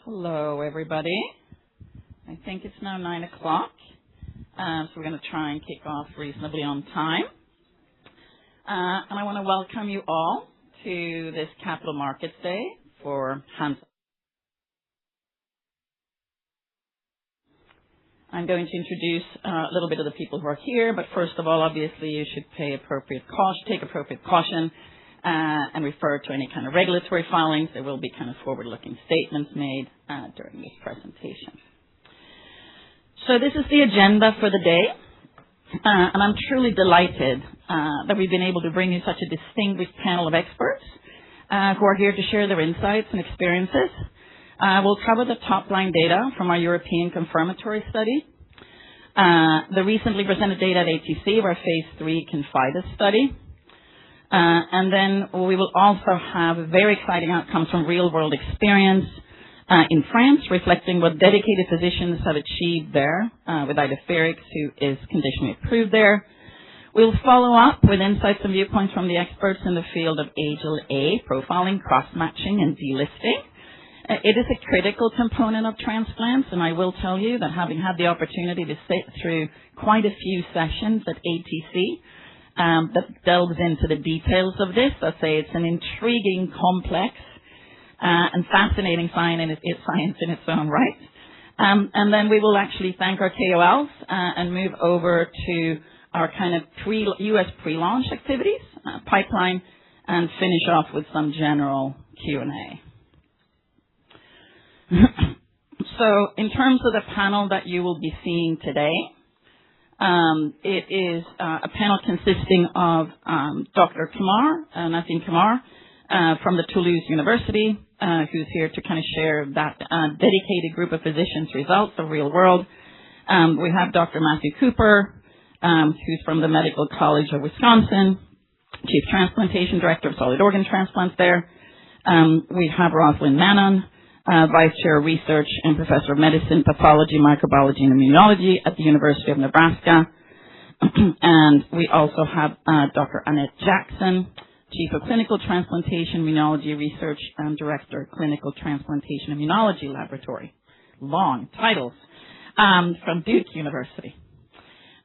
Hello, everybody. I think it's now 9 o'clock, so we're going to try and kick off reasonably on time. And I want to welcome you all to this Capital Markets Day for Hansa. I'm going to introduce a little bit of the people who are here, but first of all, obviously, you should take appropriate caution and refer to any kind of regulatory filings. There will be kind of forward-looking statements made during this presentation. So this is the agenda for the day, and I'm truly delighted that we've been able to bring you such a distinguished panel of experts who are here to share their insights and experiences. We'll cover the top-line data from our European confirmatory study, the recently presented data at ATC of our Phase 3 ConfIdeS study, and then we will also have very exciting outcomes from real-world experience in France, reflecting what dedicated physicians have achieved there with Idefirix, who is conditionally approved there. We'll follow up with insights and viewpoints from the experts in the field of HLA profiling, cross-matching, and delisting. It is a critical component of transplants, and I will tell you that having had the opportunity to sit through quite a few sessions at ATC that delves into the details of this, I'd say it's an intriguing, complex, and fascinating science in its own right. And then we will actually thank our KOLs and move over to our kind of U.S. pre-launch activities, pipeline, and finish off with some general Q&A. So in terms of the panel that you will be seeing today, it is a panel consisting of Dr. Nasim Kamar from the Toulouse University, who's here to kind of share that dedicated group of physicians' results of real world. We have Dr. Matthew Cooper, who's from the Medical College of Wisconsin, Chief Transplantation Director of Solid Organ Transplants there. We have Rosalind Manon, Vice Chair of Research and Professor of Medicine, Pathology, Microbiology, and Immunology at the University of Nebraska. And we also have Dr. Annette Jackson, Chief of Clinical Transplantation Immunology Research and Director of Clinical Transplantation Immunology Laboratory. Long titles, from Duke University.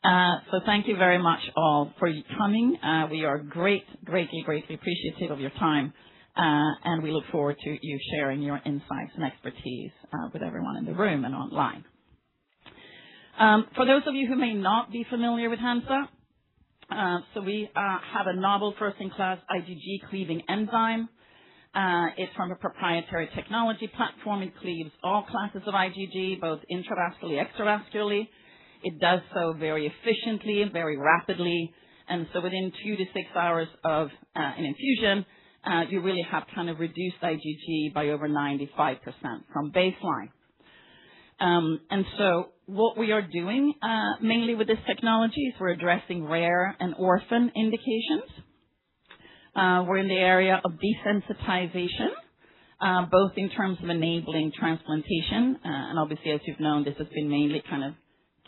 So thank you very much all for coming. We are greatly appreciative of your time. And we look forward to you sharing your insights and expertise with everyone in the room and online. For those of you who may not be familiar with Hansa, so we have a novel first-in-class IgG cleaving enzyme. It's from a proprietary technology platform. It cleaves all classes of IgG, both intravascularly, extravascularly. It does so very efficiently, very rapidly, and so within 2 to 6 hours of an infusion, you really have kind of reduced IgG by over 95% from baseline. And so what we are doing mainly with this technology is we're addressing rare and orphan indications. We're in the area of desensitization, both in terms of enabling transplantation, and obviously, as you've known, this has been mainly kind of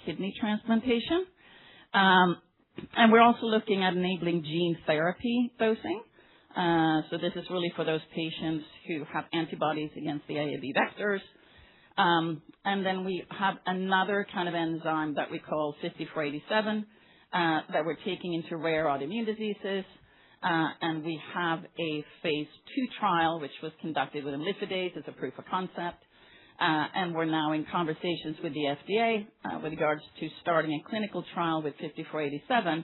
kidney transplantation. And we're also looking at enabling gene therapy dosing. So this is really for those patients who have antibodies against the AAV vectors. And then we have another kind of enzyme that we call 5487 that we're taking into rare autoimmune diseases. And we have a Phase 2 trial, which was conducted with imlifidase as a proof of concept. And we're now in conversations with the FDA with regards to starting a clinical trial with 5487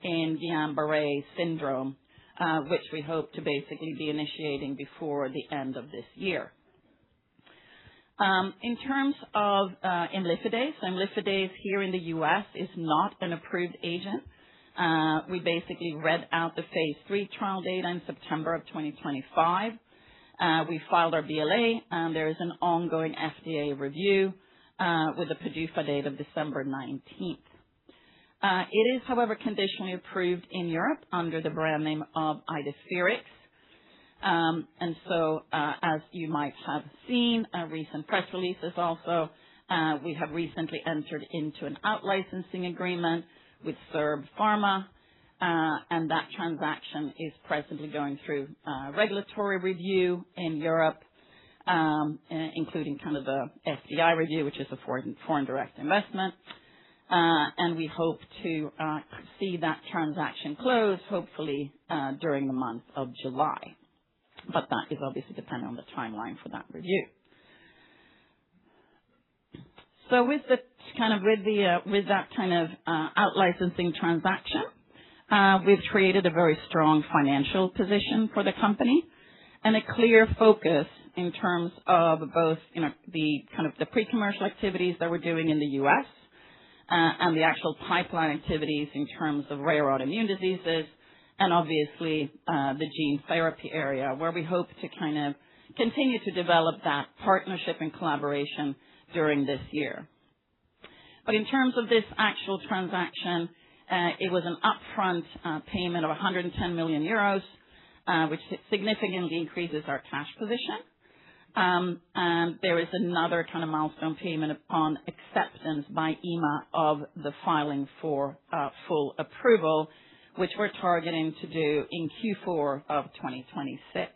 in Guillain-Barré syndrome, which we hope to basically be initiating before the end of this year. In terms of imlifidase here in the U.S. is not an approved agent. We basically read out the Phase 3 trial data in September of 2025. We filed our BLA, and there is an ongoing FDA review with a PDUFA date of December 19th. It is, however, conditionally approved in Europe under the brand name of Idefirix. And so, as you might have seen, recent press releases also, we have recently entered into an out-licensing agreement with SERB Pharma, and that transaction is presently going through regulatory review in Europe. including kind of the FDI review, which is a foreign direct investment. And we hope to see that transaction close, hopefully during the month of July. But that is obviously dependent on the timeline for that review. So with that kind of out-licensing transaction, we've created a very strong financial position for the company and a clear focus in terms of both, the pre-commercial activities that we're doing in the U.S. And the actual pipeline activities in terms of rare autoimmune diseases, and obviously the gene therapy area, where we hope to kind of continue to develop that partnership and collaboration during this year. But in terms of this actual transaction, it was an upfront payment of 110 million euros, which significantly increases our cash position. And there is another kind of milestone payment upon acceptance by EMA of the filing for full approval, which we're targeting to do in Q4 of 2026.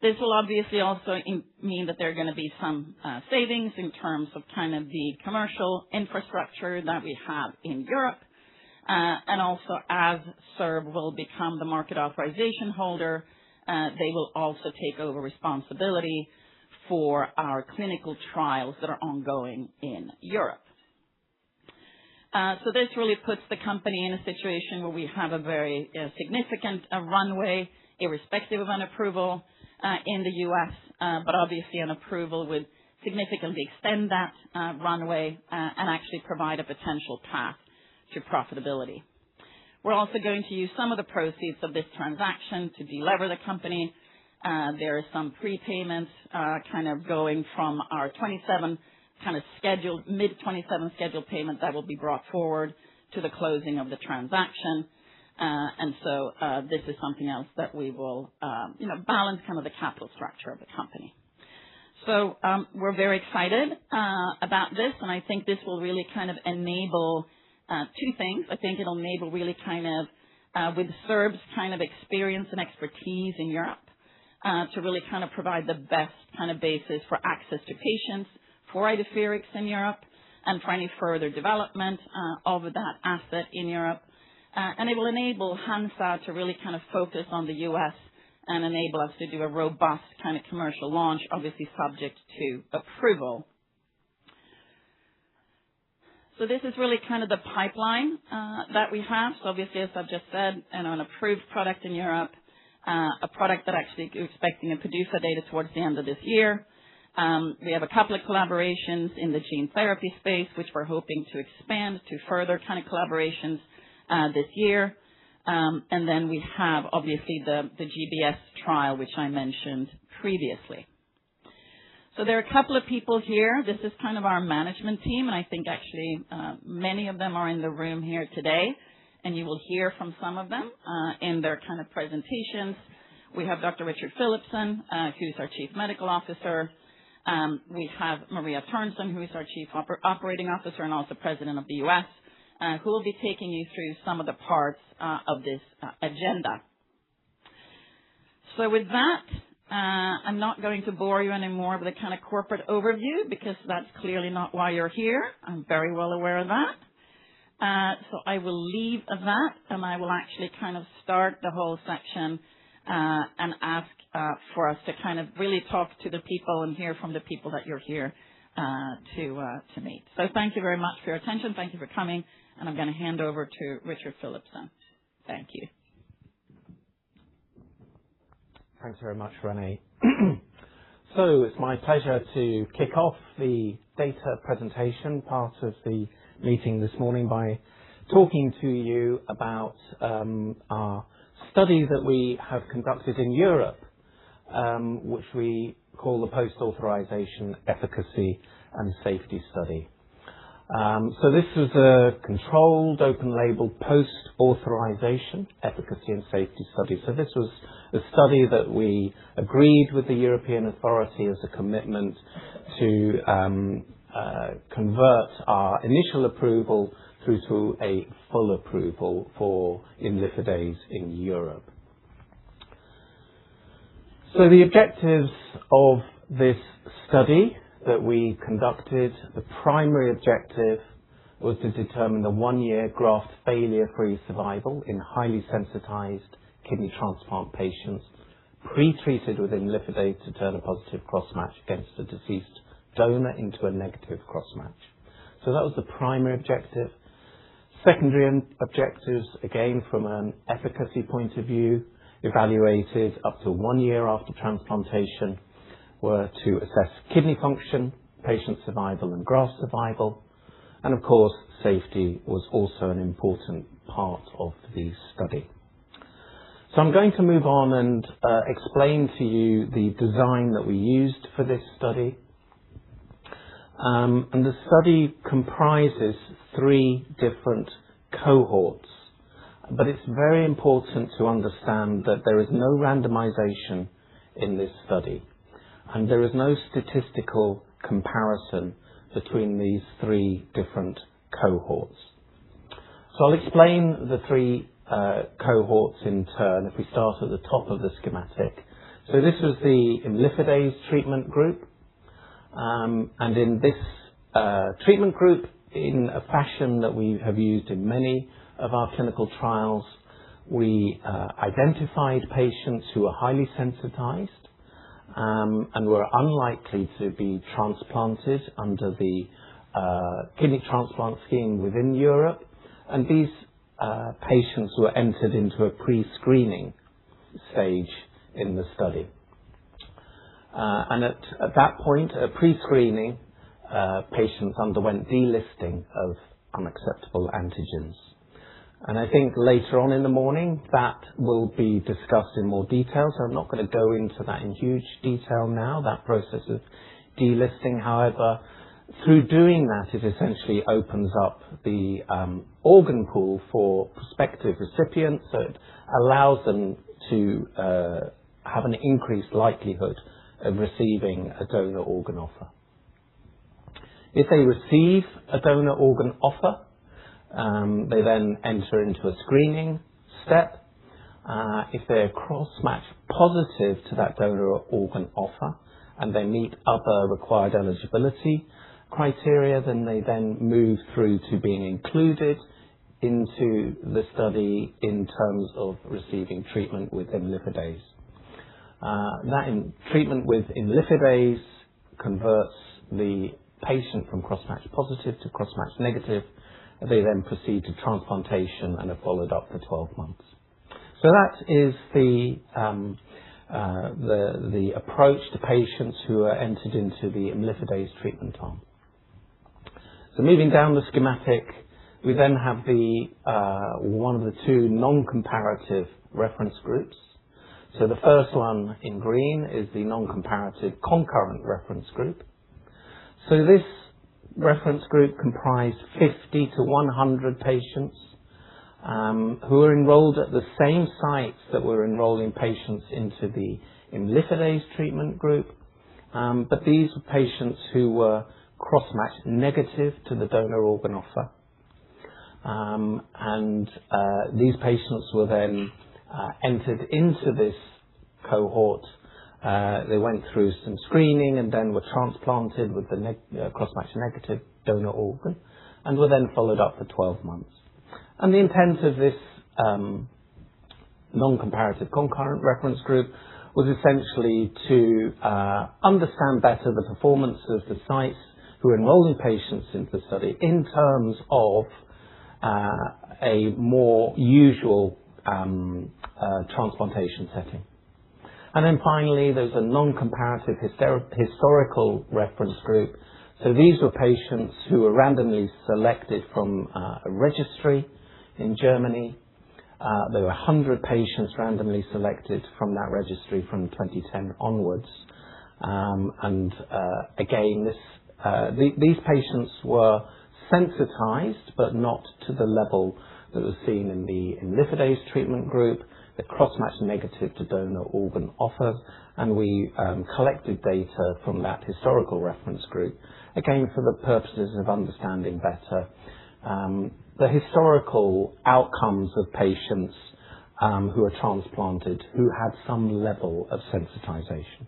This will obviously also mean that there are going to be some savings in terms of kind of the commercial infrastructure that we have in Europe. And also, as SERB will become the market authorization holder, they will also take over responsibility for our clinical trials that are ongoing in Europe. So this really puts the company in a situation where we have a very significant runway, irrespective of an approval in the U.S., but obviously an approval would significantly extend that runway and actually provide a potential path to profitability. We're also going to use some of the proceeds of this transaction to delever the company. There are some prepayments kind of going from our 27 kind of mid-27 scheduled payment that will be brought forward to the closing of the transaction. And so this is something else that we will, balance kind of the capital structure of the company. So we're very excited about this, and I think this will really kind of enable two things. I think it'll enable really kind of, with SERB's kind of experience and expertise in Europe, to really kind of provide the best kind of basis for access to patients for Idefirix in Europe and for any further development of that asset in Europe. And it will enable Hansa to really kind of focus on the U.S. and enable us to do a robust kind of commercial launch, obviously subject to approval. So this is really kind of the pipeline that we have. So obviously, as I've just said, an approved product in Europe, a product that actually we're expecting a PDUFA data towards the end of this year. We have a couple of collaborations in the gene therapy space, which we're hoping to expand to further kind of collaborations this year. And then we have obviously the GBS trial, which I mentioned previously. So there are a couple of people here. This is kind of our management team, and I think actually many of them are in the room here today, and you will hear from some of them in their kind of presentations. We have Dr. Richard Philipson, who's our Chief Medical Officer. We have Maria Turnson, who is our Chief Operating Officer and also President of the U.S., who will be taking you through some of the parts of this agenda. So with that, I'm not going to bore you anymore with a kind of corporate overview because that's clearly not why you're here. I'm very well aware of that. So I will leave that and I will actually kind of start the whole section and ask for us to kind of really talk to the people and hear from the people that you're here to meet. So thank you very much for your attention. Thank you for coming. And I'm going to hand over to Richard Philipson. Thank you. Thanks very much, Renee. So it's my pleasure to kick off the data presentation part of the meeting this morning by talking to you about our study that we have conducted in Europe, which we call the Post-Authorization Efficacy and Safety Study. So this was a controlled, open-label post-authorization efficacy and safety study. So this was a study that we agreed with the European authority as a commitment to convert our initial approval through to a full approval for imlifidase in Europe. So the objectives of this study that we conducted, the primary objective was to determine the 1-year graft failure-free survival in highly sensitized kidney transplant patients pre-treated with imlifidase to turn a positive cross-match against a deceased donor into a negative cross-match. So that was the primary objective. Secondary objectives, again from an efficacy point of view, evaluated up to 1 year after transplantation, were to assess kidney function, patient survival and graft survival, and of course safety was also an important part of the study. So I'm going to move on and explain to you the design that we used for this study. And the study comprises 3 different cohorts, but it's very important to understand that there is no randomization in this study, and there is no statistical comparison between these 3 different cohorts. So I'll explain the 3 cohorts in turn if we start at the top of the schematic. So this was the imlifidase treatment group. And in this treatment group, in a fashion that we have used in many of our clinical trials, we identified patients who are highly sensitized and were unlikely to be transplanted under the kidney transplant scheme within Europe. And these patients were entered into a pre-screening stage in the study. And at that point, at pre-screening, patients underwent delisting of unacceptable antigens. And I think later on in the morning that will be discussed in more detail, so I'm not going to go into that in huge detail now, that process of delisting. However, through doing that, it essentially opens up the organ pool for prospective recipients, so it allows them to have an increased likelihood of receiving a donor organ offer. If they receive a donor organ offer, they then enter into a screening step. If they're cross-match positive to that donor organ offer and they meet other required eligibility criteria, then they then move through to being included into the study in terms of receiving treatment with imlifidase. Treatment with imlifidase converts the patient from cross-match positive to cross-match negative. They then proceed to transplantation and are followed up for 12 months. So that is the approach to patients who are entered into the imlifidase treatment arm. So moving down the schematic, we then have one of the 2 non-comparative reference groups. So the first one in green is the non-comparative concurrent reference group. So this reference group comprised 50 to 100 patients who were enrolled at the same sites that were enrolling patients into the imlifidase treatment group. But these were patients who were cross-match negative to the donor organ offer. These patients were then entered into this cohort. They went through some screening and then were transplanted with the cross-match negative donor organ and were then followed up for 12 months. And the intent of this non-comparative concurrent reference group was essentially to understand better the performance of the sites who are enrolling patients into the study in terms of a more usual transplantation setting. And then finally, there's a non-comparative historical reference group. So these were patients who were randomly selected from a registry in Germany. There were 100 patients randomly selected from that registry from 2010 onwards. Again, these patients were sensitized, but not to the level that was seen in the imlifidase treatment group, the cross-match negative to donor organ offer, and we collected data from that historical reference group, again for the purposes of understanding better the historical outcomes of patients who are transplanted who had some level of sensitization.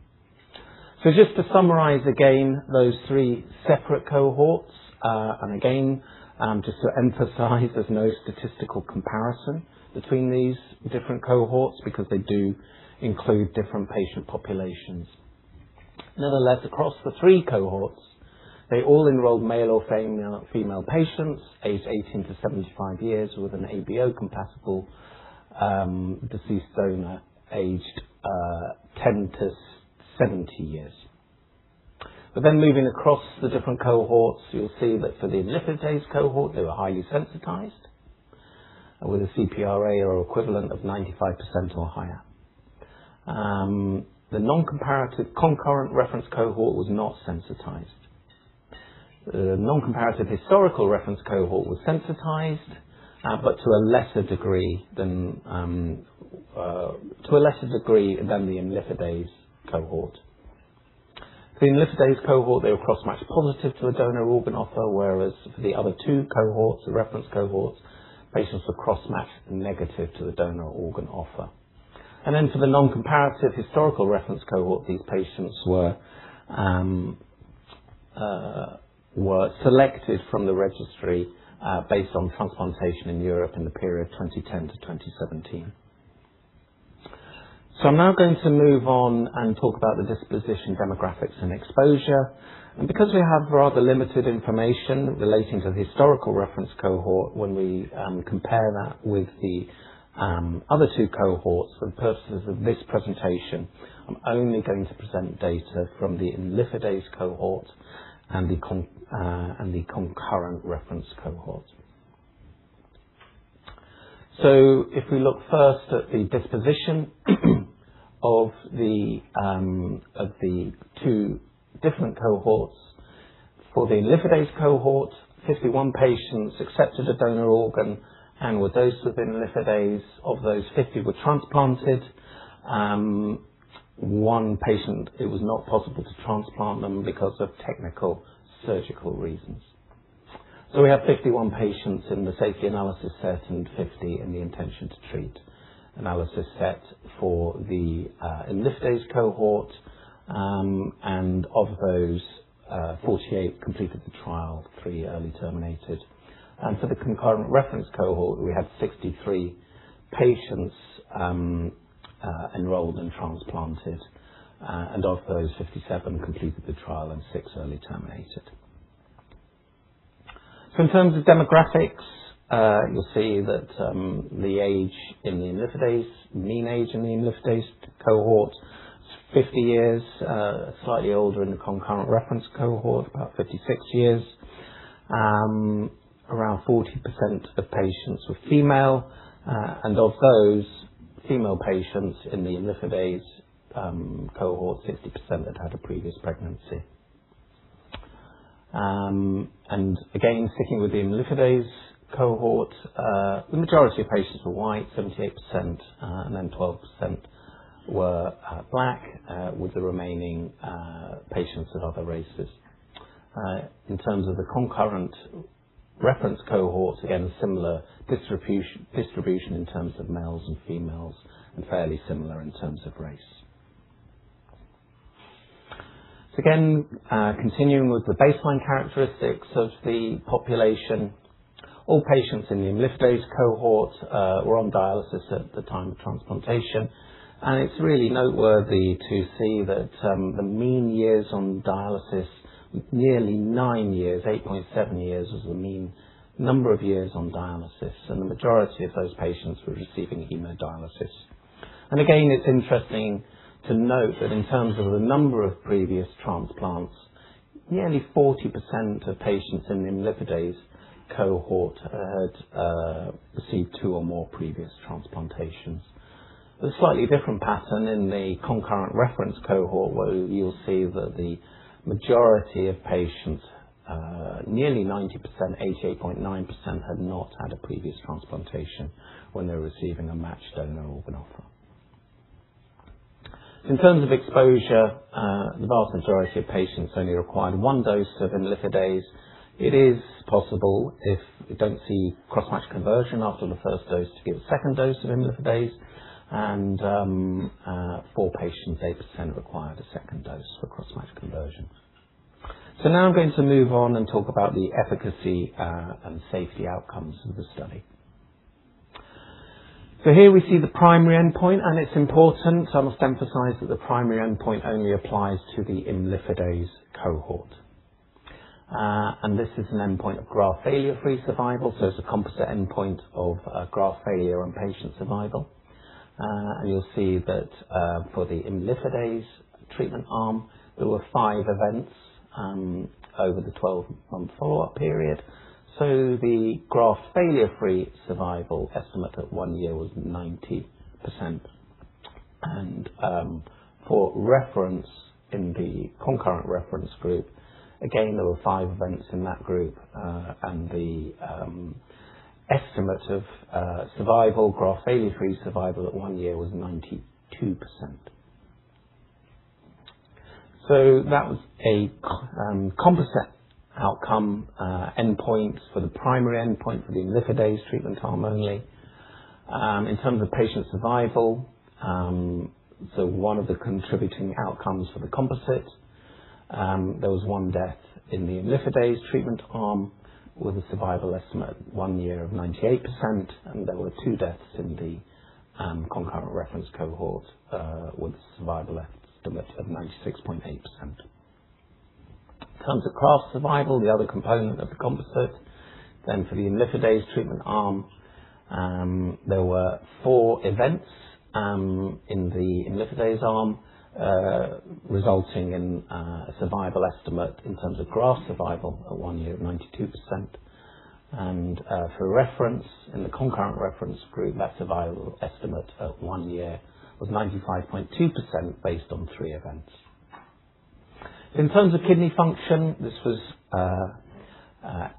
So just to summarize again those three separate cohorts, and again, just to emphasize there's no statistical comparison between these different cohorts because they do include different patient populations. Nevertheless, across the three cohorts, they all enrolled male or female patients aged 18 to 75 years with an ABO-compatible deceased donor aged 10 to 70 years. But then moving across the different cohorts, you'll see that for the imlifidase cohort, they were highly sensitized with a CPRA or equivalent of 95% or higher. The non-comparative concurrent reference cohort was not sensitized. The non-comparative historical reference cohort was sensitized, but to a lesser degree than the imlifidase cohort. For the imlifidase cohort, they were cross-match positive to a donor organ offer, whereas for the other two cohorts, the reference cohorts, patients were cross-match negative to the donor organ offer. And then for the non-comparative historical reference cohort, these patients were selected from the registry based on transplantation in Europe in the period 2010 to 2017. So I'm now going to move on and talk about the disposition, demographics and exposure. And because we have rather limited information relating to the historical reference cohort, when we compare that with the other two cohorts, for the purposes of this presentation, I'm only going to present data from the imlifidase cohort and the concurrent reference cohort. So if we look first at the disposition of the two different cohorts, for the imlifidase cohort, 51 patients accepted a donor organ and were dosed with imlifidase. Of those, 50 were transplanted. One patient, it was not possible to transplant them because of technical surgical reasons. So we have 51 patients in the safety analysis set and 50 in the intention to treat analysis set for the imlifidase cohort, and of those, 48 completed the trial, 3 early terminated. And for the concurrent reference cohort, we had 63 patients enrolled and transplanted, and of those, 57 completed the trial and 6 early terminated. So in terms of demographics, you'll see that the age in the imlifidase, mean age in the imlifidase cohort, is 50 years, slightly older in the concurrent reference cohort, about 56 years. Around 40% of patients were female, and of those female patients in the imlifidase cohort, 60% had a previous pregnancy. And again, sticking with the imlifidase cohort, the majority of patients were white, 78%, and then 12% were black, with the remaining patients of other races. In terms of the concurrent reference cohorts, again, similar distribution in terms of males and females, and fairly similar in terms of race. So again, continuing with the baseline characteristics of the population, all patients in the imlifidase cohort were on dialysis at the time of transplantation, and it's really noteworthy to see that the mean years on dialysis, nearly 9 years, 8.7 years was the mean number of years on dialysis, and the majority of those patients were receiving hemodialysis. And again, it's interesting to note that in terms of the number of previous transplants, nearly 40% of patients in the imlifidase cohort had received 2 or more previous transplantations. There's a slightly different pattern in the concurrent reference cohort, where you'll see that the majority of patients, nearly 90%, 88.9%, had not had a previous transplantation when they were receiving a matched donor organ offer. In terms of exposure, the vast majority of patients only required 1 dose of imlifidase, It is possible, if we don't see cross-match conversion after the first dose, to give a second dose of imlifidase, and 4 patients, 8% required a second dose for cross-match conversion. So now I'm going to move on and talk about the efficacy and safety outcomes of the study. So here we see the primary endpoint, and it's important, I must emphasize that the primary endpoint only applies to the imlifidase cohort. And this is an endpoint of graft failure-free survival, so it's a composite endpoint of graft failure and patient survival. And you'll see that for the imlifidase treatment arm, there were 5 events over the 12-month follow-up period. So the graft failure-free survival estimate at 1 year was 90%. And for reference in the concurrent reference group, again, there were 5 events in that group, and the estimate of survival, graft failure-free survival at 1 year was 92%. So that was a composite outcome endpoint for the primary endpoint for the imlifidase treatment arm only. In terms of patient survival, so one of the contributing outcomes for the composite, there was 1 death in the imlifidase treatment arm with a survival estimate at 1 year of 98%, and there were 2 deaths in the concurrent reference cohort with a survival estimate of 96.8%. In terms of graft survival, the other component of the composite, then for the imlifidase treatment arm, there were 4 events in the imlifidase arm, resulting in a survival estimate in terms of graft survival at 1 year of 92%. And for reference, in the concurrent reference group, that survival estimate at 1 year was 95.2% based on 3 events. In terms of kidney function, this was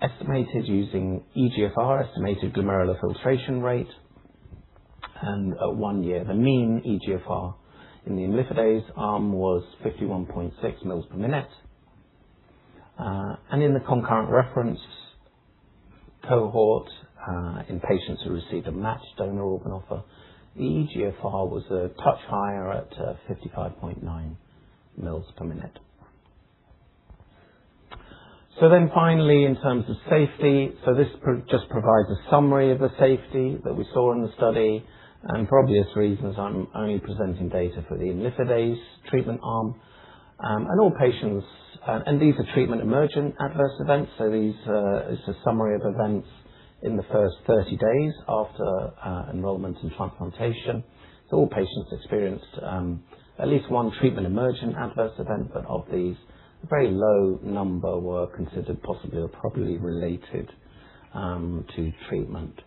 estimated using EGFR, estimated glomerular filtration rate, and at 1 year, the mean EGFR in the imlifidase arm was 51.6 mils per minute. And in the concurrent reference cohort, in patients who received a matched donor organ offer, the EGFR was a touch higher at 55.9 mils per minute. So then finally, in terms of safety, so this just provides a summary of the safety that we saw in the study. And for obvious reasons, I'm only presenting data for the imlifidase treatment arm. And all patients, and these are treatment emergent adverse events, so these is a summary of events in the first 30 days after enrollment and transplantation. So all patients experienced at least 1 treatment emergent adverse event, but of these, a very low number were considered possibly or probably related to treatment.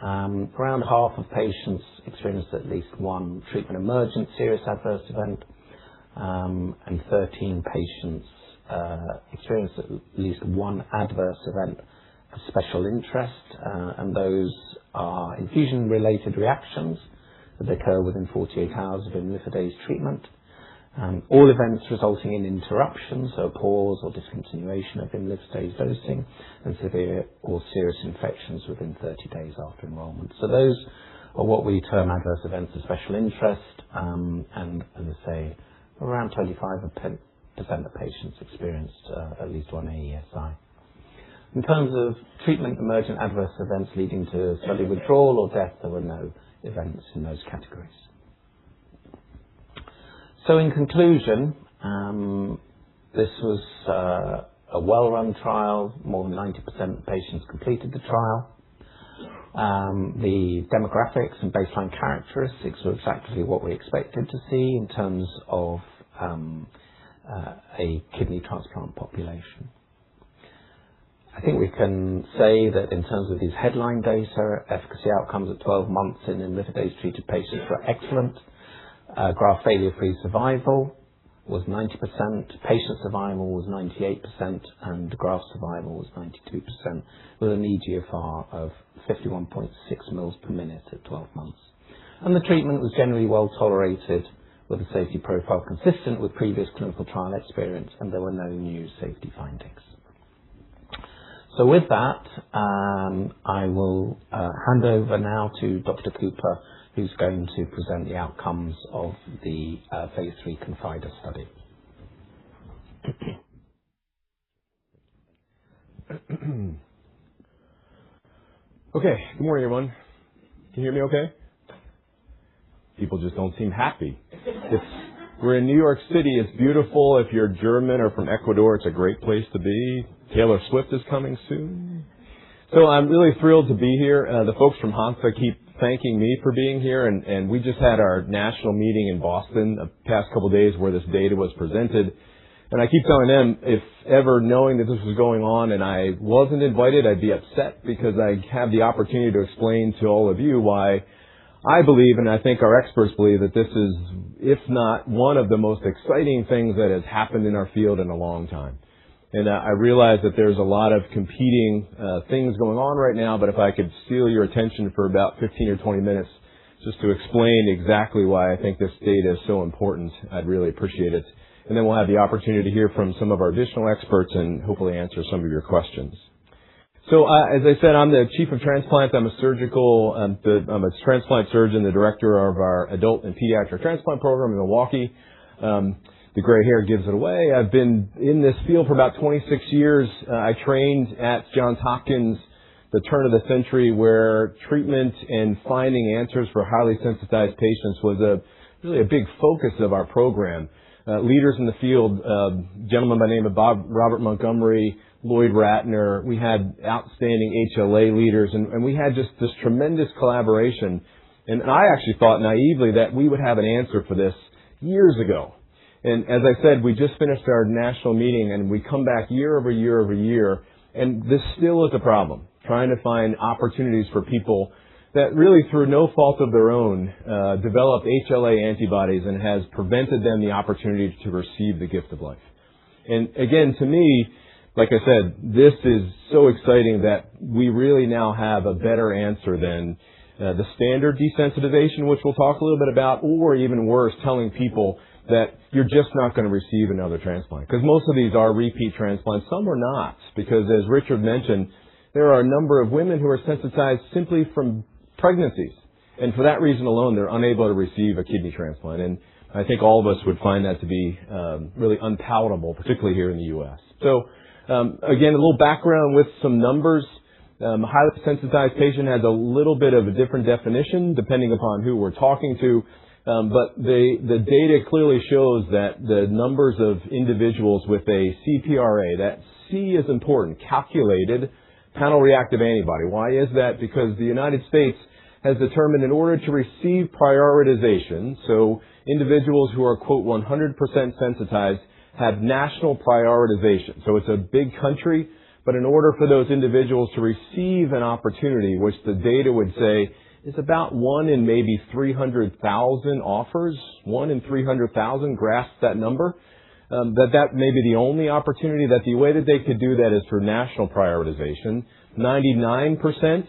Around half of patients experienced at least 1 treatment emergent serious adverse event, and 13 patients experienced at least 1 adverse event of special interest, and those are infusion-related reactions that occur within 48 hours of imlifidase treatment. All events resulting in interruption, so pause or discontinuation of imlifidase dosing, and severe or serious infections within 30 days after enrollment. So those are what we term adverse events of special interest, and as I say, around 25% of patients experienced at least 1 AESI. In terms of treatment emergent adverse events leading to study withdrawal or death, there were no events in those categories. So in conclusion, this was a well-run trial. More than 90% of patients completed the trial. The demographics and baseline characteristics were exactly what we expected to see in terms of a kidney transplant population. I think we can say that in terms of these headline data, efficacy outcomes at 12 months in imlifidase treated patients were excellent. Graft failure-free survival was 90%, patient survival was 98%, and graft survival was 92%, with an EGFR of 51.6 mils per minute at 12 months. And the treatment was generally well tolerated, with a safety profile consistent with previous clinical trial experience, and there were no new safety findings. So with that, I will hand over now to Dr. Cooper, who's going to present the outcomes of the phase 3 ConfIdeS study. Okay, good morning, everyone. Can you hear me okay? People just don't seem happy. We're in New York City. It's beautiful. If you're German or from Ecuador, it's a great place to be. Taylor Swift is coming soon. So I'm really thrilled to be here. The folks from Hansa keep thanking me for being here, and we just had our national meeting in Boston the past couple of days where this data was presented. And I keep telling them, if ever knowing that this was going on and I wasn't invited, I'd be upset because I have the opportunity to explain to all of you why I believe, and I think our experts believe, that this is, if not one of the most exciting things that has happened in our field in a long time. And I realize that there's a lot of competing things going on right now, but if I could steal your attention for about 15 or 20 minutes just to explain exactly why I think this data is so important, I'd really appreciate it. And then we'll have the opportunity to hear from some of our additional experts and hopefully answer some of your questions. So, as I said, I'm the Chief of Transplant. I'm a transplant surgeon, the director of our adult and pediatric transplant program in Milwaukee. The gray hair gives it away. I've been in this field for about 26 years. I trained at Johns Hopkins the turn of the century, where treatment and finding answers for highly sensitized patients was really a big focus of our program. Leaders in the field, gentlemen by the name of Robert Montgomery, Lloyd Ratner, we had outstanding HLA leaders, and we had just this tremendous collaboration. And I actually thought naively that we would have an answer for this years ago. And as I said, we just finished our national meeting, and we come back year over year over year, and this still is a problem, trying to find opportunities for people that really, through no fault of their own, developed HLA antibodies and has prevented them the opportunity to receive the gift of life. And again, to me, like I said, this is so exciting that we really now have a better answer than the standard desensitization, which we'll talk a little bit about, or even worse, telling people that you're just not going to receive another transplant. Because most of these are repeat transplants. Some are not, because as Richard mentioned, there are a number of women who are sensitized simply from pregnancies. And for that reason alone, they're unable to receive a kidney transplant. And I think all of us would find that to be really unpalatable, particularly here in the U.S. So, again, a little background with some numbers. Highly sensitized patient has a little bit of a different definition depending upon who we're talking to. But the data clearly shows that the numbers of individuals with a CPRA, that C is important, calculated panel reactive antibody. Why is that? Because the United States has determined in order to receive prioritization, so individuals who are, quote, 100% sensitized have national prioritization. So it's a big country, but in order for those individuals to receive an opportunity, which the data would say is about 1 in maybe 300,000 offers, 1 in 300,000 grasp that number, that may be the only opportunity, that the way that they could do that is through national prioritization. 99%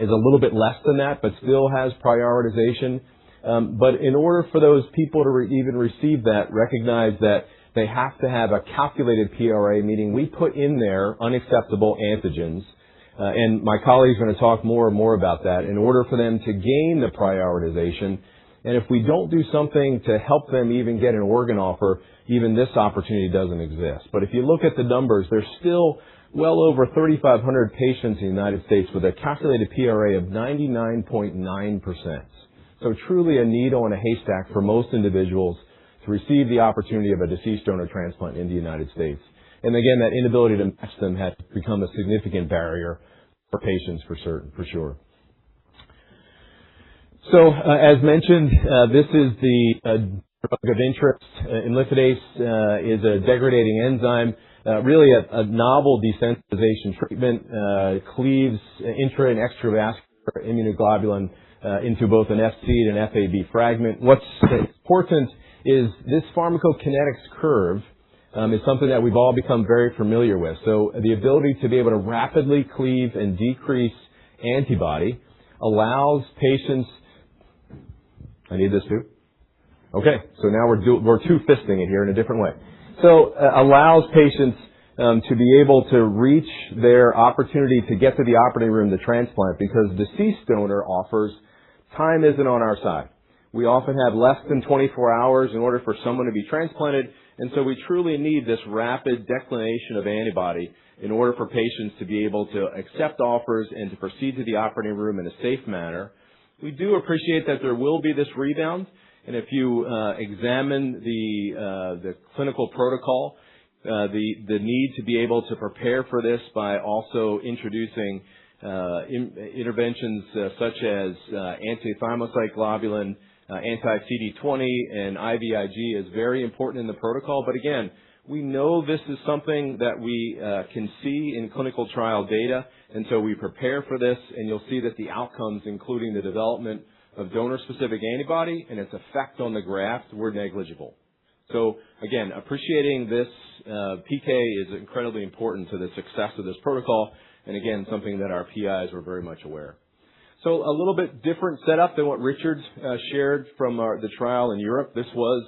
is a little bit less than that, but still has prioritization. But in order for those people to even receive that, recognize that they have to have a calculated PRA, meaning we put in there unacceptable antigens. And my colleagues are going to talk more and more about that in order for them to gain the prioritization. And if we don't do something to help them even get an organ offer, even this opportunity doesn't exist. But if you look at the numbers, there's still well over 3,500 patients in the United States with a calculated PRA of 99.9%. So truly a needle in a haystack for most individuals to receive the opportunity of a deceased donor transplant in the United States. And again, that inability to match them has become a significant barrier for patients for sure. So, as mentioned, this is the drug of interest. Imlifidase is a degrading enzyme, really a novel desensitization treatment, cleaves intra and extravascular immunoglobulin into both an FC and an FAB fragment. What's important is this pharmacokinetics curve is something that we've all become very familiar with. So the ability to be able to rapidly cleave and decrease antibody allows patients. I need this too. Okay, so now we're two-fisting it here in a different way. So allows patients to be able to reach their opportunity to get to the operating room to transplant, because deceased donor offers time isn't on our side. We often have less than 24 hours in order for someone to be transplanted, and so we truly need this rapid declination of antibody in order for patients to be able to accept offers and to proceed to the operating room in a safe manner. We do appreciate that there will be this rebound, and if you examine the clinical protocol, the need to be able to prepare for this by also introducing interventions such as anti-thymocyte globulin, anti-CD20, and IVIG is very important in the protocol. But again, we know this is something that we can see in clinical trial data, and so we prepare for this, and you'll see that the outcomes, including the development of donor-specific antibody and its effect on the graft, were negligible. So again, appreciating this PK is incredibly important to the success of this protocol, and again, something that our PIs were very much aware. So a little bit different setup than what Richard shared from the trial in Europe. This was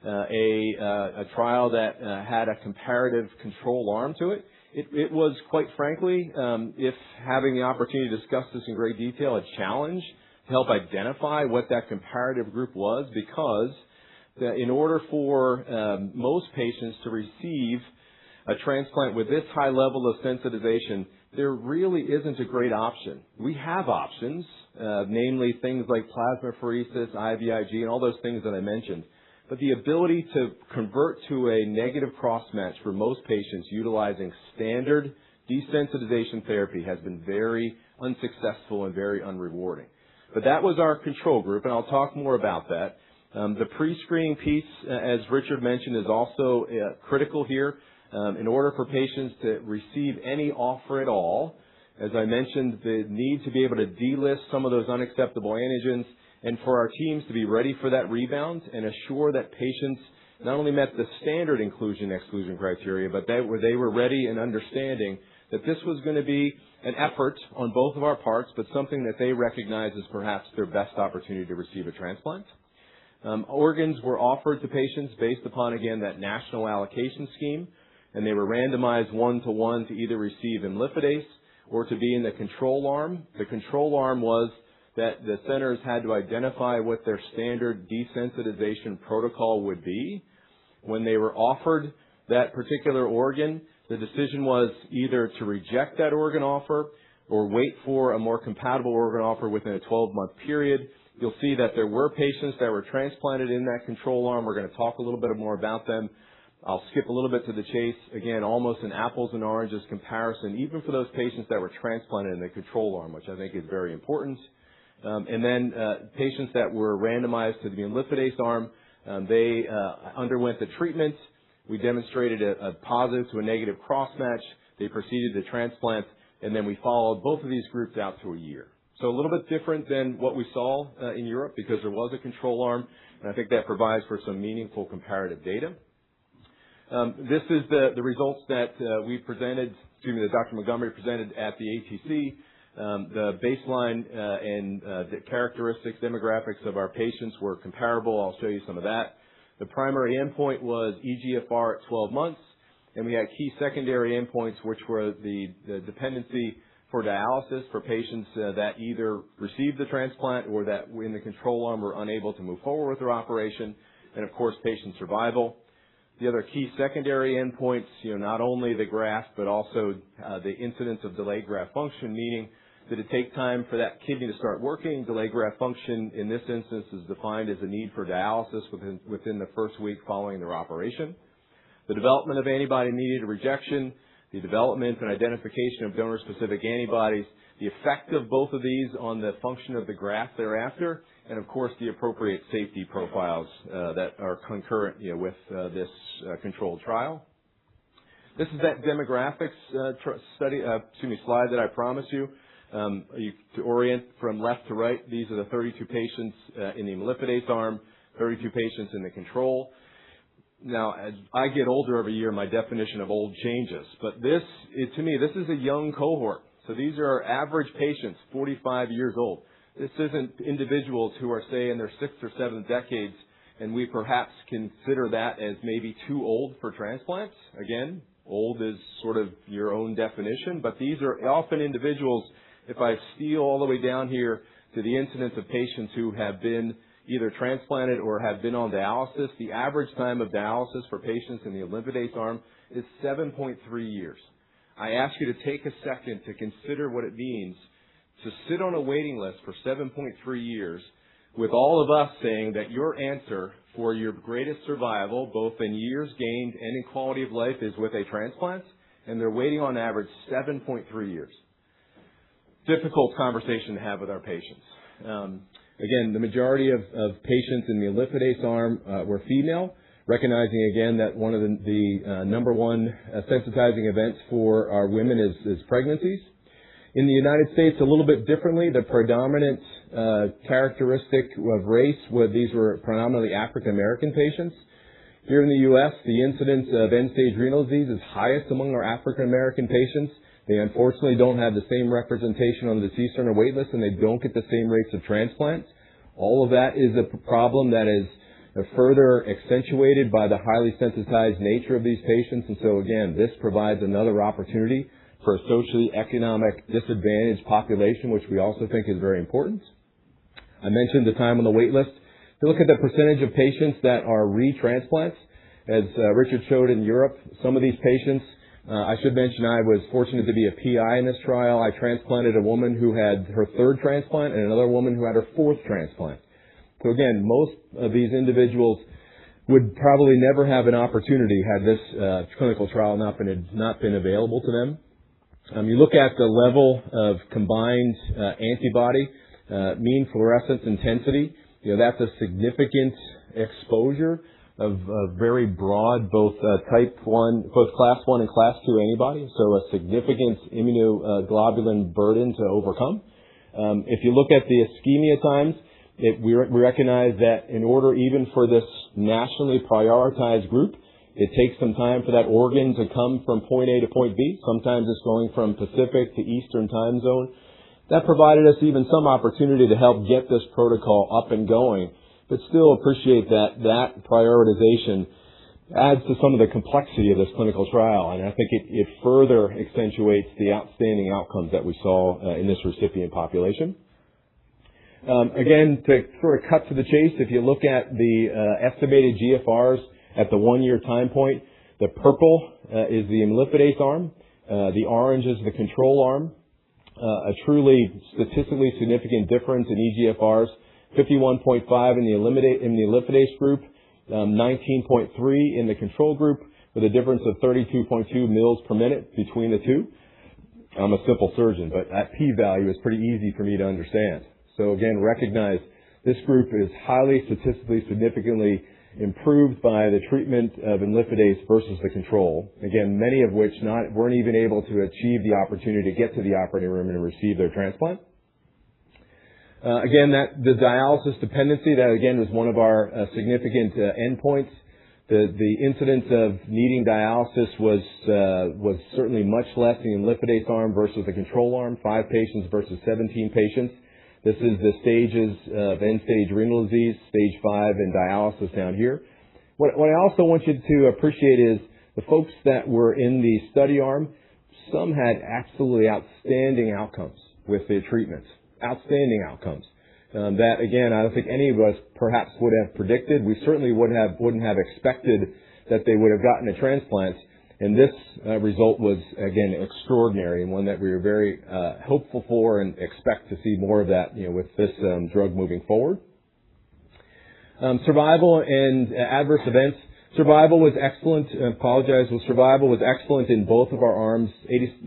a trial that had a comparative control arm to it. It was, quite frankly, if having the opportunity to discuss this in great detail, a challenge to help identify what that comparative group was, because in order for most patients to receive a transplant with this high level of sensitization, there really isn't a great option. We have options, namely things like plasmapheresis, IVIG, and all those things that I mentioned. But the ability to convert to a negative cross-match for most patients utilizing standard desensitization therapy has been very unsuccessful and very unrewarding. But that was our control group, and I'll talk more about that. The pre-screening piece, as Richard mentioned, is also critical here. In order for patients to receive any offer at all, as I mentioned, the need to be able to delist some of those unacceptable antigens, and for our teams to be ready for that rebound and assure that patients not only met the standard inclusion-exclusion criteria, but they were ready and understanding that this was going to be an effort on both of our parts, but something that they recognize as perhaps their best opportunity to receive a transplant. Organs were offered to patients based upon, again, that national allocation scheme, and they were randomized 1-to-1 to either receive imlifidase or to be in the control arm. The control arm was that the centers had to identify what their standard desensitization protocol would be. When they were offered that particular organ, the decision was either to reject that organ offer or wait for a more compatible organ offer within a 12-month period. You'll see that there were patients that were transplanted in that control arm. We're going to talk a little bit more about them. I'll skip a little bit to the chase. Again, almost an apples and oranges comparison, even for those patients that were transplanted in the control arm, which I think is very important. And then patients that were randomized to the imlifidase arm, they underwent the treatment. We demonstrated a positive to a negative cross-match. They proceeded to transplant, and then we followed both of these groups out to a year. So a little bit different than what we saw in Europe, because there was a control arm, and I think that provides for some meaningful comparative data. This is the results that we presented, that Dr. Montgomery presented at the ATC. The baseline and the characteristics, demographics of our patients were comparable. I'll show you some of that. The primary endpoint was eGFR at 12 months, and we had key secondary endpoints, which were the dependency for dialysis for patients that either received the transplant or that in the control arm were unable to move forward with their operation, and of course, patient survival. The other key secondary endpoints, not only the graft, but also the incidence of delayed graft function, meaning did it take time for that kidney to start working? Delayed graft function in this instance is defined as a need for dialysis within the first week following their operation. The development of antibody-mediated rejection, the development and identification of donor-specific antibodies, the effect of both of these on the function of the graft thereafter, and of course the appropriate safety profiles that are concurrent with this controlled trial. This is that demographics slide that I promised you. To orient from left to right, these are the 32 patients in the imlifidase arm, 32 patients in the control. Now, as I get older every year, my definition of old changes. But to me, this is a young cohort. So these are average patients, 45 years old. This isn't individuals who are, say, in their 6th or 7th decades, and we perhaps consider that as maybe too old for transplants. Again, Old is sort of your own definition, but these are often individuals, if I steal all the way down here to the incidence of patients who have been either transplanted or have been on dialysis, the average time of dialysis for patients in the imlifidase arm is 7.3 years. I ask you to take a second to consider what it means to sit on a waiting list for 7.3 years with all of us saying that your answer for your greatest survival, both in years gained and in quality of life, is with a transplant, and they're waiting on average 7.3 years. Difficult conversation to have with our patients. Again, the majority of patients in the imlifidase arm were female, recognizing again that one of the number one sensitizing events for our women is pregnancies. In the United States, a little bit differently, the predominant characteristic of race, these were predominantly African American patients. Here in the U.S., the incidence of end-stage renal disease is highest among our African American patients. They unfortunately don't have the same representation on the deceased donor wait list, and they don't get the same rates of transplants. All of that is a problem that is further accentuated by the highly sensitized nature of these patients. And so again, this provides another opportunity for a socially economic disadvantaged population, which we also think is very important. I mentioned the time on the wait list. If you look at the percentage of patients that are retransplants, as Richard showed in Europe, some of these patients, I should mention I was fortunate to be a PI in this trial. I transplanted a woman who had her third transplant and another woman who had her fourth transplant. So again, most of these individuals would probably never have an opportunity had this clinical trial not been available to them. You look at the level of combined antibody, mean fluorescence intensity. That's a significant exposure of very broad, both type 1, both class 1 and class 2 antibodies, so a significant immunoglobulin burden to overcome. If you look at the ischemia times, we recognize that in order even for this nationally prioritized group, it takes some time for that organ to come from point A to point B. Sometimes it's going from Pacific to Eastern time zone. That provided us even some opportunity to help get this protocol up and going, but still appreciate that prioritization adds to some of the complexity of this clinical trial, and I think it further accentuates the outstanding outcomes that we saw in this recipient population. Again, to sort of cut to the chase, if you look at the estimated GFRs at the 1-year time point, the purple is the imlifidase arm, the orange is the control arm. A truly statistically significant difference in eGFRs, 51.5 in the imlifidase group, 19.3 in the control group, with a difference of 32.2 mils per minute between the two. I'm a simple surgeon, but that p-value is pretty easy for me to understand. So again, recognize this group is highly statistically significantly improved by the treatment of imlifidase versus the control. Again, many of which weren't even able to achieve the opportunity to get to the operating room and receive their transplant. Again, the dialysis dependency, that again was one of our significant endpoints. The incidence of needing dialysis was certainly much less in the imlifidase arm versus the control arm, 5 patients versus 17 patients. This is the stages of end-stage renal disease, stage 5, and dialysis down here. What I also want you to appreciate is the folks that were in the study arm, some had absolutely outstanding outcomes with their treatments. Outstanding outcomes. That, again, I don't think any of us perhaps would have predicted. We certainly wouldn't have expected that they would have gotten a transplant. And this result was, again, extraordinary and one that we were very hopeful for and expect to see more of that with this drug moving forward. Survival and adverse events. Survival was excellent. Survival was excellent in both of our arms,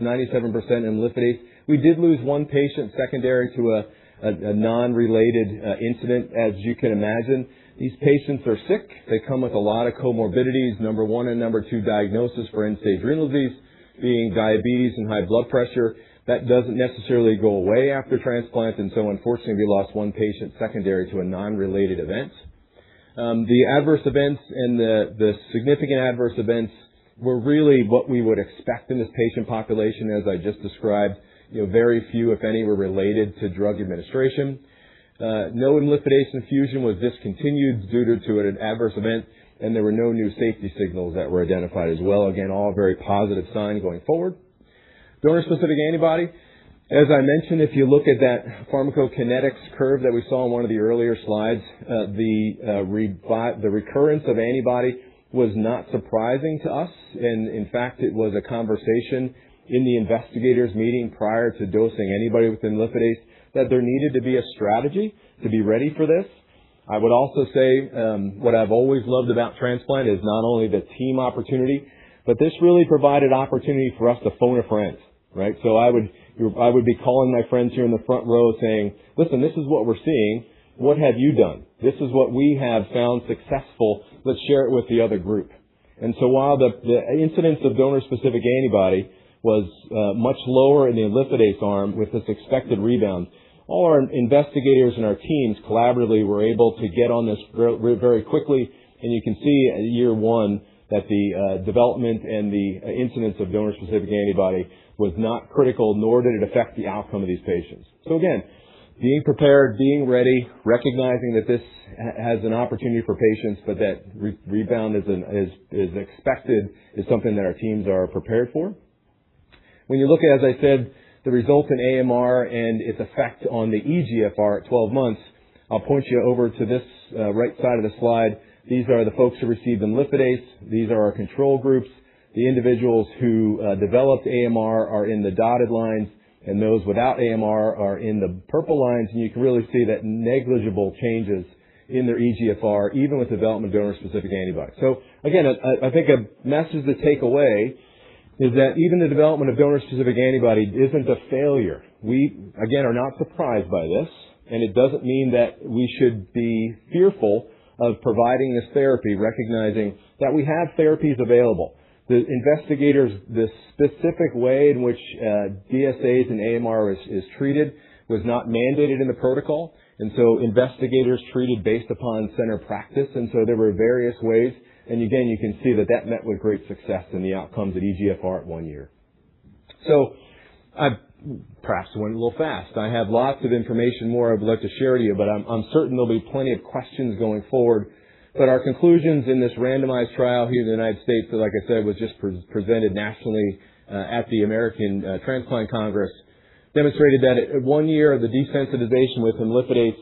97% in imlifidase. We did lose one patient secondary to a non-related incident, as you can imagine. These patients are sick. They come with a lot of comorbidities, number 1 and number 2 diagnosis for end-stage renal disease, being diabetes and high blood pressure. That doesn't necessarily go away after transplant, and so unfortunately we lost one patient secondary to a non-related event. The adverse events and the significant adverse events were really what we would expect in this patient population, as I just described. Very few, if any, were related to drug administration. No imlifidase infusion was discontinued due to an adverse event. and there were no new safety signals that were identified as well. Again, all a very positive sign going forward. Donor-specific antibody, as I mentioned, if you look at that pharmacokinetics curve that we saw in one of the earlier slides, the recurrence of antibody was not surprising to us. And in fact, it was a conversation in the investigators meeting prior to dosing anybody with imlifidase that there needed to be a strategy to be ready for this. I would also say what I've always loved about transplant is not only the team opportunity, but this really provided opportunity for us to phone a friend, right? So I would be calling my friends here in the front row saying, listen, this is what we're seeing. What have you done? This is what we have found successful. Let's share it with the other group. And so while the incidence of donor-specific antibody was much lower in the imlifidase arm with this expected rebound, all our investigators and our teams collaboratively were able to get on this very quickly. And you can see at year one that the development and the incidence of donor-specific antibody was not critical, nor did it affect the outcome of these patients. So again, being prepared, being ready, recognizing that this has an opportunity for patients, but that rebound is expected is something that our teams are prepared for. When you look at, as I said, the result in AMR and its effect on the EGFR at 12 months, I'll point you over to this right side of the slide. These are the folks who received imlifidase. These are our control groups. The individuals who developed AMR are in the dotted lines, and those without AMR are in the purple lines, and you can really see that negligible changes in their EGFR, even with development of donor-specific antibody. So again, I think a message to take away is that even the development of donor-specific antibody isn't a failure. We, again, are not surprised by this, and it doesn't mean that we should be fearful of providing this therapy, recognizing that we have therapies available. The investigators, the specific way in which DSAs and AMR is treated was not mandated in the protocol, and so investigators treated based upon center practice, and so there were various ways. And again, you can see that that met with great success in the outcomes at EGFR at 1 year. So I perhaps went a little fast. I have lots of information more I'd like to share to you, but I'm certain there'll be plenty of questions going forward. But our conclusions in this randomized trial here in the United States, that, like I said, was just presented nationally at the American Transplant Congress, demonstrated that at 1 year, the desensitization with imlifidase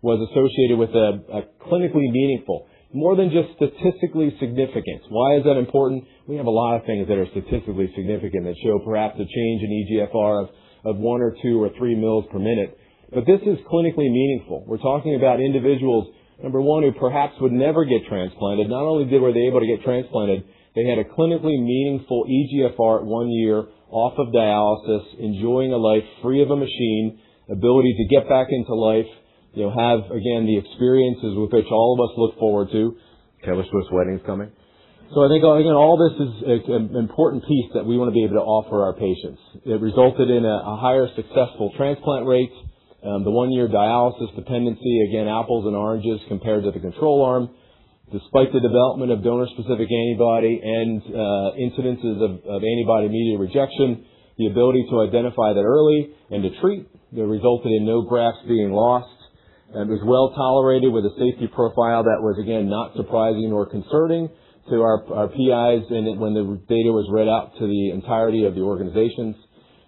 was associated with a clinically meaningful, more than just statistically significant. Why is that important? We have a lot of things that are statistically significant that show perhaps a change in EGFR of 1 or 2 or 3 mils per minute. But this is clinically meaningful. We're talking about individuals, number one, who perhaps would never get transplanted. Not only were they able to get transplanted, they had a clinically meaningful EGFR at 1 year, off of dialysis, enjoying a life free of a machine, ability to get back into life, have, again, the experiences with which all of us look forward to. Taylor Swift's wedding's coming. So I think, again, all this is an important piece that we want to be able to offer our patients. It resulted in a higher successful transplant rate. The 1 year dialysis dependency, again, apples and oranges compared to the control arm. Despite the development of donor-specific antibody and incidences of antibody-mediated rejection, the ability to identify that early and to treat, that resulted in no grafts being lost. It was well tolerated with a safety profile that was, again, not surprising or concerning to our PIs and when the data was read out to the entirety of the organizations.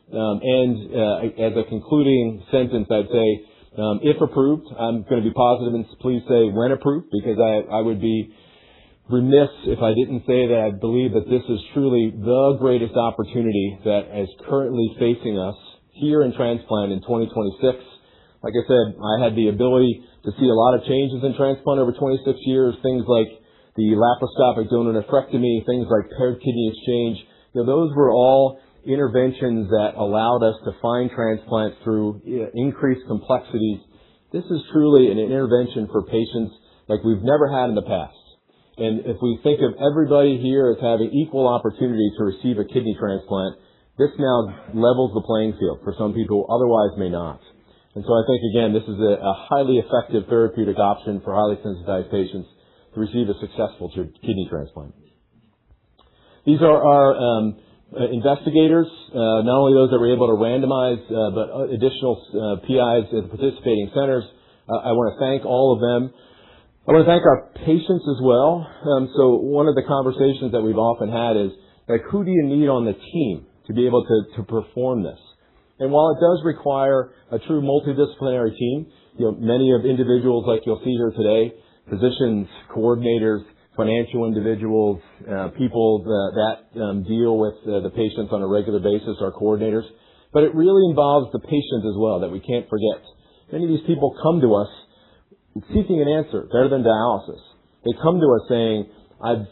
As a concluding sentence, I'd say, if approved, I'm going to be positive and please say when approved, because I would be remiss if I didn't say that I believe that this is truly the greatest opportunity that is currently facing us here in transplant in 2026. Like I said, I had the ability to see a lot of changes in transplant over 26 years, things like the laparoscopic donor nephrectomy, things like paired kidney exchange. Those were all interventions that allowed us to find transplant through increased complexities. This is truly an intervention for patients like we've never had in the past. And if we think of everybody here as having equal opportunity to receive a kidney transplant, this now levels the playing field for some people who otherwise may not. And so I think, again, this is a highly effective therapeutic option for highly sensitized patients to receive a successful kidney transplant. These are our investigators, not only those that were able to randomize, but additional PIs at the participating centers. I want to thank all of them. I want to thank our patients as well. So one of the conversations that we've often had is, like, who do you need on the team to be able to perform this? And while it does require a true multidisciplinary team, many of individuals like you'll see here today, physicians, coordinators, financial individuals, people that deal with the patients on a regular basis are coordinators. But it really involves the patient as well that we can't forget. Many of these people come to us seeking an answer better than dialysis. They come to us saying, I've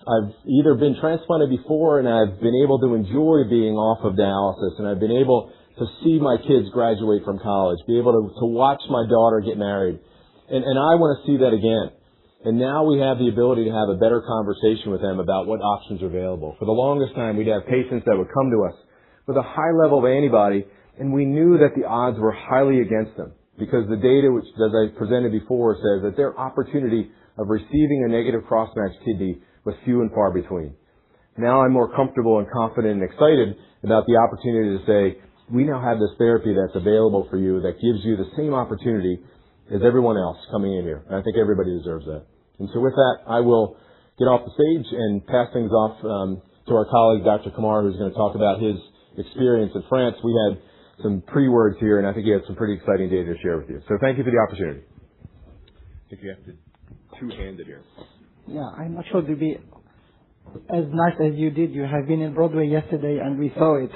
either been transplanted before and I've been able to enjoy being off of dialysis, and I've been able to see my kids graduate from college, be able to watch my daughter get married. And I want to see that again. And now we have the ability to have a better conversation with them about what options are available. For the longest time, we'd have patients that would come to us with a high level of antibody, and we knew that the odds were highly against them because the data, which, as I presented before, says that their opportunity of receiving a negative cross-matched kidney was few and far between. Now I'm more comfortable and confident and excited about the opportunity to say, we now have this therapy that's available for you that gives you the same opportunity as everyone else coming in here. And I think everybody deserves that. And so with that, I will get off the stage and pass things off to our colleague, Dr. Kamar, who's going to talk about his experience in France. We had some pre-words here, and I think he had some pretty exciting data to share with you. So thank you for the opportunity. I think you have to two-handed here. Yeah, I'm not sure to be as nice as you did. You have been in Broadway yesterday, and we saw it.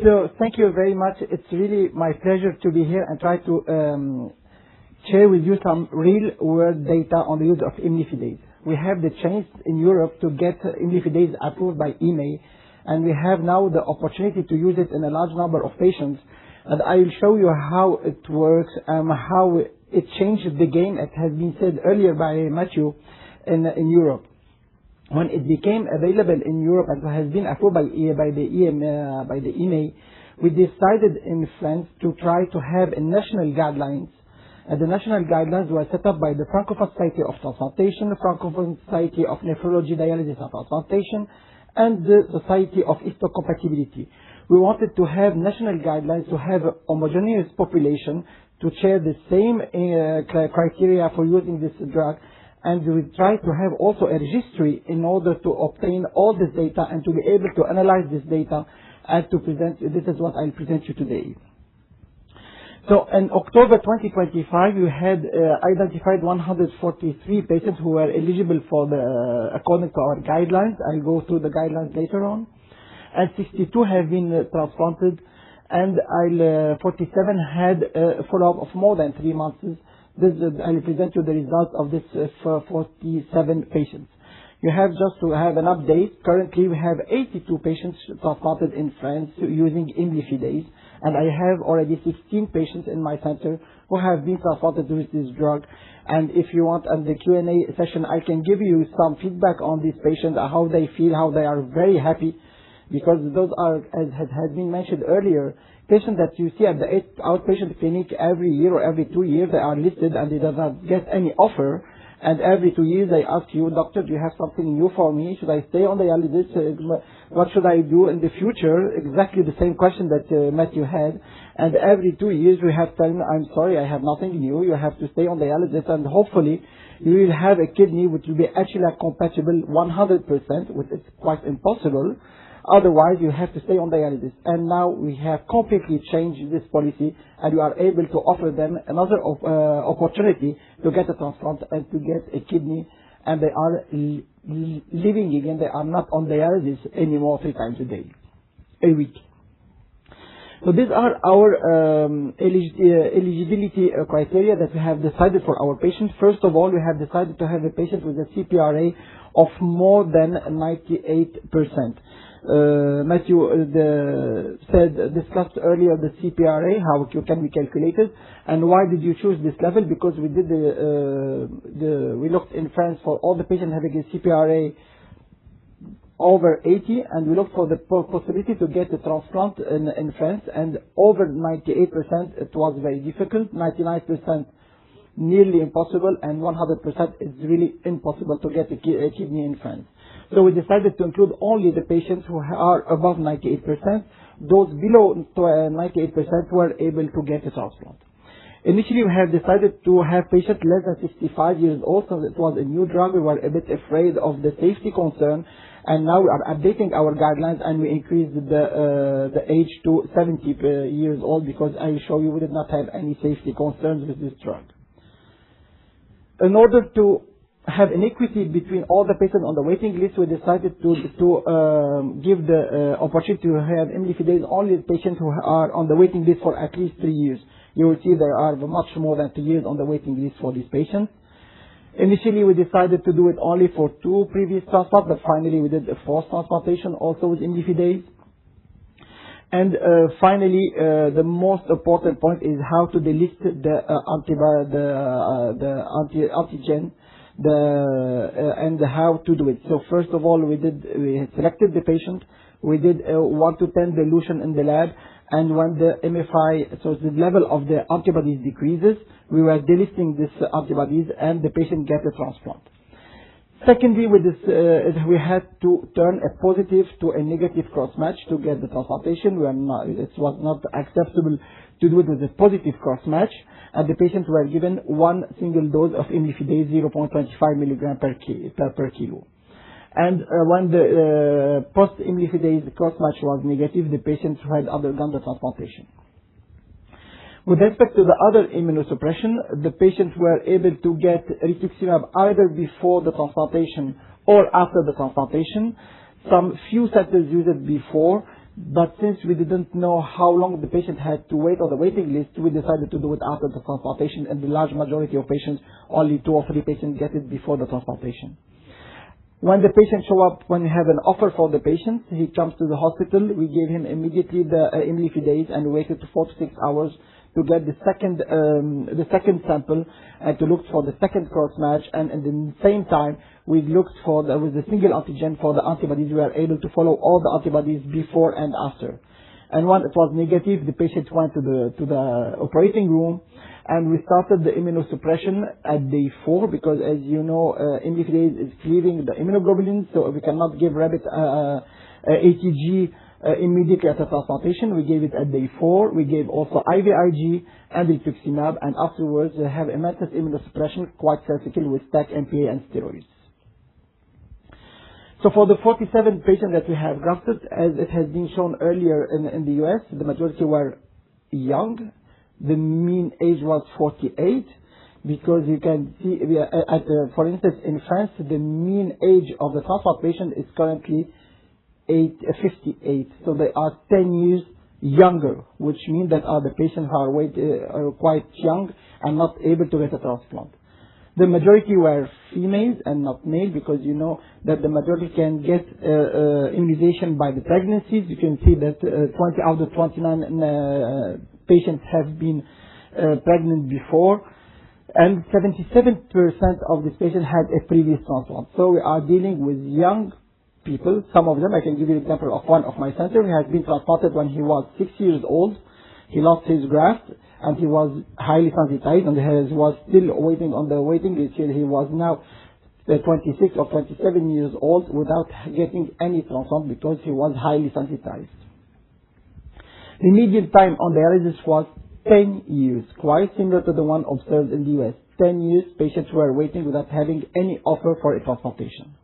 So thank you very much. It's really my pleasure to be here and try to share with you some real-world data on the use of imlifidase. We have the chance in Europe to get imlifidase approved by EMA, and we have now the opportunity to use it in a large number of patients. And I will show you how it works and how it changes the game, as has been said earlier by Matthew, in Europe. When it became available in Europe and has been approved by the EMA, we decided in France to try to have a national guidelines. The national guidelines were set up by the Francophone Society of Transplantation, the Francophone Society of Nephrology, Dialysis and Transplantation, and the Society of Histocompatibility. We wanted to have national guidelines to have a homogeneous population to share the same criteria for using this drug, and we try to have also a registry in order to obtain all this data and to be able to analyze this data and to present you. This is what I'll present you today. So in October 2025, we had identified 143 patients who were eligible for according to our guidelines. I'll go through the guidelines later on. And 62 have been transplanted, and 47 had a follow-up of more than 3 months. I'll present you the results of this 47 patients. You have just to have an update. Currently, we have 82 patients transplanted in France using imlifidase, and I have already 16 patients in my center who have been transplanted with this drug. And if you want, in the Q&A session, I can give you some feedback on these patients, how they feel, how they are very happy, because those are, as has been mentioned earlier, patients that you see at the outpatient clinic every year or every 2 years, they are listed and they do not get any offer. And every 2 years they ask you, doctor, do you have something new for me? Should I stay on dialysis? What should I do in the future? Exactly the same question that Matthew had. And every 2 years we have to tell them, I'm sorry, I have nothing new. You have to stay on dialysis, and hopefully you will have a kidney which will be actually compatible 100%, which is quite impossible. Otherwise, you have to stay on dialysis. And now we have completely changed this policy, and we are able to offer them another opportunity to get a transplant and to get a kidney, and they are living again. They are not on dialysis anymore 3 times a week. So these are our eligibility criteria that we have decided for our patients. First of all, we have decided to have a patient with a CPRA of more than 98%. Matthew discussed earlier the CPRA, how can we calculate it, and why did you choose this level? Because we did we looked in France for all the patients having a CPRA over 80, and we looked for the possibility to get a transplant in France, and over 98% it was very difficult, 99% nearly impossible, and 100% is really impossible to get a kidney in France. So we decided to include only the patients who are above 98%. Those below 98% were able to get a transplant. Initially, we have decided to have patients less than 65 years old, since it was a new drug. We were a bit afraid of the safety concern, and now we are updating our guidelines, and we increased the age to 70 years old, because I will show you we did not have any safety concerns with this drug. In order to have an equity between all the patients on the waiting list, we decided to give the opportunity to have imlifidase only the patients who are on the waiting list for at least 3 years. You will see there are much more than 2 years on the waiting list for these patients. Initially, we decided to do it only for 2 previous transplants, but finally we did a 4th transplantation also with imlifidase. And finally, the most important point is how to delist the antigen, and how to do it. So first of all, we selected the patient. We did 1 to 10 dilution in the lab, and when the MFI, so the level of the antibodies decreases, we were delisting these antibodies, and the patient gets a transplant. Secondly, with this, we had to turn a positive to a negative cross-match to get the transplantation. It was not acceptable to do it with a positive cross-match, and the patients were given 1 single dose of imlifidase, 0.25 milligram per kilo. And when the post-imlifidase cross-match was negative, the patients had undergone the transplantation. With respect to the other immunosuppression, the patients were able to get rituximab either before the transplantation or after the transplantation. Some few centers used it before, but since we didn't know how long the patient had to wait on the waiting list, we decided to do it after the transplantation, and the large majority of patients, only 2 or 3 patients, get it before the transplantation. When the patient show up, when we have an offer for the patient, he comes to the hospital, we gave him immediately the imlifidase and waited 4 to 6 hours to get the second sample and to look for the second cross match, and at the same time we looked for with the single antigen for the antibodies. We were able to follow all the antibodies before and after. And when it was negative, the patient went to the operating room, and we started the immunosuppression at day 4, because as you know, imlifidase is cleaving the immunoglobulins, so we cannot give rapid ATG immediately after transplantation. We gave it at day 4. We gave also IVIG and rituximab, and afterwards we have immense immunosuppression, quite classical with TAC, MPA, and steroids. So for the 47 patients that we have grafted, as it has been shown earlier in the US, the majority were young. The mean age was 48, because you can see, for instance, in France, the mean age of the transplant patient is currently 58. So they are 10 years younger, which means that the patients are quite young and not able to get a transplant. The majority were females and not male, because you know that the majority can get immunization by the pregnancies. You can see that 20 out of 29 patients have been pregnant before, and 77% of these patients had a previous transplant. So we are dealing with young people. Some of them, I can give you an example of one of my center. He has been transplanted when he was 6 years old. He lost his graft, and he was highly sensitized, and he was still waiting on the waiting list. He was now 26 or 27 years old without getting any transplant, because he was highly sensitized. The median time on dialysis was 10 years, quite similar to the one observed in the US. 10 years patients were waiting without having any offer for a transplantation.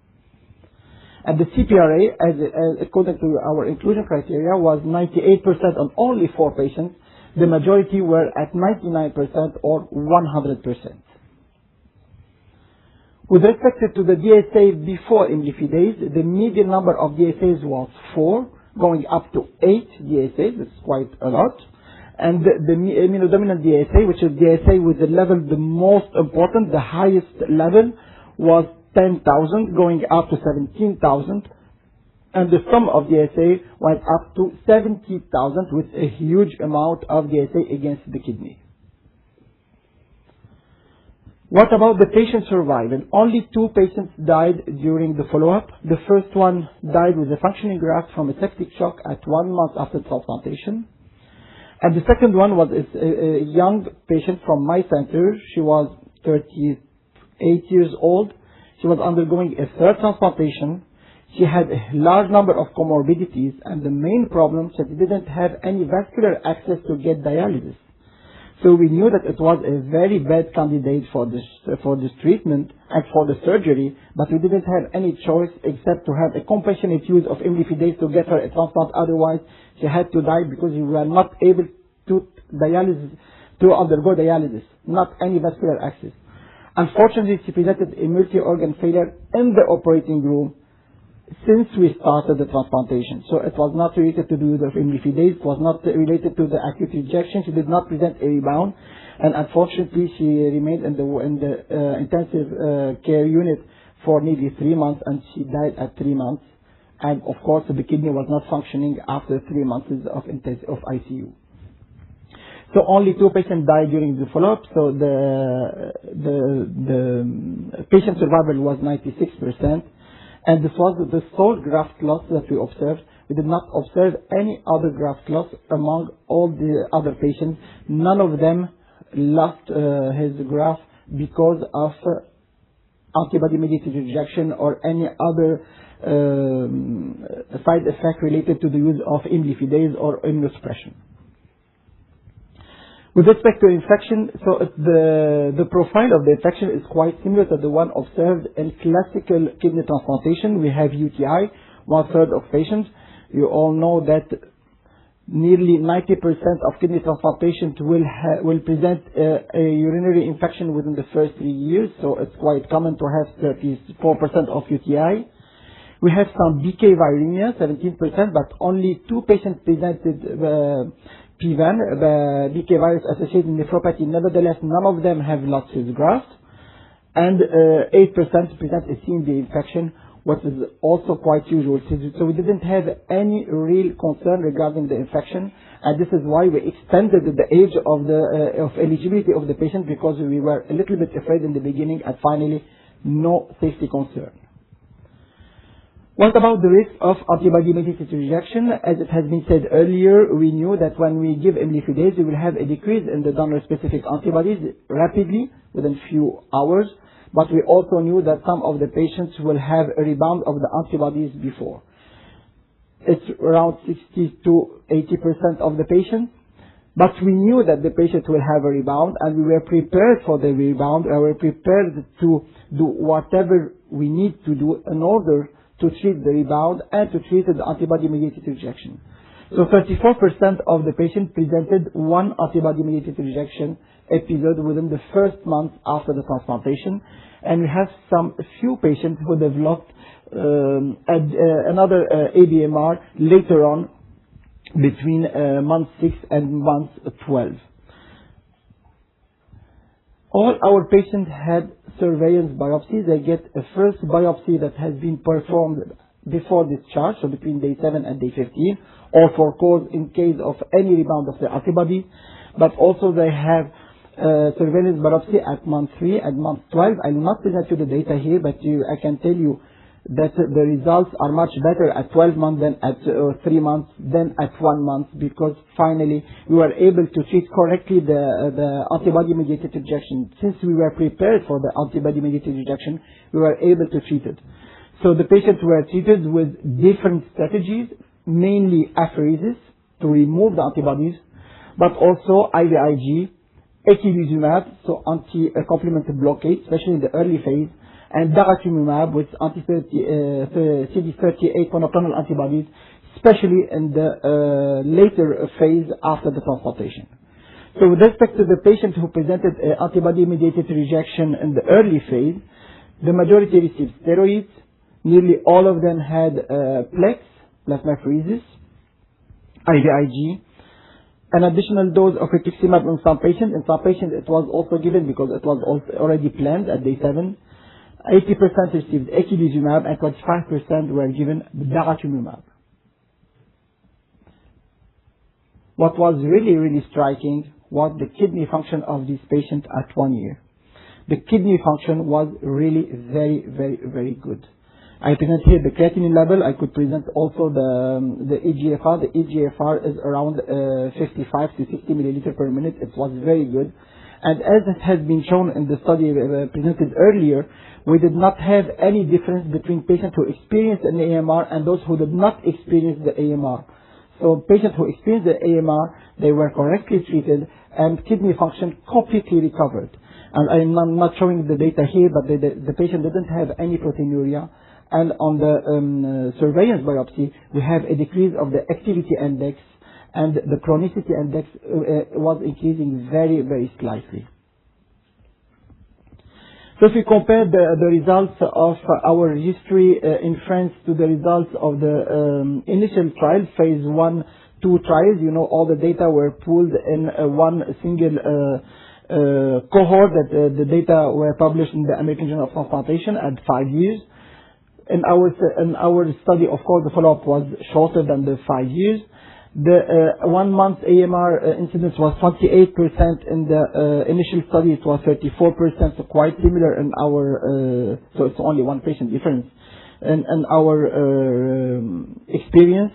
And the CPRA, as according to our inclusion criteria, was 98% on only 4 patients. The majority were at 99% or 100%. With respect to the DSA before imlifidase, the median number of DSAs was 4, going up to 8 DSAs. That's quite a lot. And the immunodominant DSA, which is DSA with the level the most important, the highest level, was 10,000, going up to 17,000. And the sum of DSA went up to 70,000, with a huge amount of DSA against the kidney. What about the patient survival? Only 2 patients died during the follow-up. The first one died with a functioning graft from a septic shock at 1 month after transplantation. And the second one was a young patient from my center. She was 38 years old. She was undergoing a 3rd transplantation. She had a large number of comorbidities, and the main problem, she didn't have any vascular access to get dialysis. So we knew that it was a very bad candidate for this treatment and for the surgery, but we didn't have any choice except to have a compassionate use of imlifidase to get her a transplant. Otherwise, she had to die because we were not able to undergo dialysis, not any vascular access. Unfortunately, she presented a multi-organ failure in the operating room since we started the transplantation. So it was not related to the use of imlifidase. It was not related to the acute rejection. She did not present a rebound. And unfortunately, she remained in the intensive care unit for nearly 3 months, and she died at 3 months. And of course, the kidney was not functioning after 3 months of ICU. So only 2 patients died during the follow-up. So the patient survival was 96%. And this was the sole graft loss that we observed. We did not observe any other graft loss among all the other patients. None of them lost his graft because of antibody-mediated rejection or any other side effect related to the use of imlifidase or immunosuppression. With respect to infection, so the profile of the infection is quite similar to the one observed in classical kidney transplantation. We have UTI, 1/3 of patients. You all know that nearly 90% of kidney transplantations will present a urinary infection within the first 3 years. So it's quite common to have 34% of UTI. We have some BK viremia, 17%, but only 2 patients presented PVAN, the BK virus associated nephropathy. Nevertheless, none of them have lost his graft, and 8% present a CMD infection, what is also quite usual. So we didn't have any real concern regarding the infection, and this is why we extended the age of eligibility of the patient, because we were a little bit afraid in the beginning, and finally, no safety concern. What about the risk of antibody-mediated rejection? As it has been said earlier, we knew that when we give imlifidase, we will have a decrease in the donor-specific antibodies rapidly within few hours. But we also knew that some of the patients will have a rebound of the antibodies before. It's around 60 to 80% of the patients. But we knew that the patient will have a rebound, and we were prepared for the rebound. We were prepared to do whatever we need to do in order to treat the rebound and to treat the antibody-mediated rejection. So 34% of the patients presented one antibody-mediated rejection episode within the first month after the transplantation. And we have a few patients who developed another ABMR later on between month 6 and month 12. All our patients had surveillance biopsies. They get a first biopsy that has been performed before discharge, so between day 7 and day 15, or for cause in case of any rebound of the antibody. But also they have surveillance biopsy at month 3 and month 12. I will not present you the data here, but I can tell you that the results are much better at 12 months than at 3 months than at 1 month, because finally we were able to treat correctly the antibody-mediated rejection. Since we were prepared for the antibody-mediated rejection, we were able to treat it. So the patients were treated with different strategies, mainly apheresis to remove the antibodies, but also IVIG, eculizumab, so anti-complement blockade, especially in the early phase, and daratumumab with CD38 monoclonal antibodies, especially in the later phase after the transplantation. So with respect to the patient who presented antibody-mediated rejection in the early phase, the majority received steroids. Nearly all of them had PLEX, plasmapheresis, IVIG, an additional dose of rituximab in some patients. In some patients it was also given because it was already planned at day 7. 80% received eculizumab and 25% were given daratumumab. What was really striking was the kidney function of these patients at 1 year. The kidney function was really very good. I present here the creatinine level. I could present also the eGFR. The eGFR is around 55 to 60 milliliter per minute. It was very good. And as it has been shown in the study presented earlier, we did not have any difference between patients who experienced an AMR and those who did not experience the AMR. So patients who experienced the AMR, they were correctly treated, and kidney function completely recovered. And I'm not showing the data here, but the patient didn't have any proteinuria. And on the surveillance biopsy, we have a decrease of the activity index, and the chronicity index was increasing very, very slightly. So if we compare the results of our registry in France to the results of the initial trial, phase 1, 2 trials, all the data were pooled in one single cohort that the data were published in the American Journal of Transplantation at 5 years. In our study, of course, the follow-up was shorter than the 5 years. The 1 month AMR incidence was 28%. In the initial study, it was 34%, so quite similar in our, so it's only one patient difference in our experience.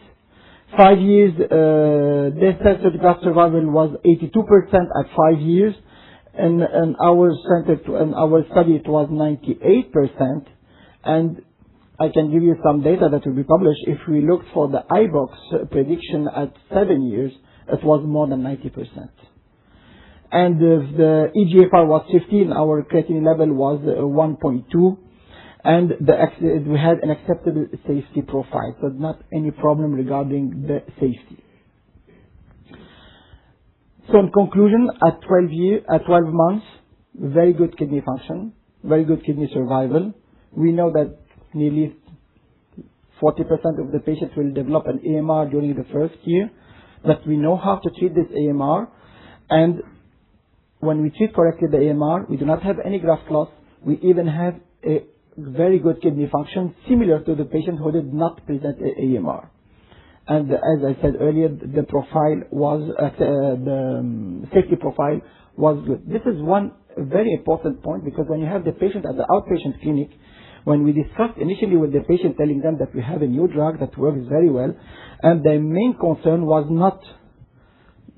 5 years, death-censored graft survival was 82% at 5 years. In our study, it was 98%. And I can give you some data that will be published. If we looked for the iBox prediction at 7 years, it was more than 90%. And the eGFR was 15, our creatinine level was 1.2, and we had an acceptable safety profile, so not any problem regarding the safety. So in conclusion, at 12 months, very good kidney function, very good kidney survival. We know that nearly 40% of the patients will develop an AMR during the first year, but we know how to treat this AMR, and when we treat correctly the AMR, we do not have any graft loss. We even have a very good kidney function, similar to the patient who did not present an AMR. And as I said earlier, the profile was the safety profile was good. This is one very important point, because when you have the patient at the outpatient clinic, when we discussed initially with the patient, telling them that we have a new drug that works very well, and their main concern was not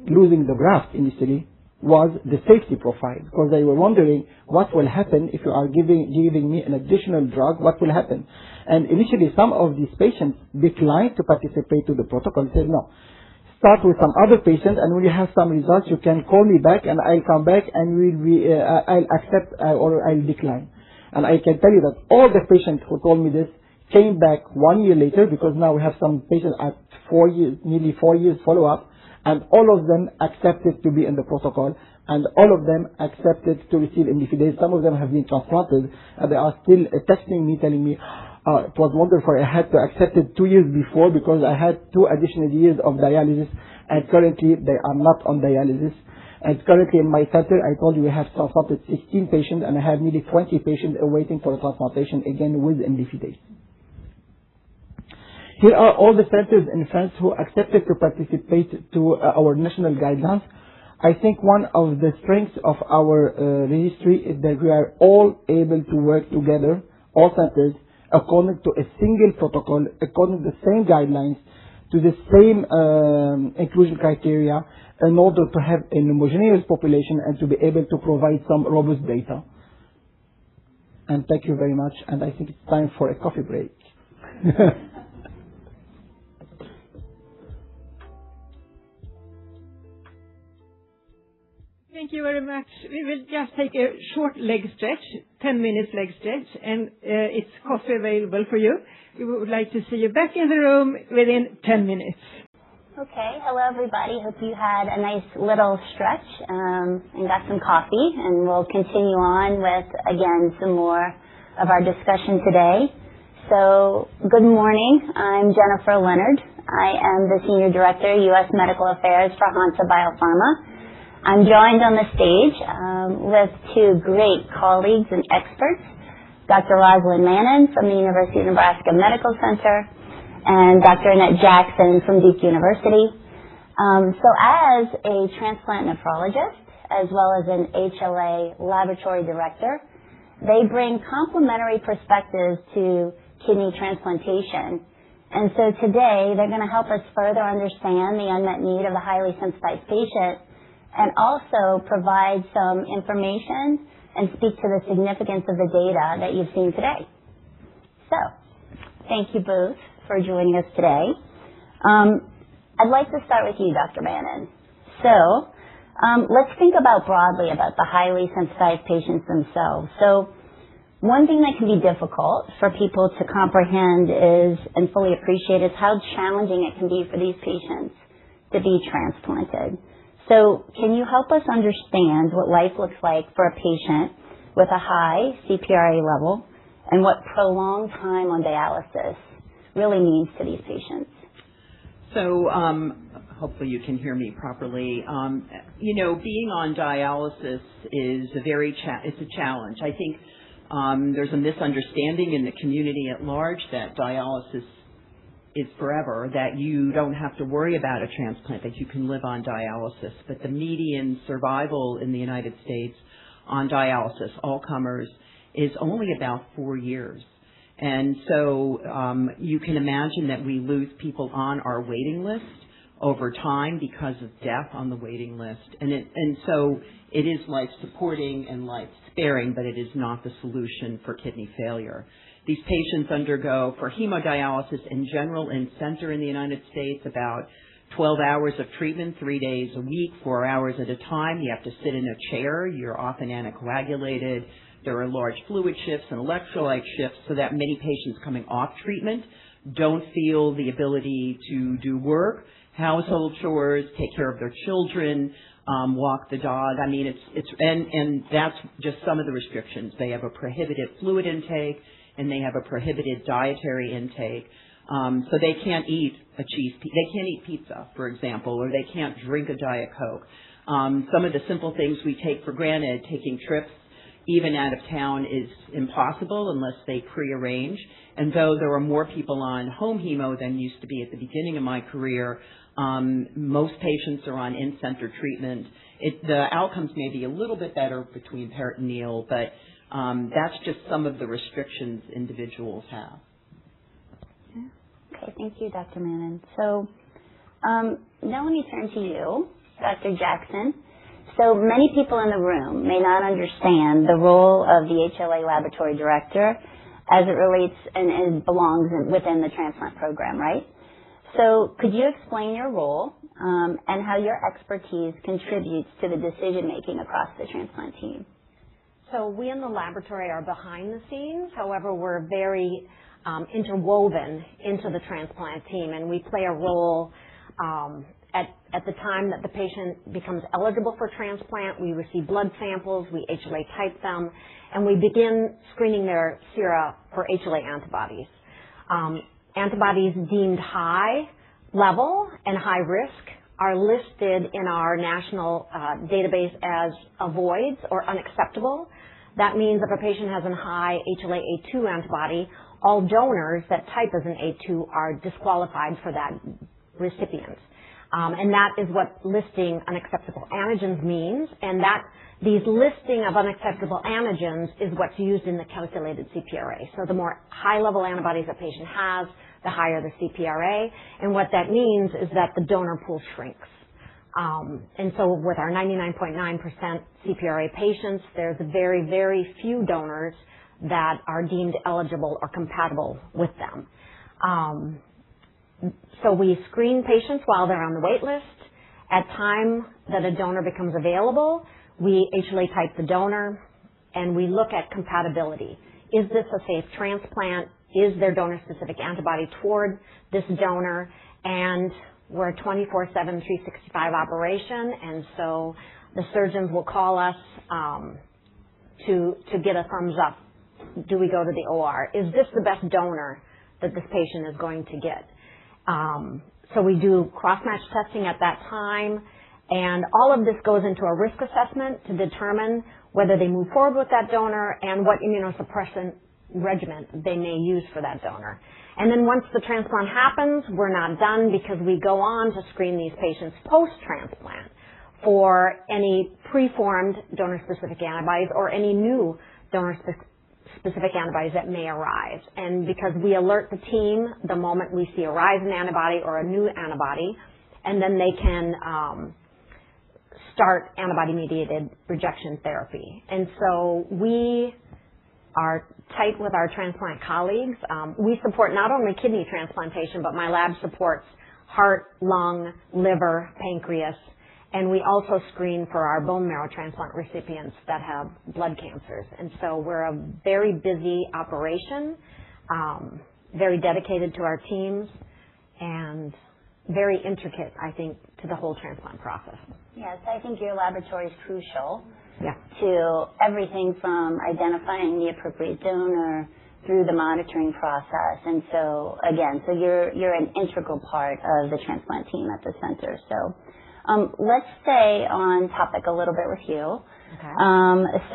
losing the graft initially, was the safety profile, because they were wondering what will happen if you are giving me an additional drug, what will happen? And initially some of these patients declined to participate to the protocol, said no, start with some other patient, and when you have some results you can call me back and I'll come back and I'll accept or I'll decline. And I can tell you that all the patients who told me this came back 1 year later, because now we have some patients at 4 years, nearly 4 years follow-up, and all of them accepted to be in the protocol, and all of them accepted to receive imlifidase. Some of them have been transplanted, and they are still texting me, telling me, it was wonderful, I had to accept it 2 years before because I had 2 additional years of dialysis, and currently they are not on dialysis. And currently in my center, I told you we have transplanted 16 patients, and I have nearly 20 patients awaiting for a transplantation, again with imlifidase. Here are all the centers in France who accepted to participate to our national guidelines. I think one of the strengths of our registry is that we are all able to work together, all centers, according to a single protocol, according to the same guidelines, to the same inclusion criteria, in order to have an homogeneous population and to be able to provide some robust data. And thank you very much, and I think it's time for a coffee break. Thank you very much. We will just take a short leg stretch, 10 minutes leg stretch, and it's coffee available for you. We would like to see you back in the room within 10 minutes. Okay, hello everybody. Hope you had a nice little stretch and got some coffee, and we'll continue on with, again, some more of our discussion today. So, good morning. I'm Jennifer Leonard. I am the Senior Director, U.S. Medical Affairs for Hansa Biopharma. I'm joined on the stage with 2 great colleagues and experts, Dr. Rosalind Mannon from the University of Nebraska Medical Center, and Dr. Annette Jackson from Duke University. So as a transplant nephrologist, as well as an HLA laboratory director, they bring complementary perspectives to kidney transplantation. And so today, they're going to help us further understand the unmet need of the highly sensitized patient, and also provide some information and speak to the significance of the data that you've seen today. So, thank you both for joining us today. I'd like to start with you, Dr. Mannon. So, Let's think about broadly about the highly sensitized patients themselves. So one thing that can be difficult for people to comprehend is, and fully appreciate, is how challenging it can be for these patients to be transplanted. So can you help us understand what life looks like for a patient with a high CPRA level and what prolonged time on dialysis really means to these patients? So hopefully you can hear me properly. Being on dialysis is it's a challenge. I think there's a misunderstanding in the community at large that dialysis is forever, that you don't have to worry about a transplant, that you can live on dialysis. But the median survival in the United States on dialysis, all comers, is only about 4 years. And so you can imagine that we lose people on our waiting list over time because of death on the waiting list. And so it is life-supporting and life-sparing, but it is not the solution for kidney failure. These patients undergo, for hemodialysis in general, in center in the United States, about 12 hours of treatment, 3 days a week, 4 hours at a time. You have to sit in a chair. You're often anticoagulated. There are large fluid shifts and electrolyte shifts, so that many patients coming off treatment don't feel the ability to do work, household chores, take care of their children, walk the dog. I mean, and that's just some of the restrictions. They have a prohibited fluid intake, and they have a prohibited dietary intake. So they can't eat they can't eat pizza, for example, or they can't drink a Diet Coke. Some of the simple things we take for granted, taking trips even out of town, is impossible unless they prearrange. And though there are more people on home hemo than used to be at the beginning of my career, most patients are on in-center treatment. The outcomes may be a little bit better between peritoneal, but that's just some of the restrictions individuals have. Okay, thank you, Dr. Mannon. So now let me turn to you, Dr. Jackson. So many people in the room may not understand the role of the HLA laboratory director as it relates and belongs within the transplant program, right? So could you explain your role and how your expertise contributes to the decision-making across the transplant team? So we in the laboratory are behind the scenes. However, we're very interwoven into the transplant team, and we play a role at the time that the patient becomes eligible for transplant. We receive blood samples, we HLA type them, and we begin screening their sera for HLA antibodies. Antibodies deemed high level and high risk are listed in our national database as avoids or unacceptable. That means if a patient has a high HLA-A2 antibody, all donors that type as an A2 are disqualified for that recipient. And that is what listing unacceptable antigens means, and that these listing of unacceptable antigens is what's used in the calculated CPRA. So the more high-level antibodies a patient has, the higher the CPRA, and what that means is that the donor pool shrinks. And so with our 99.9% CPRA patients, there's very, very few donors that are deemed eligible or compatible with them. So we screen patients while they're on the wait list. At time that a donor becomes available, we HLA type the donor and we look at compatibility. Is this a safe transplant? Is there donor-specific antibody toward this donor? And we're a 24/7, 365 operation, and so the surgeons will call us to get a thumbs up. Do we go to the OR? Is this the best donor that this patient is going to get? So we do cross-match testing at that time, and all of this goes into a risk assessment to determine whether they move forward with that donor and what immunosuppression regimen they may use for that donor. And then once the transplant happens, we're not done because we go on to screen these patients post-transplant for any preformed donor-specific antibodies or any new donor-specific antibodies that may arise. And because we alert the team the moment we see a rise in antibody or a new antibody, and then they can start antibody-mediated rejection therapy. And so we are tight with our transplant colleagues. We support not only kidney transplantation, but my lab supports heart, lung, liver, pancreas, And we also screen for our bone marrow transplant recipients that have blood cancers. And so we're a very busy operation, very dedicated to our teams, and very intricate, I think, to the whole transplant process. Yes, I think your laboratory is crucial Yeah. to everything from identifying the appropriate donor through the monitoring process. And so, again, so you're an integral part of the transplant team at the center. So let's stay on topic a little bit with you. Okay.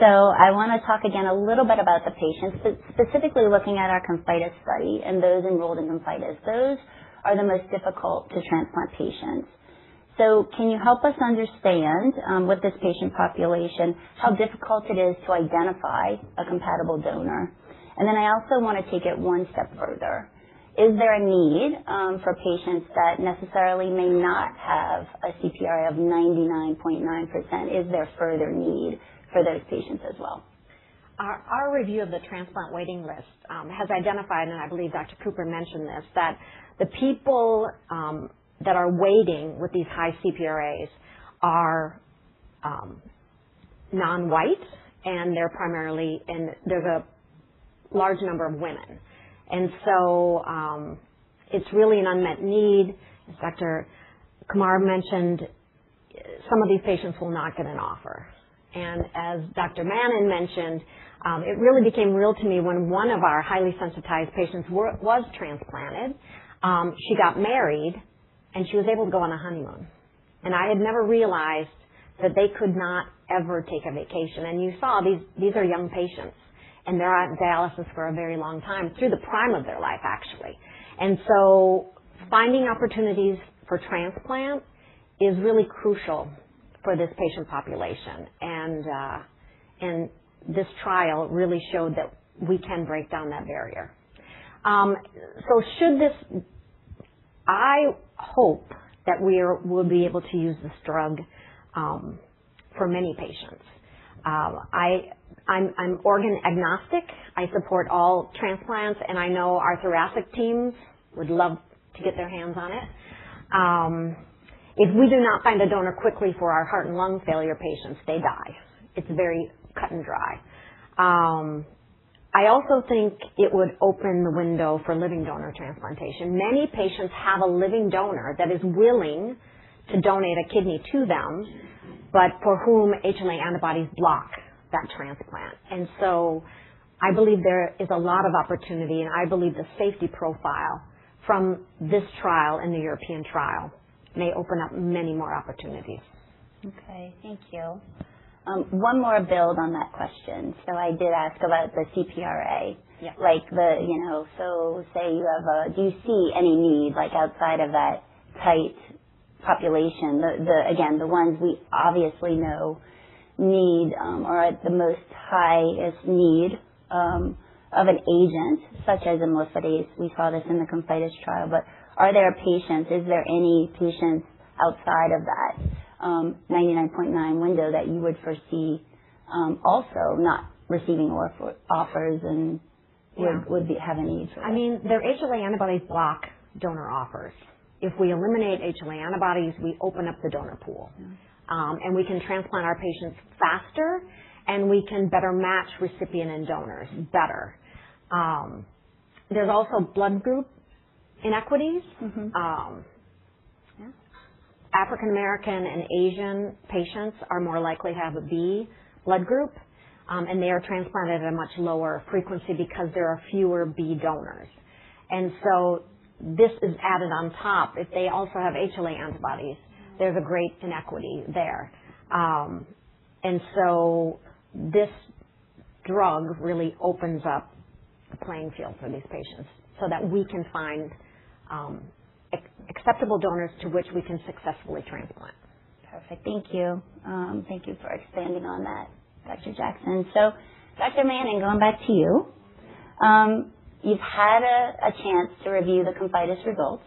So I want to talk again a little bit about the patients, but specifically looking at our ConfIdeS study and those enrolled in ConfIdeS. Those are the most difficult to transplant patients. So can you help us understand with this patient population how difficult it is to identify a compatible donor? And then I also want to take it one step further. Is there a need for patients that necessarily may not have a CPRA of 99.9%? Is there further need for those patients as well? Our review of the transplant waiting list has identified, and I believe Dr. Cooper mentioned this, that the people that are waiting with these high CPRAs are non-white, and they're primarily, and there's a large number of women. And so it's really an unmet need. As Dr. Kumar mentioned, some of these patients will not get an offer. And as Dr. Mannon mentioned, it really became real to me when one of our highly sensitized patients was transplanted. She got married, and she was able to go on a honeymoon. And I had never realized that they could not ever take a vacation. And you saw these are young patients, and they're on dialysis for a very long time, through the prime of their life, actually. And so finding opportunities for transplant is really crucial for this patient population. And this trial really showed that we can break down that barrier. So I hope that we'll be able to use this drug for many patients. I'm organ agnostic. I support all transplants, and I know our thoracic teams would love to get their hands on it. If we do not find a donor quickly for our heart and lung failure patients, they die. It's very cut and dry. I also think it would open the window for living donor transplantation. Many patients have a living donor that is willing to donate a kidney to them, but for whom HLA antibodies block that transplant. And so I believe there is a lot of opportunity, and I believe the safety profile from this trial and the European trial may open up many more opportunities. Okay, thank you. One more build on that question. So I did ask about the CPRA. Yeah. Like so say you have do you see any need, like outside of that tight population, again, the ones we obviously know need or at the most highest need of an agent, such as imlifidase. We saw this in the ConfIdeS trial, but are there patients, is there any patients outside of that 99.9 window that you would foresee also not receiving offers and would have a need for? I mean, their HLA antibodies block donor offers. If we eliminate HLA antibodies, we open up the donor pool. And we can transplant our patients faster, and we can better match recipient and donors better. There's also blood group inequities. African American and Asian patients are more likely to have a B blood group, and they are transplanted at a much lower frequency because there are fewer B donors. And so this is added on top. If they also have HLA antibodies, there's a great inequity there. And so this drug really opens up the playing field for these patients so that we can find acceptable donors to which we can successfully transplant. Perfect. Thank you. Thank you for expanding on that, Dr. Jackson. So, Dr. Manning, going back to you, you've had a chance to review the ConfIdeS results.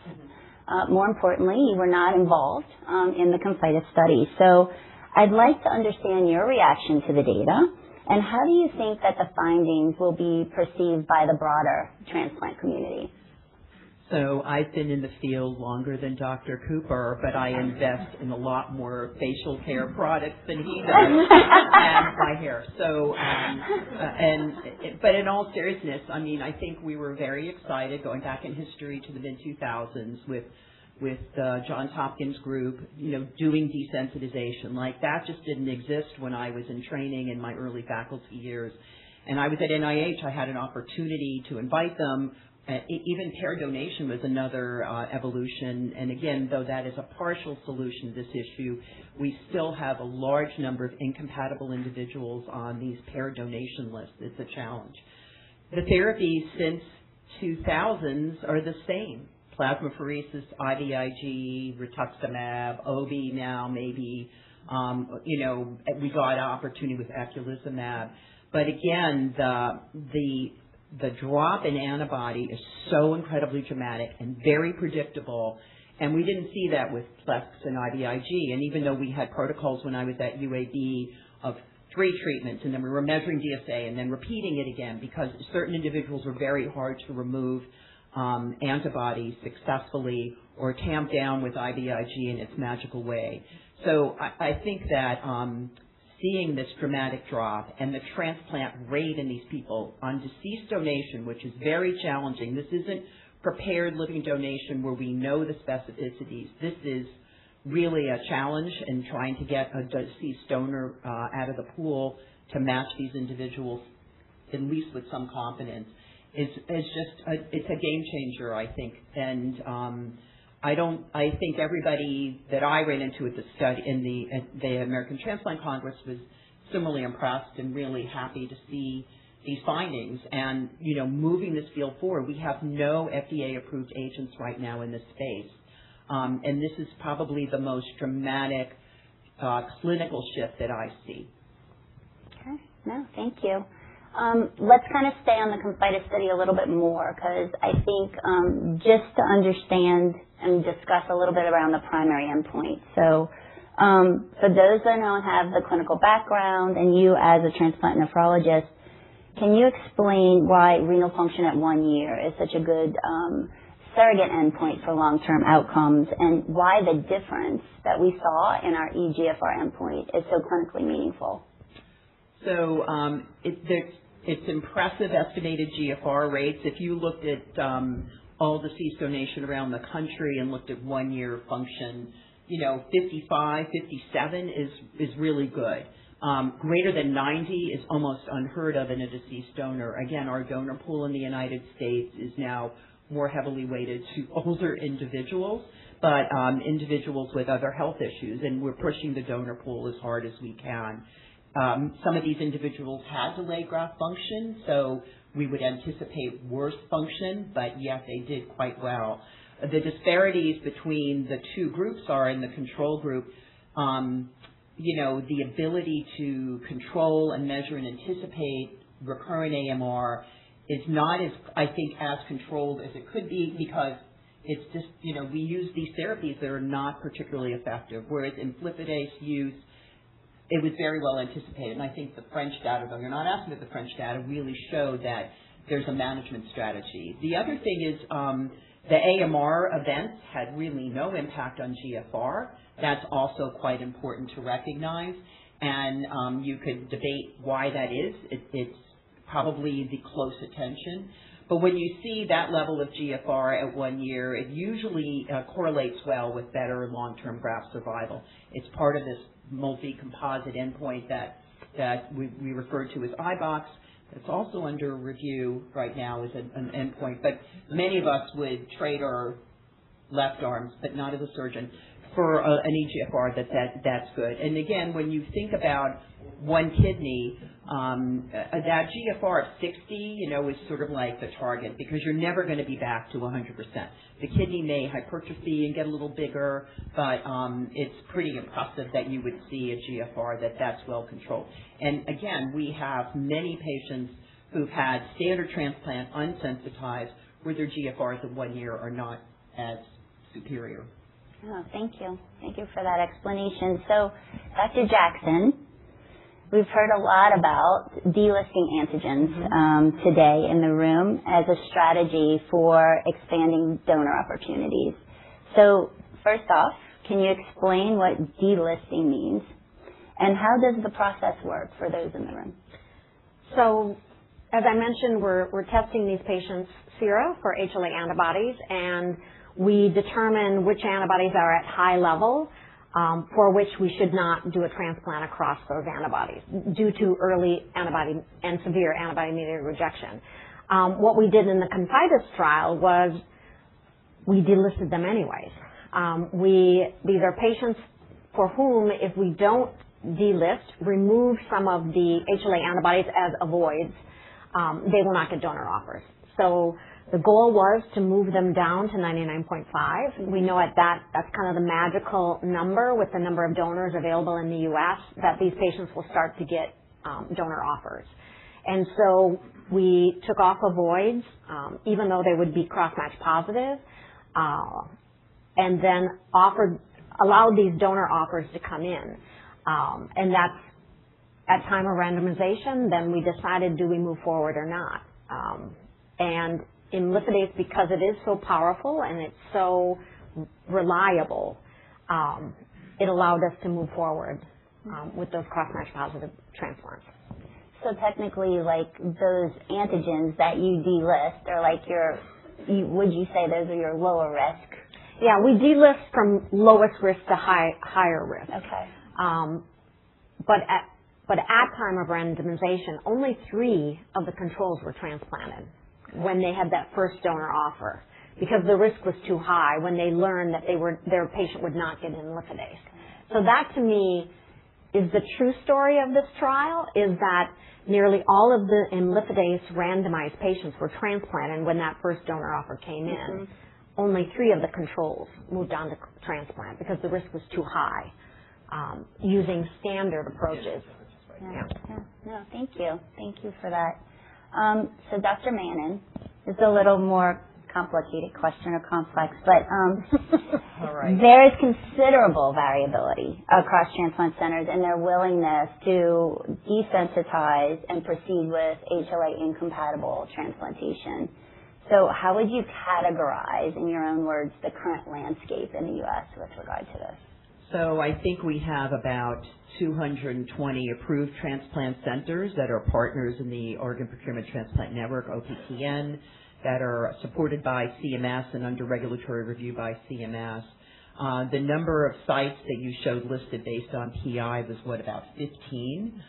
More importantly, you were not involved in the ConfIdeS study. So I'd like to understand your reaction to the data, and how do you think that the findings will be perceived by the broader transplant community? So I've been in the field longer than Dr. Cooper, but I invest in a lot more facial care products than he does and my hair. So, but in all seriousness, I mean, I think we were very excited going back in history to the mid-2000s with Johns Hopkins group, doing desensitization. Like that just didn't exist when I was in training in my early faculty years. And I was at NIH. I had an opportunity to invite them. Even pair donation was another evolution. And again, though that is a partial solution to this issue, we still have a large number of incompatible individuals on these pair donation lists. It's a challenge. The therapies since 2000s are the same. Plasmapheresis, IVIG, rituximab, OB now maybe. We got an opportunity with eculizumab. But again, the drop in antibody is so incredibly dramatic and very predictable. And we didn't see that with Plex and IVIG. And even though we had protocols when I was at UAB of 3 treatments, and then we were measuring DSA and then repeating it again because certain individuals were very hard to remove antibodies successfully or tamp down with IVIG in its magical way. So I think that seeing this dramatic drop and the transplant rate in these people on deceased donation, which is very challenging. This isn't prepared living donation where we know the specificities. This is really a challenge in trying to get a deceased donor out of the pool to match these individuals, at least with some confidence. It's a game changer, I think. And I think everybody that I ran into at the study at the American Transplant Congress was similarly impressed and really happy to see these findings and, moving this field forward. We have no FDA-approved agents right now in this space. And this is probably the most dramatic clinical shift that I see. Okay. No, thank you. Let's kind of stay on the ConfIdeS study a little bit more because I think just to understand and discuss a little bit around the primary endpoint. So for those that don't have the clinical background and you as a transplant nephrologist, can you explain why renal function at 1 year is such a good surrogate endpoint for long-term outcomes and why the difference that we saw in our eGFR endpoint is so clinically meaningful? So it's impressive estimated GFR rates. If you looked at all deceased donation around the country and looked at 1 year function, 55, 57 is really good. Greater than 90 is almost unheard of in a deceased donor. Again, our donor pool in the United States is now more heavily weighted to older individuals, but individuals with other health issues, and we're pushing the donor pool as hard as we can. Some of these individuals had delayed graft function, so we would anticipate worse function, but yet they did quite well. The disparities between the two groups are in the control group, the ability to control and measure and anticipate recurrent AMR is not as, I think, as controlled as it could be because it's just, we use these therapies that are not particularly effective, whereas imlifidase use, it was very well anticipated. And I think the French data, though you're not asking about the French data, really show that there's a management strategy. The other thing is the AMR events had really no impact on GFR. That's also quite important to recognize. And you could debate why that is. It's probably the close attention. But when you see that level of GFR at 1 year, it usually correlates well with better long-term graft survival. It's part of this multi-composite endpoint that we refer to as IBOX. It's also under review right now as an endpoint. But many of us would trade our left arms, but not as a surgeon, for an eGFR that's good. And again, when you think about one kidney, that GFR of 60, is sort of like the target because you're never going to be back to 100%. The kidney may hypertrophy and get a little bigger, but it's pretty impressive that you would see a GFR that's well controlled. And again, we have many patients who've had standard transplant unsensitized where their GFRs at 1 year are not as superior. Oh, thank you. Thank you for that explanation. So, Dr. Jackson, We've heard a lot about delisting antigens today in the room as a strategy for expanding donor opportunities. So first off, can you explain what delisting means? And how does the process work for those in the room? So, as I mentioned, we're testing these patients' sera for HLA antibodies, and we determine which antibodies are at high level for which we should not do a transplant across those antibodies due to early antibody and severe antibody-mediated rejection. What we did in the ConfIdeS trial was we delisted them anyways. These are patients for whom, if we don't delist, remove some of the HLA antibodies as avoids, they will not get donor offers. So the goal was to move them down to 99.5. We know that's kind of the magical number with the number of donors available in the U.S. that these patients will start to get donor offers. And so we took off avoids, even though they would be cross-match positive, and then allowed these donor offers to come in. And that's at time of randomization, then we decided, do we move forward or not? And imlifidase, because it is so powerful and it's so reliable, it allowed us to move forward with those cross-match positive transplants. So technically, like those antigens that you delist are like would you say those are your lower risk? Yeah, we delist from lowest risk to higher risk. Okay. But at time of randomization, only 3 of the controls were transplanted when they had that first donor offer, because the risk was too high when they learned that their patient would not get imlifidase. So that to me is the true story of this trial, is that nearly all of the imlifidase randomized patients were transplanted when that first donor offer came in. Only 3 of the controls moved on to transplant because the risk was too high using standard approaches. Yeah. No, thank you. Thank you for that. So Dr. Mannon, it's a little more complicated question or complex, but All right. There is considerable variability across transplant centers in their willingness to desensitize and proceed with HLA incompatible transplantation. So how would you categorize, in your own words, the current landscape in the U.S. with regard to this? So I think we have about 220 approved transplant centers that are partners in the Organ Procurement Transplant Network, OPTN, that are supported by CMS and under regulatory review by CMS. The number of sites that you showed listed based on PI was, about 15?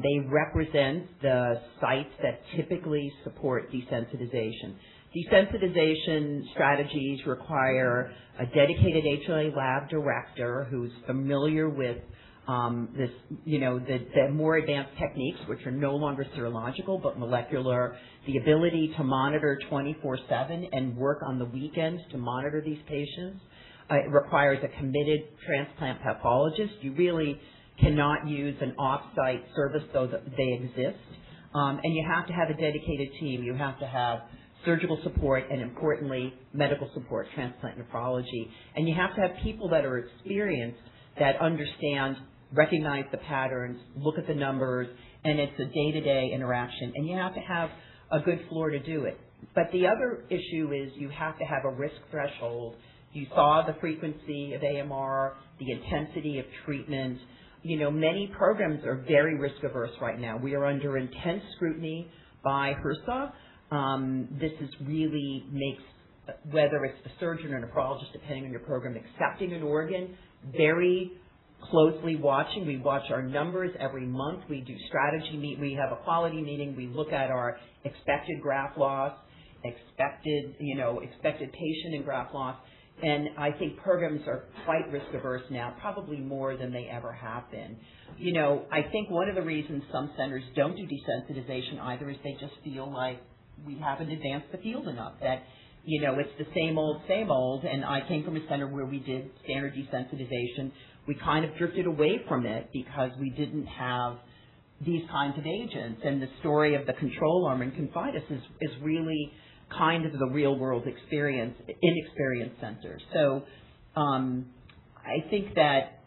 They represent the sites that typically support desensitization. Desensitization strategies require a dedicated HLA lab director who's familiar with the more advanced techniques, which are no longer serological but molecular, the ability to monitor 24/7 and work on the weekends to monitor these patients. It requires a committed transplant pathologist. You really cannot use an off-site service, though they exist. And you have to have a dedicated team. You have to have surgical support and, importantly, medical support, transplant nephrology. And you have to have people that are experienced, that understand, recognize the patterns, look at the numbers, and it's a day-to-day interaction. And you have to have a good floor to do it. But the other issue is you have to have a risk threshold. You saw the frequency of AMR, the intensity of treatment. Many programs are very risk-averse right now. We are under intense scrutiny by HRSA. This really makes, whether it's the surgeon or nephrologist, depending on your program, accepting an organ, very closely watching. We watch our numbers every month. We do strategy we have a quality meeting. We look at our expected graft loss, expected patient and graft loss. And I think programs are quite risk-averse now, probably more than they ever have been. I think one of the reasons some centers don't do desensitization either is they just feel like we haven't advanced the field enough, that, it's the same old, and I came from a center where we did standard desensitization. We kind of drifted away from it because we didn't have these kinds of agents, and the story of the control arm in ConfIdeS is really kind of the real-world experience in experienced centers. So I think that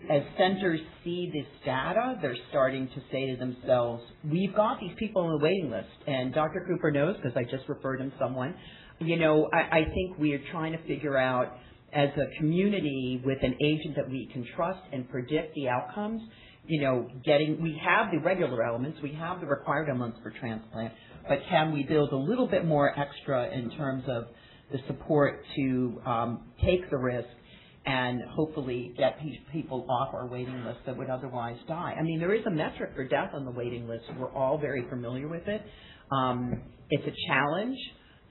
as centers see this data, they're starting to say to themselves, we've got these people on the waiting list. And Dr. Cooper knows, because I just referred him someone. I think we are trying to figure out, as a community, with an agent that we can trust and predict the outcomes, we have the regular elements, we have the required elements for transplant, but can we build a little bit more extra in terms of the support to take the risk and hopefully get people off our waiting list that would otherwise die. I mean, there is a metric for death on the waiting list. We're all very familiar with it. It's a challenge,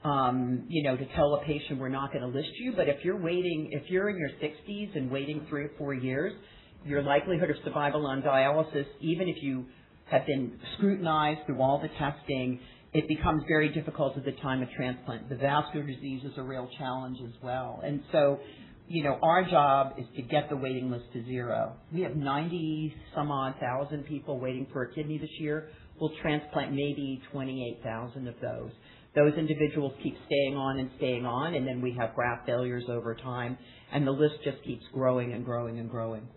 to tell a patient we're not going to list you, but if you're in your 60s and waiting 3 or 4 years, your likelihood of survival on dialysis, even if you have been scrutinized through all the testing, it becomes very difficult at the time of transplant. The vascular disease is a real challenge as well. And so, our job is to get the waiting list to 0. We have 90-some-odd thousand people waiting for a kidney this year. We'll transplant maybe 28,000 of those. Those individuals keep staying on, and then we have graft failures over time, and the list just keeps growing and growing and growing.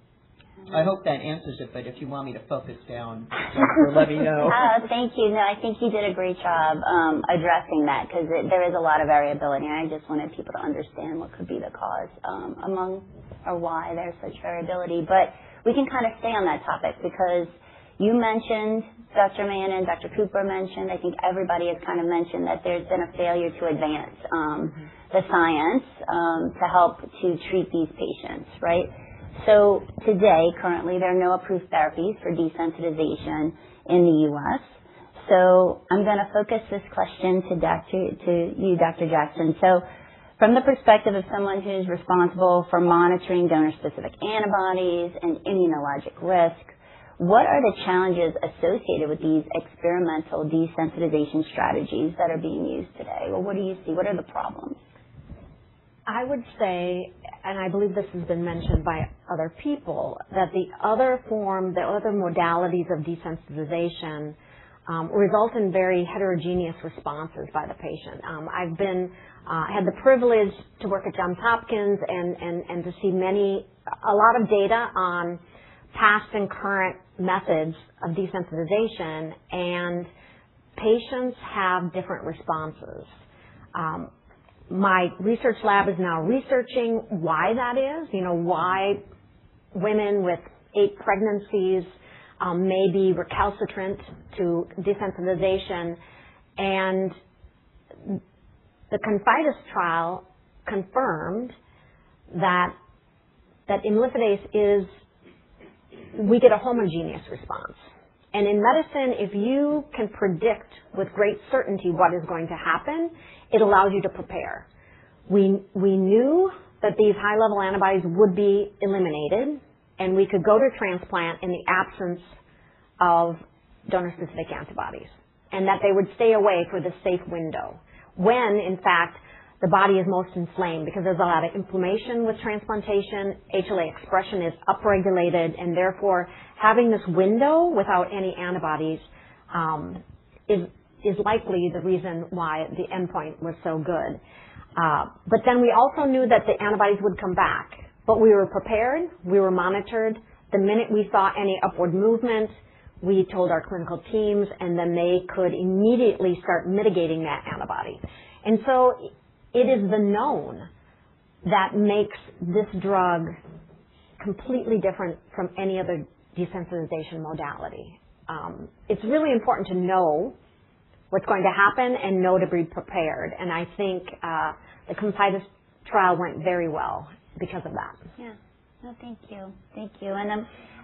I hope that answers it, but if you want me to focus down, let me know. Thank you. No, I think you did a great job addressing that, because there is a lot of variability, and I just wanted people to understand what could be the cause or why there's such variability. But we can kind of stay on that topic, because you mentioned, Dr. Mannon, Dr. Cooper mentioned, I think everybody has kind of mentioned that there's been a failure to advance the science to help to treat these patients, right? So today, currently, there are no approved therapies for desensitization in the U.S. So I'm going to focus this question to you, Dr. Jackson. So from the perspective of someone who's responsible for monitoring donor-specific antibodies and immunologic risk, what are the challenges associated with these experimental desensitization strategies that are being used today? Well, what do you see? What are the problems? I would say, and I believe this has been mentioned by other people, that the other modalities of desensitization result in very heterogeneous responses by the patient. I've had the privilege to work at Johns Hopkins and to see a lot of data on past and current methods of desensitization, and patients have different responses. My research lab is now researching why that is, why women with 8 pregnancies may be recalcitrant to desensitization. And the ConfIdeS trial confirmed that imlifidase we get a homogeneous response. And in medicine, if you can predict with great certainty what is going to happen, it allows you to prepare. We knew that these high-level antibodies would be eliminated, and we could go to transplant in the absence of donor-specific antibodies, and that they would stay away for the safe window, when, in fact, the body is most inflamed because there's a lot of inflammation with transplantation. HLA expression is upregulated, and therefore having this window without any antibodies is likely the reason why the endpoint was so good. But then we also knew that the antibodies would come back, but we were prepared, we were monitored. The minute we saw any upward movement, we told our clinical teams, and then they could immediately start mitigating that antibody. And so it is the known that makes this drug completely different from any other desensitization modality. It's really important to know what's going to happen and know to be prepared. And I think the ConfIdeS trial went very well because of that. Yeah. No, thank you. Thank you. And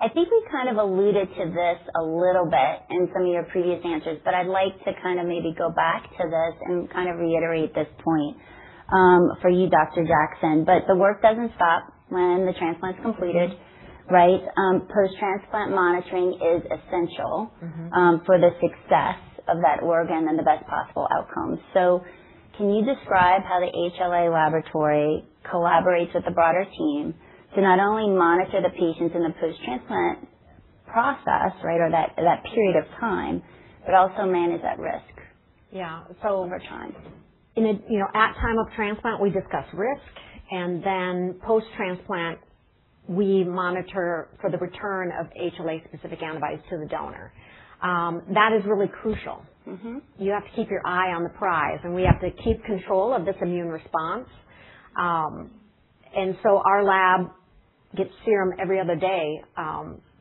I think we kind of alluded to this a little bit in some of your previous answers, but I'd like to kind of maybe go back to this and kind of reiterate this point for you, Dr. Jackson. But the work doesn't stop when the transplant's completed, right? Post-transplant monitoring is essential for the success of that organ and the best possible outcomes. So can you describe how the HLA laboratory collaborates with the broader team to not only monitor the patients in the post-transplant process, right, or that period of time, but also manage that risk? Yeah. So over time. At time of transplant, we discuss risk, and then post-transplant, we monitor for the return of HLA-specific antibodies to the donor. That is really crucial. You have to keep your eye on the prize, and we have to keep control of this immune response. And so our lab gets serum every other day,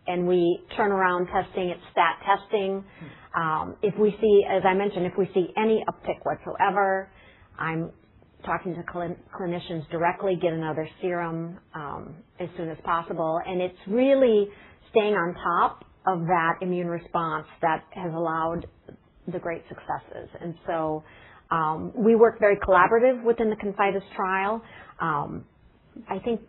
and we turn around testing. It's stat testing. If we see, as I mentioned, if we see any uptick whatsoever, I'm talking to clinicians directly, get another serum as soon as possible. And it's really staying on top of that immune response that has allowed the great successes. And so we work very collaborative within the ConfIdeS trial. I think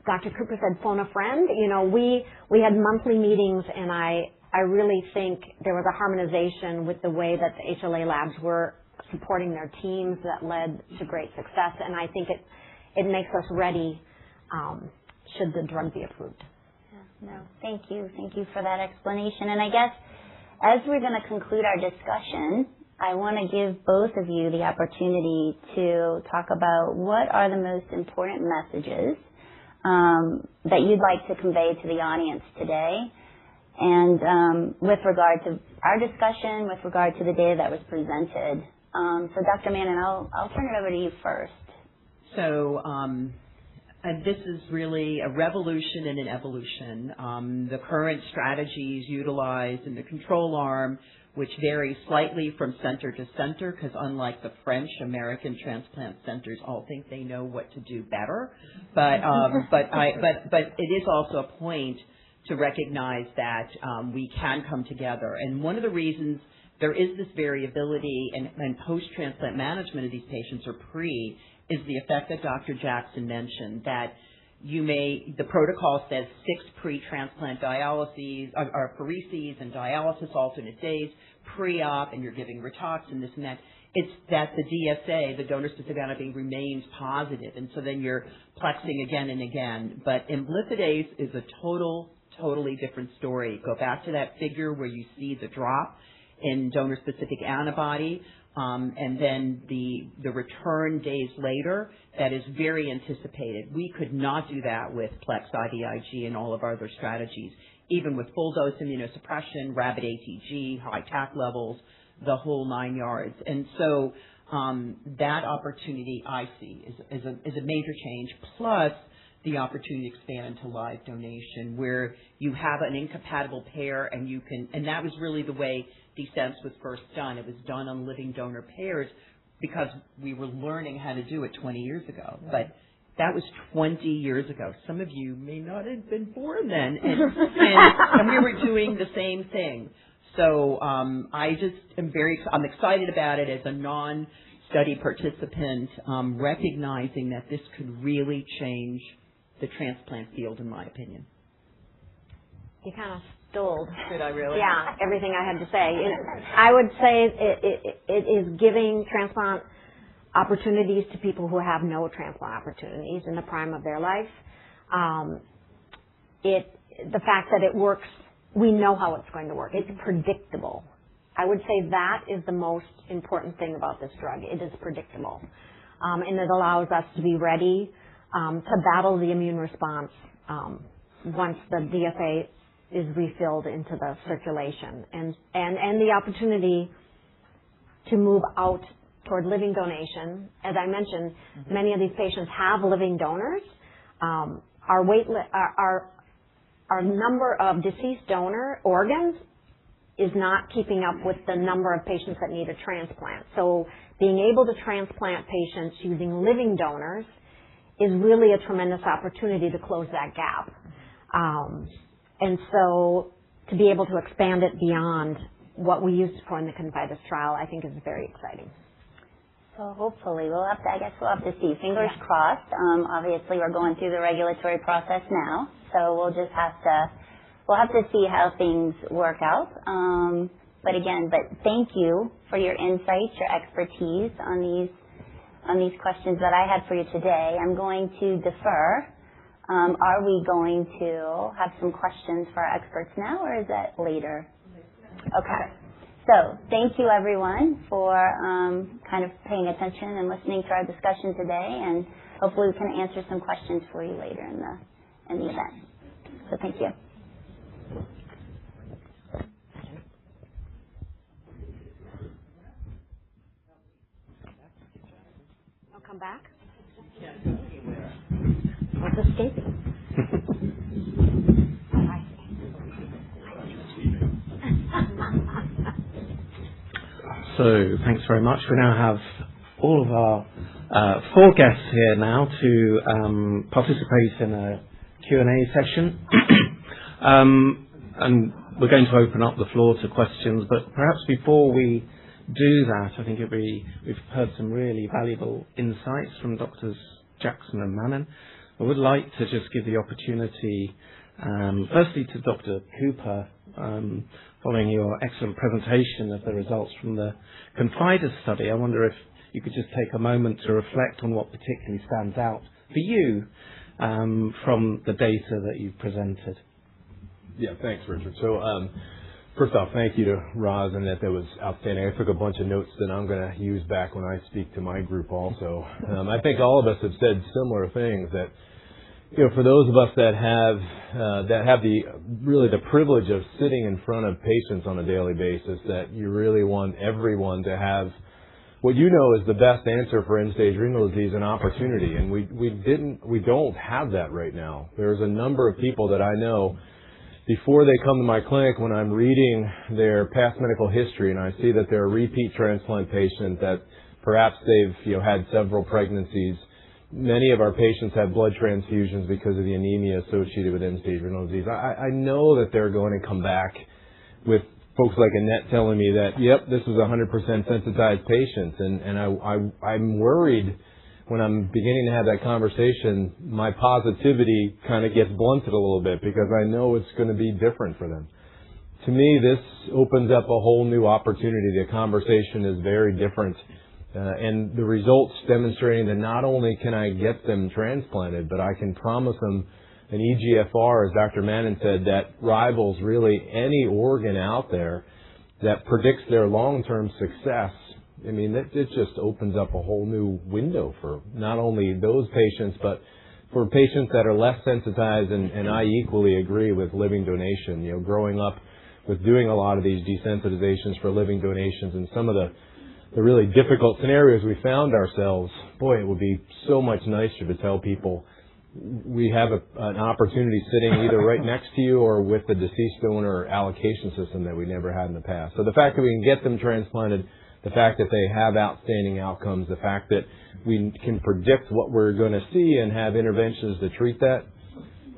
Dr. Cooper said phone a friend. You know, we had monthly meetings, and I really think there was a harmonization with the way that the HLA labs were supporting their teams that led to great success. And I think it makes us ready should the drug be approved. Yeah, no, thank you. Thank you for that explanation. And I guess as we're going to conclude our discussion, I want to give both of you the opportunity to talk about what are the most important messages that you'd like to convey to the audience today, and with regard to our discussion, with regard to the data that was presented. So Dr. Mannon, I'll turn it over to you first. So this is really a revolution and an evolution. The current strategies utilized in the control arm, which vary slightly from center to center, because unlike the French, American transplant centers all think they know what to do better. But it is also a point to recognize that we can come together. And one of the reasons there is this variability in post-transplant management of these patients or pre is the effect that Dr. Jackson mentioned, that the protocol says 6 pre-transplant dialyses, or aphereses and dialysis alternate days, pre-op, and you're giving Rituxan and this and that. It's that the DSA, the donor-specific antibody, remains positive, and so then you're plexing again and again. But imlifidase is a totally different story. Go back to that figure where you see the drop in donor-specific antibody, and then the return days later, that is very anticipated. We could not do that with Plex IVIG and all of our other strategies, even with full dose immunosuppression, rapid ATG, high TAC levels, the whole 9 yards. And so that opportunity I see is a major change, plus the opportunity to expand into live donation, where you have an incompatible pair and you can, and that was really the way Descent was first done. It was done on living donor pairs because we were learning how to do it 20 years ago. But that was 20 years ago. Some of you may not have been born then, and we were doing the same thing. So I'm excited about it as a non-study participant, recognizing that this could really change the transplant field, in my opinion. You kind of stole. Did I really? Yeah, everything I had to say. I would say it is giving transplant opportunities to people who have no transplant opportunities in the prime of their life. The fact that it works, we know how it's going to work. It's predictable. I would say that is the most important thing about this drug. It is predictable. And it allows us to be ready to battle the immune response once the DFA is refilled into the circulation, and the opportunity to move out toward living donation. As I mentioned, many of these patients have living donors. Our number of deceased donor organs is not keeping up with the number of patients that need a transplant. So being able to transplant patients using living donors is really a tremendous opportunity to close that gap. And so to be able to expand it beyond what we used for in the ConfIdeS trial, I think is very exciting. So hopefully we'll have to see. Fingers crossed. Obviously we're going through the regulatory process now, so we'll have to see how things work out. But thank you for your insights, your expertise on these questions that I had for you today. I'm going to defer. Are we going to have some questions for our experts now, or is that later? Okay. So thank you, everyone, for kind of paying attention and listening to our discussion today, and hopefully we can answer some questions for you later in the event. So thank you. I'll come back. What's escaping? So thanks very much. We now have all of our 4 guests here now to participate in a Q&A session. And we're going to open up the floor to questions, but perhaps before we do that, I think we've heard some really valuable insights from Drs. Jackson and Mannon. I would like to just give the opportunity, firstly to Dr. Cooper, following your excellent presentation of the results from the ConfIdeS study. I wonder if you could just take a moment to reflect on what particularly stands out for you from the data that you've presented. Yeah, thanks, Richard. So, first off, thank you to Roz, and that was outstanding. I took a bunch of notes that I'm going to use back when I speak to my group also. I think all of us have said similar things that, for those of us that have the privilege of sitting in front of patients on a daily basis, that you really want everyone to have what you know is the best answer for end-stage renal disease, an opportunity. And we don't have that right now. There's a number of people that I know, before they come to my clinic, when I'm reading their past medical history and I see that they're a repeat transplant patient, that perhaps they've had several pregnancies. Many of our patients have blood transfusions because of the anemia associated with end-stage renal disease. I know that they're going to come back with folks like Annette telling me that, yep, this was 100% sensitized patients. And I'm worried when I'm beginning to have that conversation, my positivity kind of gets blunted a little bit because I know it's going to be different for them. To me, this opens up a whole new opportunity. The conversation is very different. And the results demonstrating that not only can I get them transplanted, but I can promise them an EGFR, as Dr. Mannon said, that rivals really any organ out there, that predicts their long-term success. I mean, it just opens up a whole new window for not only those patients, but for patients that are less sensitized, and I equally agree with living donation. Growing up with doing a lot of these desensitizations for living donations and some of the really difficult scenarios we found ourselves, boy, it would be so much nicer to tell people we have an opportunity sitting either right next to you or with the deceased donor allocation system that we never had in the past. So the fact that we can get them transplanted, the fact that they have outstanding outcomes, the fact that we can predict what we're going to see and have interventions to treat that,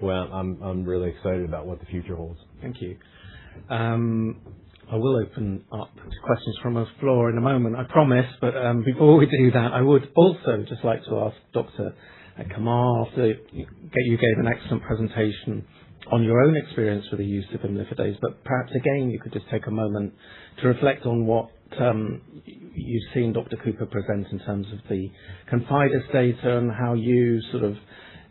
well, I'm really excited about what the future holds. Thank you. I will open up to questions from the floor in a moment, I promise, but before we do that, I would also just like to ask Dr. Kamar, after you gave an excellent presentation on your own experience with the use of imlifidase, but perhaps again you could just take a moment to reflect on what you've seen Dr. Cooper present in terms of the ConfIdeS data and how you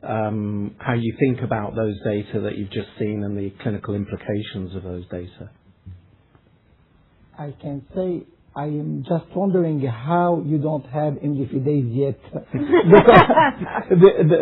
how you think about those data that you've just seen and the clinical implications of those data. I can say I am just wondering how you don't have imlifidase yet. Because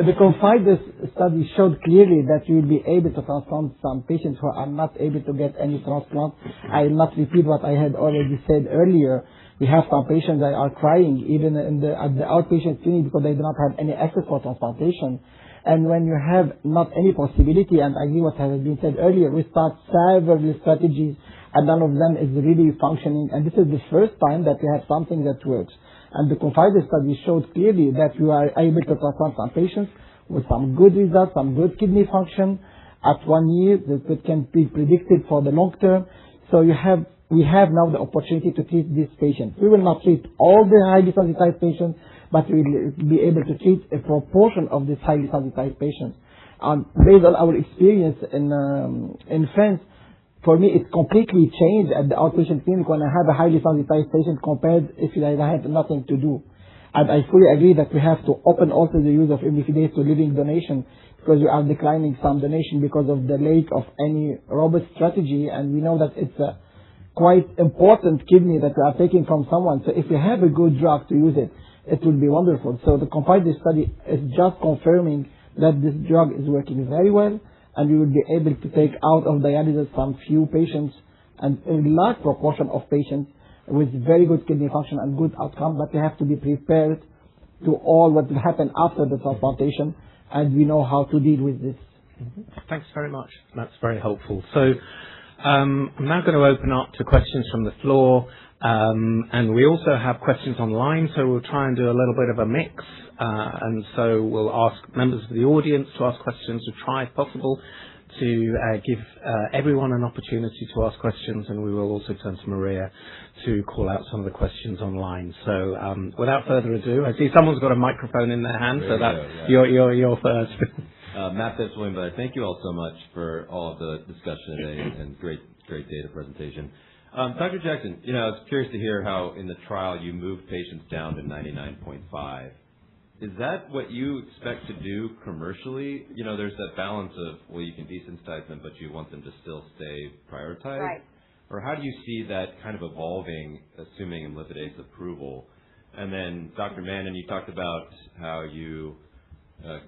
the ConfIdeS study showed clearly that you will be able to transplant some patients who are not able to get any transplant. I will not repeat what I had already said earlier. We have some patients that are crying even at the outpatient clinic because they do not have any access for transplantation. And when you have not any possibility, and I agree what has been said earlier, we start several strategies and none of them is really functioning. And this is the first time that we have something that works. And the ConfIdeS study showed clearly that you are able to transplant some patients with some good results, some good kidney function at 1 year that can be predicted for the long term. So we have now the opportunity to treat these patients. We will not treat all the highly sensitized patients, but we will be able to treat a proportion of these highly sensitized patients. Based on our experience in France, for me, it completely changed at the outpatient clinic when I have a highly sensitized patient compared if I had nothing to do. And I fully agree that we have to open also the use of imlifidase to living donation because we are declining some donation because of the lack of any robust strategy. And we know that it's a quite important kidney that we are taking from someone. So if we have a good drug to use it, it will be wonderful. So the ConfIdeS study is just confirming that this drug is working very well, and we will be able to take out of dialysis some few patients and a large proportion of patients with very good kidney function and good outcome, but they have to be prepared to all what will happen after the transplantation, and we know how to deal with this. Thanks very much. That's very helpful. So I'm now going to open up to questions from the floor, and we also have questions online, so we'll try and do a little bit of a mix. And so we'll ask members of the audience to ask questions. We'll try, if possible, to give everyone an opportunity to ask questions, and we will also turn to Maria to call out some of the questions online. So without further ado, I see someone's got a microphone in their hand, so that's you're first. Matt Phipps, William Blair. Thank you all so much for all of the discussion today and great data presentation. Dr. Jackson, I was curious to hear how in the trial you moved patients down to 99.5. Is that what you expect to do commercially? There's that balance of, well, you can desensitize them, but you want them to still stay prioritized? Right. Or how do you see that kind of evolving, assuming imlifidase approval? And then, Dr. Mannon, you talked about how you,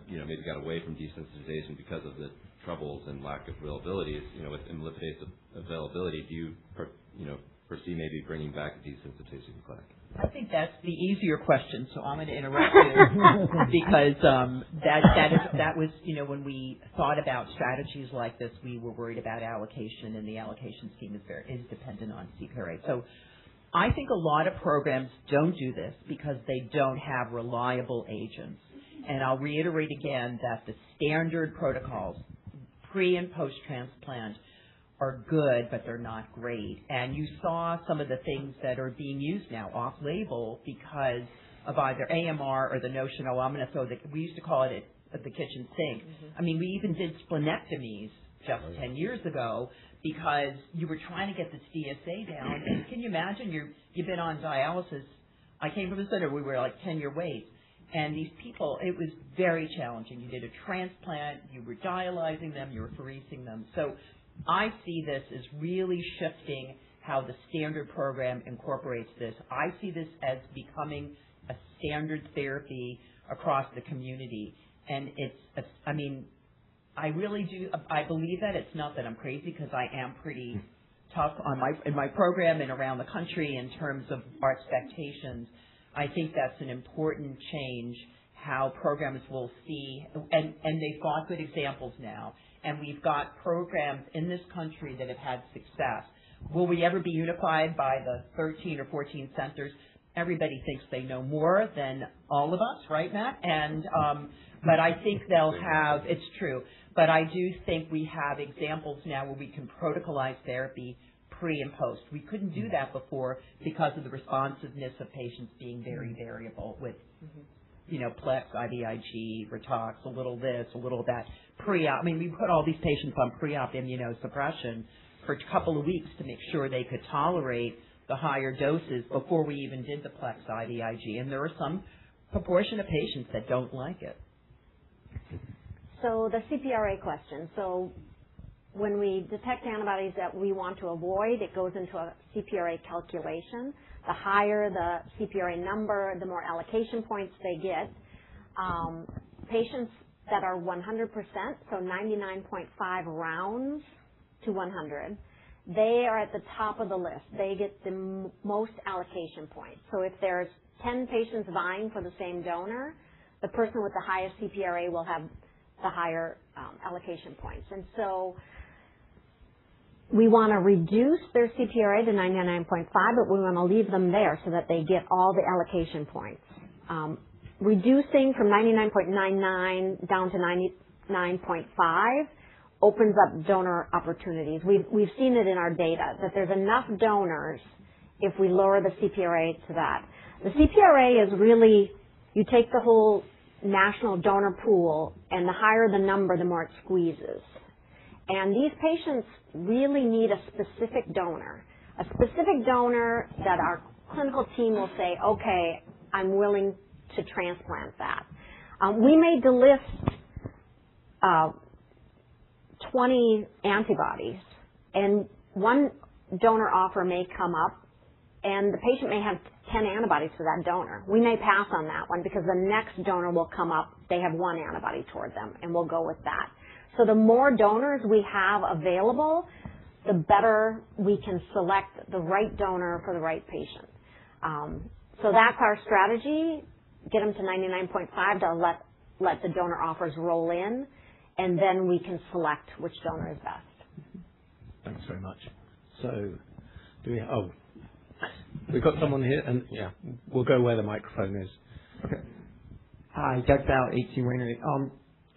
maybe got away from desensitization because of the troubles and lack of availability. With imlifidase availability, do you, foresee maybe bringing back desensitization in clinic? I think that's the easier question, so I'm going to interrupt you because that was, when we thought about strategies like this, we were worried about allocation, and the allocation scheme is dependent on CPRA. So I think a lot of programs don't do this because they don't have reliable agents. And I'll reiterate again that the standard protocols, pre and post-transplant, are good, but they're not great. And you saw some of the things that are being used now off-label because of either AMR or the notion, I'm going to throw we used to call it at the kitchen sink. Mm-hmm. I mean, we even did splenectomies just 10 years ago because you were trying to get this DSA down. And can you imagine you've been on dialysis? I came from a center, we were like 10-year wait. And these people, it was very challenging. You did a transplant, you were dialyzing them, you were pheresing them. So I see this as really shifting how the standard program incorporates this. I see this as becoming a standard therapy across the community. And I really do, I believe that. It's not that I'm crazy because I am pretty tough in my program and around the country in terms of our expectations. I think that's an important change, how programs will see, and they've got good examples now. And we've got programs in this country that have had success. Will we ever be unified by the 13 or 14 centers? Everybody thinks they know more than all of us, right, Matt? And but I think they'll have, it's true, but I do think we have examples now where we can protocolize therapy pre and post. We couldn't do that before because of the responsiveness of patients being very variable with Plex, IVIG, Retox, a little this, a little that. Pre-op, we put all these patients on pre-op immunosuppression for a couple of weeks to make sure they could tolerate the higher doses before we even did the Plex, IVIG. And there are some proportion of patients that don't like it. So the CPRA question. So when we detect antibodies that we want to avoid, it goes into a CPRA calculation. The higher the CPRA number, the more allocation points they get. Patients that are 100%, so 99.5 rounds to 100, they are at the top of the list. They get the most allocation points. So if there's 10 patients vying for the same donor, the person with the highest CPRA will have the higher allocation points. And so we want to reduce their CPRA to 99.5, but we want to leave them there so that they get all the allocation points. Reducing from 99.99 down to 99.5 opens up donor opportunities. We've seen it in our data that there's enough donors if we lower the CPRA to that. The CPRA is really, you take the whole national donor pool, and the higher the number, the more it squeezes. And these patients really need a specific donor that our clinical team will say, okay, I'm willing to transplant that. We may delist 20 antibodies, and one donor offer may come up, and the patient may have 10 antibodies for that donor. We may pass on that one because the next donor will come up, they have 1 antibody toward them, and we'll go with that. So the more donors we have available, the better we can select the right donor for the right patient. So that's our strategy, get them to 99.5 to let the donor offers roll in, and then we can select which donor is best. Thanks very much. So, we've got someone here, and yeah, we'll go where the microphone is. Okay. Hi, Doug Bell, H.C. Wainwright.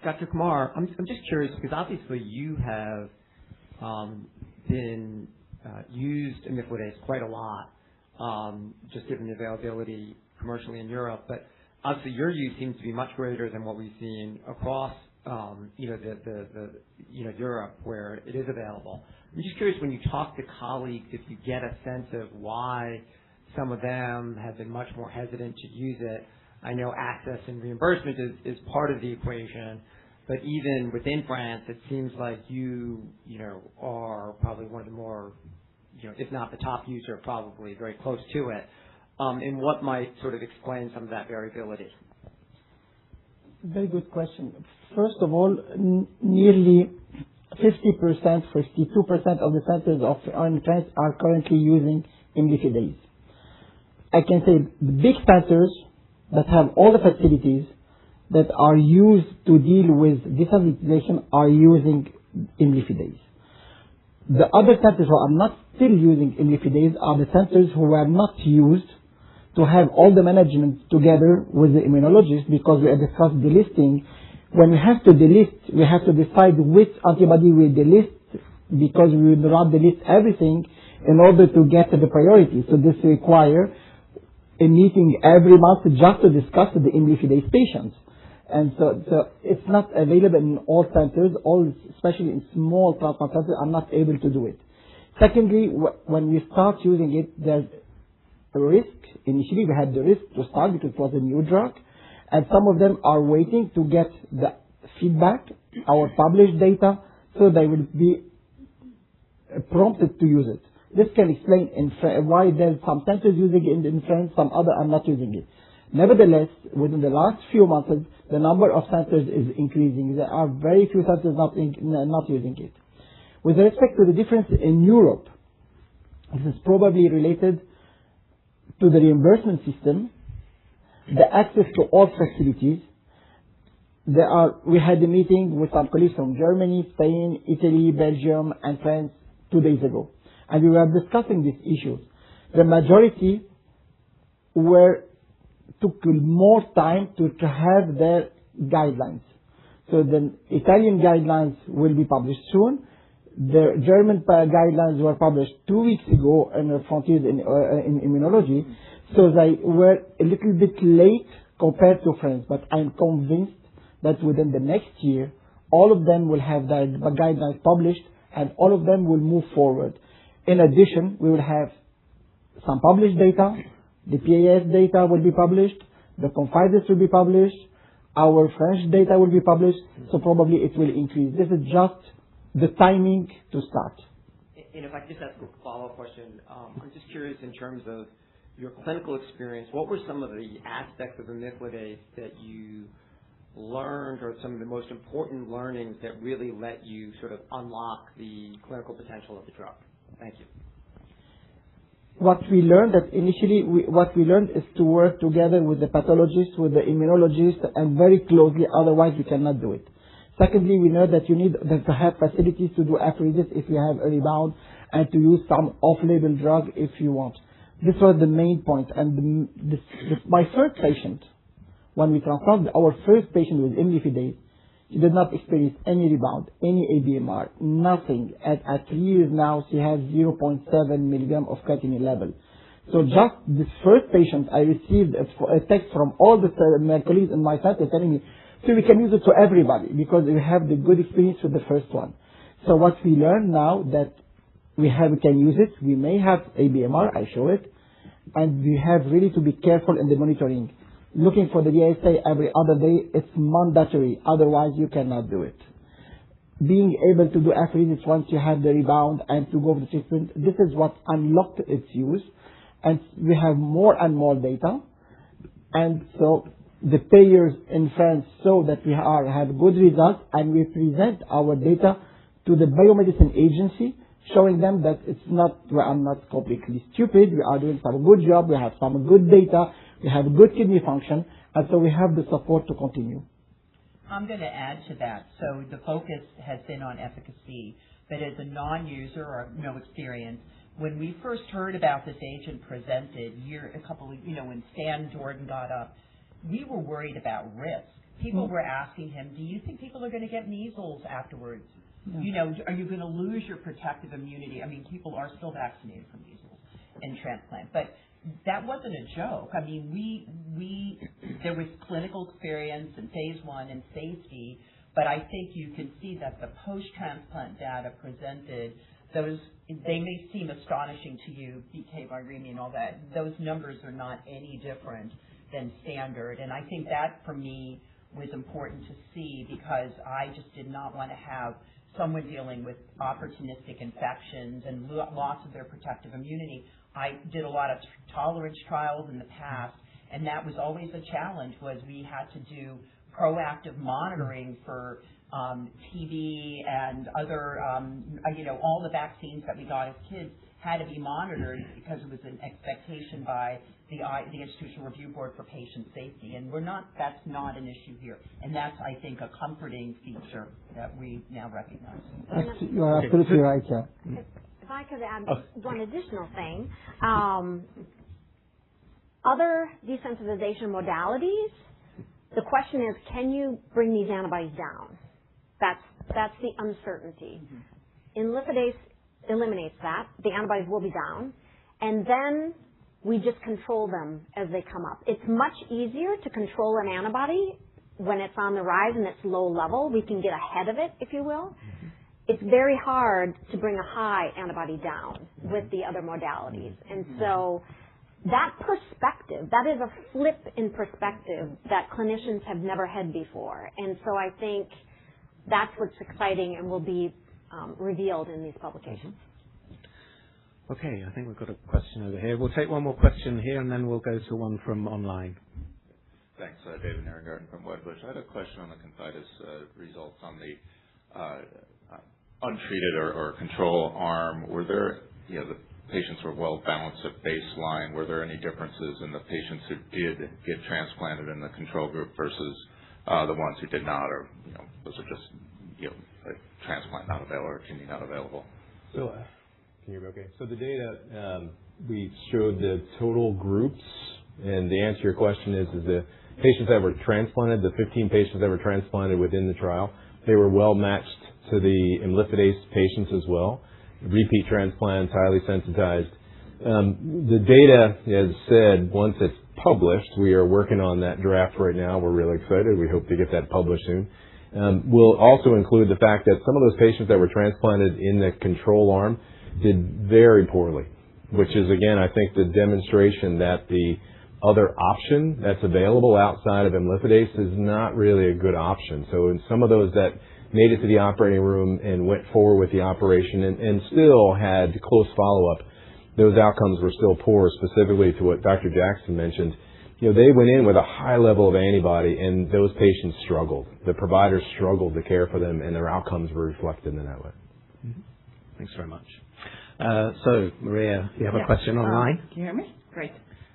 Dr. Kumar, I'm just curious because obviously you have been used imlifidase quite a lot, just given the availability commercially in Europe. But obviously your use seems to be much greater than what we've seen across Europe where it is available. I'm just curious, when you talk to colleagues, if you get a sense of why some of them have been much more hesitant to use it. I know access and reimbursement is part of the equation, but even within France, it seems like you are probably one of the more, if not the top user, probably very close to it. And what might sort of explain some of that variability? Very good question. First of all, nearly 50%, 52% of the centers in France are currently using imlifidase. I can say the big centers that have all the facilities that are used to deal with desensitization are using imlifidase. The other centers who are not still using imlifidase are the centers who are not used to have all the management together with the immunologist, because we have discussed delisting. When we have to delist, we have to decide which antibody we delist, because we will not delist everything in order to get to the priority. So this requires a meeting every month just to discuss the imlifidase patients. And so it's not available in all centers, especially in small transplant centers, are not able to do it. Secondly, when we start using it, there's a risk. Initially, we had the risk to start because it was a new drug, and some of them are waiting to get the feedback, our published data, so they will be prompted to use it. This can explain why there's some centers using it in France, some other are not using it. Nevertheless, within the last few months, the number of centers is increasing. There are very few centers not using it. With respect to the difference in Europe, this is probably related to the reimbursement system, the access to all facilities. We had a meeting with some colleagues from Germany, Spain, Italy, Belgium, and France 2 days ago, and we were discussing these issues. The majority took more time to have their guidelines. So the Italian guidelines will be published soon. The German guidelines were published 2 weeks ago in Frontiers in Immunology. So they were a little bit late compared to France, but I'm convinced that within the next year, all of them will have their guidelines published and all of them will move forward. In addition, we will have some published data. The PAS data will be published. The ConfIdeS will be published. Our French data will be published. So probably it will increase. This is just the timing to start. And if I could just ask a follow-up question, I'm just curious in terms of your clinical experience, what were some of the aspects of imlifidase that you learned, or some of the most important learnings that really let you sort of unlock the clinical potential of the drug? Thank you. What we learned is to work together with the pathologist, with the immunologist, and very closely, otherwise we cannot do it. Secondly, we know that you need to have facilities to do apheresis if you have a rebound, and to use some off-label drug if you want. This was the main point. And my first patient, when we transplanted our first patient with imlifidase, she did not experience any rebound, any ABMR, nothing. At 3 years now, she has 0.7 milligram of creatinine level. So just this first patient, I received a text from all my colleagues in my center telling me, so we can use it to everybody because we have the good experience with the first one. So what we learn now that we can use it, we may have ABMR, I show it, and we have really to be careful in the monitoring. Looking for the DSA every other day, it's mandatory. Otherwise, you cannot do it. Being able to do apheresis once you have the rebound and to go to the treatment, this is what unlocked its use. and we have more and more data. And so the payers in France saw that we have good results, and we present our data to the biomedicine agency, showing them that we are not completely stupid. We are doing some good job. We have some good data. We have good kidney function, and so we have the support to continue. I'm going to add to that. So the focus has been on efficacy, but as a non-user or no experience, when we first heard about this agent presented when Stan Jordan got up, we were worried about risk. People were asking him, do you think people are going to get measles afterwards? Yeah. Are you going to lose your protective immunity? I mean, people are still vaccinated from measles in transplant, but that wasn't a joke. I mean, there was clinical experience in phase 1 and safety, but I think you can see that the post-transplant data presented, they may seem astonishing to you, BK viremia and all that. Those numbers are not any different than standard, and I think that for me was important to see, because I just did not want to have someone dealing with opportunistic infections and loss of their protective immunity. I did a lot of tolerance trials in the past, and that was always a challenge, was we had to do proactive monitoring for TB and other, all the vaccines that we got as kids had to be monitored because it was an expectation by the Institutional Review Board for patient safety. And that's not an issue here. And that's, I think, a comforting feature that we now recognize. You are absolutely right, yeah. If I could add one additional thing. Other desensitization modalities, the question is, can you bring these antibodies down? That's the uncertainty. Imlifidase eliminates that. The antibodies will be down. And then we just control them as they come up. It's much easier to control an antibody when it's on the rise and it's low level. We can get ahead of it, if you will. It's very hard to bring a high antibody down with the other modalities. And so that perspective, that is a flip in perspective that clinicians have never had before. And so I think that's what's exciting and will be revealed in these publications. Okay, I think we've got a question over here. We'll take one more question here, and then we'll go to one from online. Thanks. David Nierengarten from Wedbush. I had a question on the ConfIdeS results on the untreated or control arm. Were there, the patients were well balanced at baseline. Were there any differences in the patients who did get transplanted in the control group versus the ones who did not, or those are just a transplant not available or kidney not available? So, can you hear me okay? So the data, we showed the total groups, and the answer to your question is the patients that were transplanted, the 15 patients that were transplanted within the trial, they were well matched to the imlifidase patients as well. Repeat transplants, highly sensitized. The data, as said, once it's published, we are working on that draft right now. We're really excited. We hope to get that published soon. We'll also include the fact that some of those patients that were transplanted in the control arm did very poorly, which is, again, I think the demonstration that the other option that's available outside of imlifidase is not really a good option. So in some of those that made it to the operating room and went forward with the operation and still had close follow-up, those outcomes were still poor, specifically to what Dr. Jackson mentioned. They went in with a high level of antibody, and those patients struggled. The providers struggled to care for them, and their outcomes were reflected in that way. Thanks very much. So, Maria, you have a question online? Can you hear me? Great.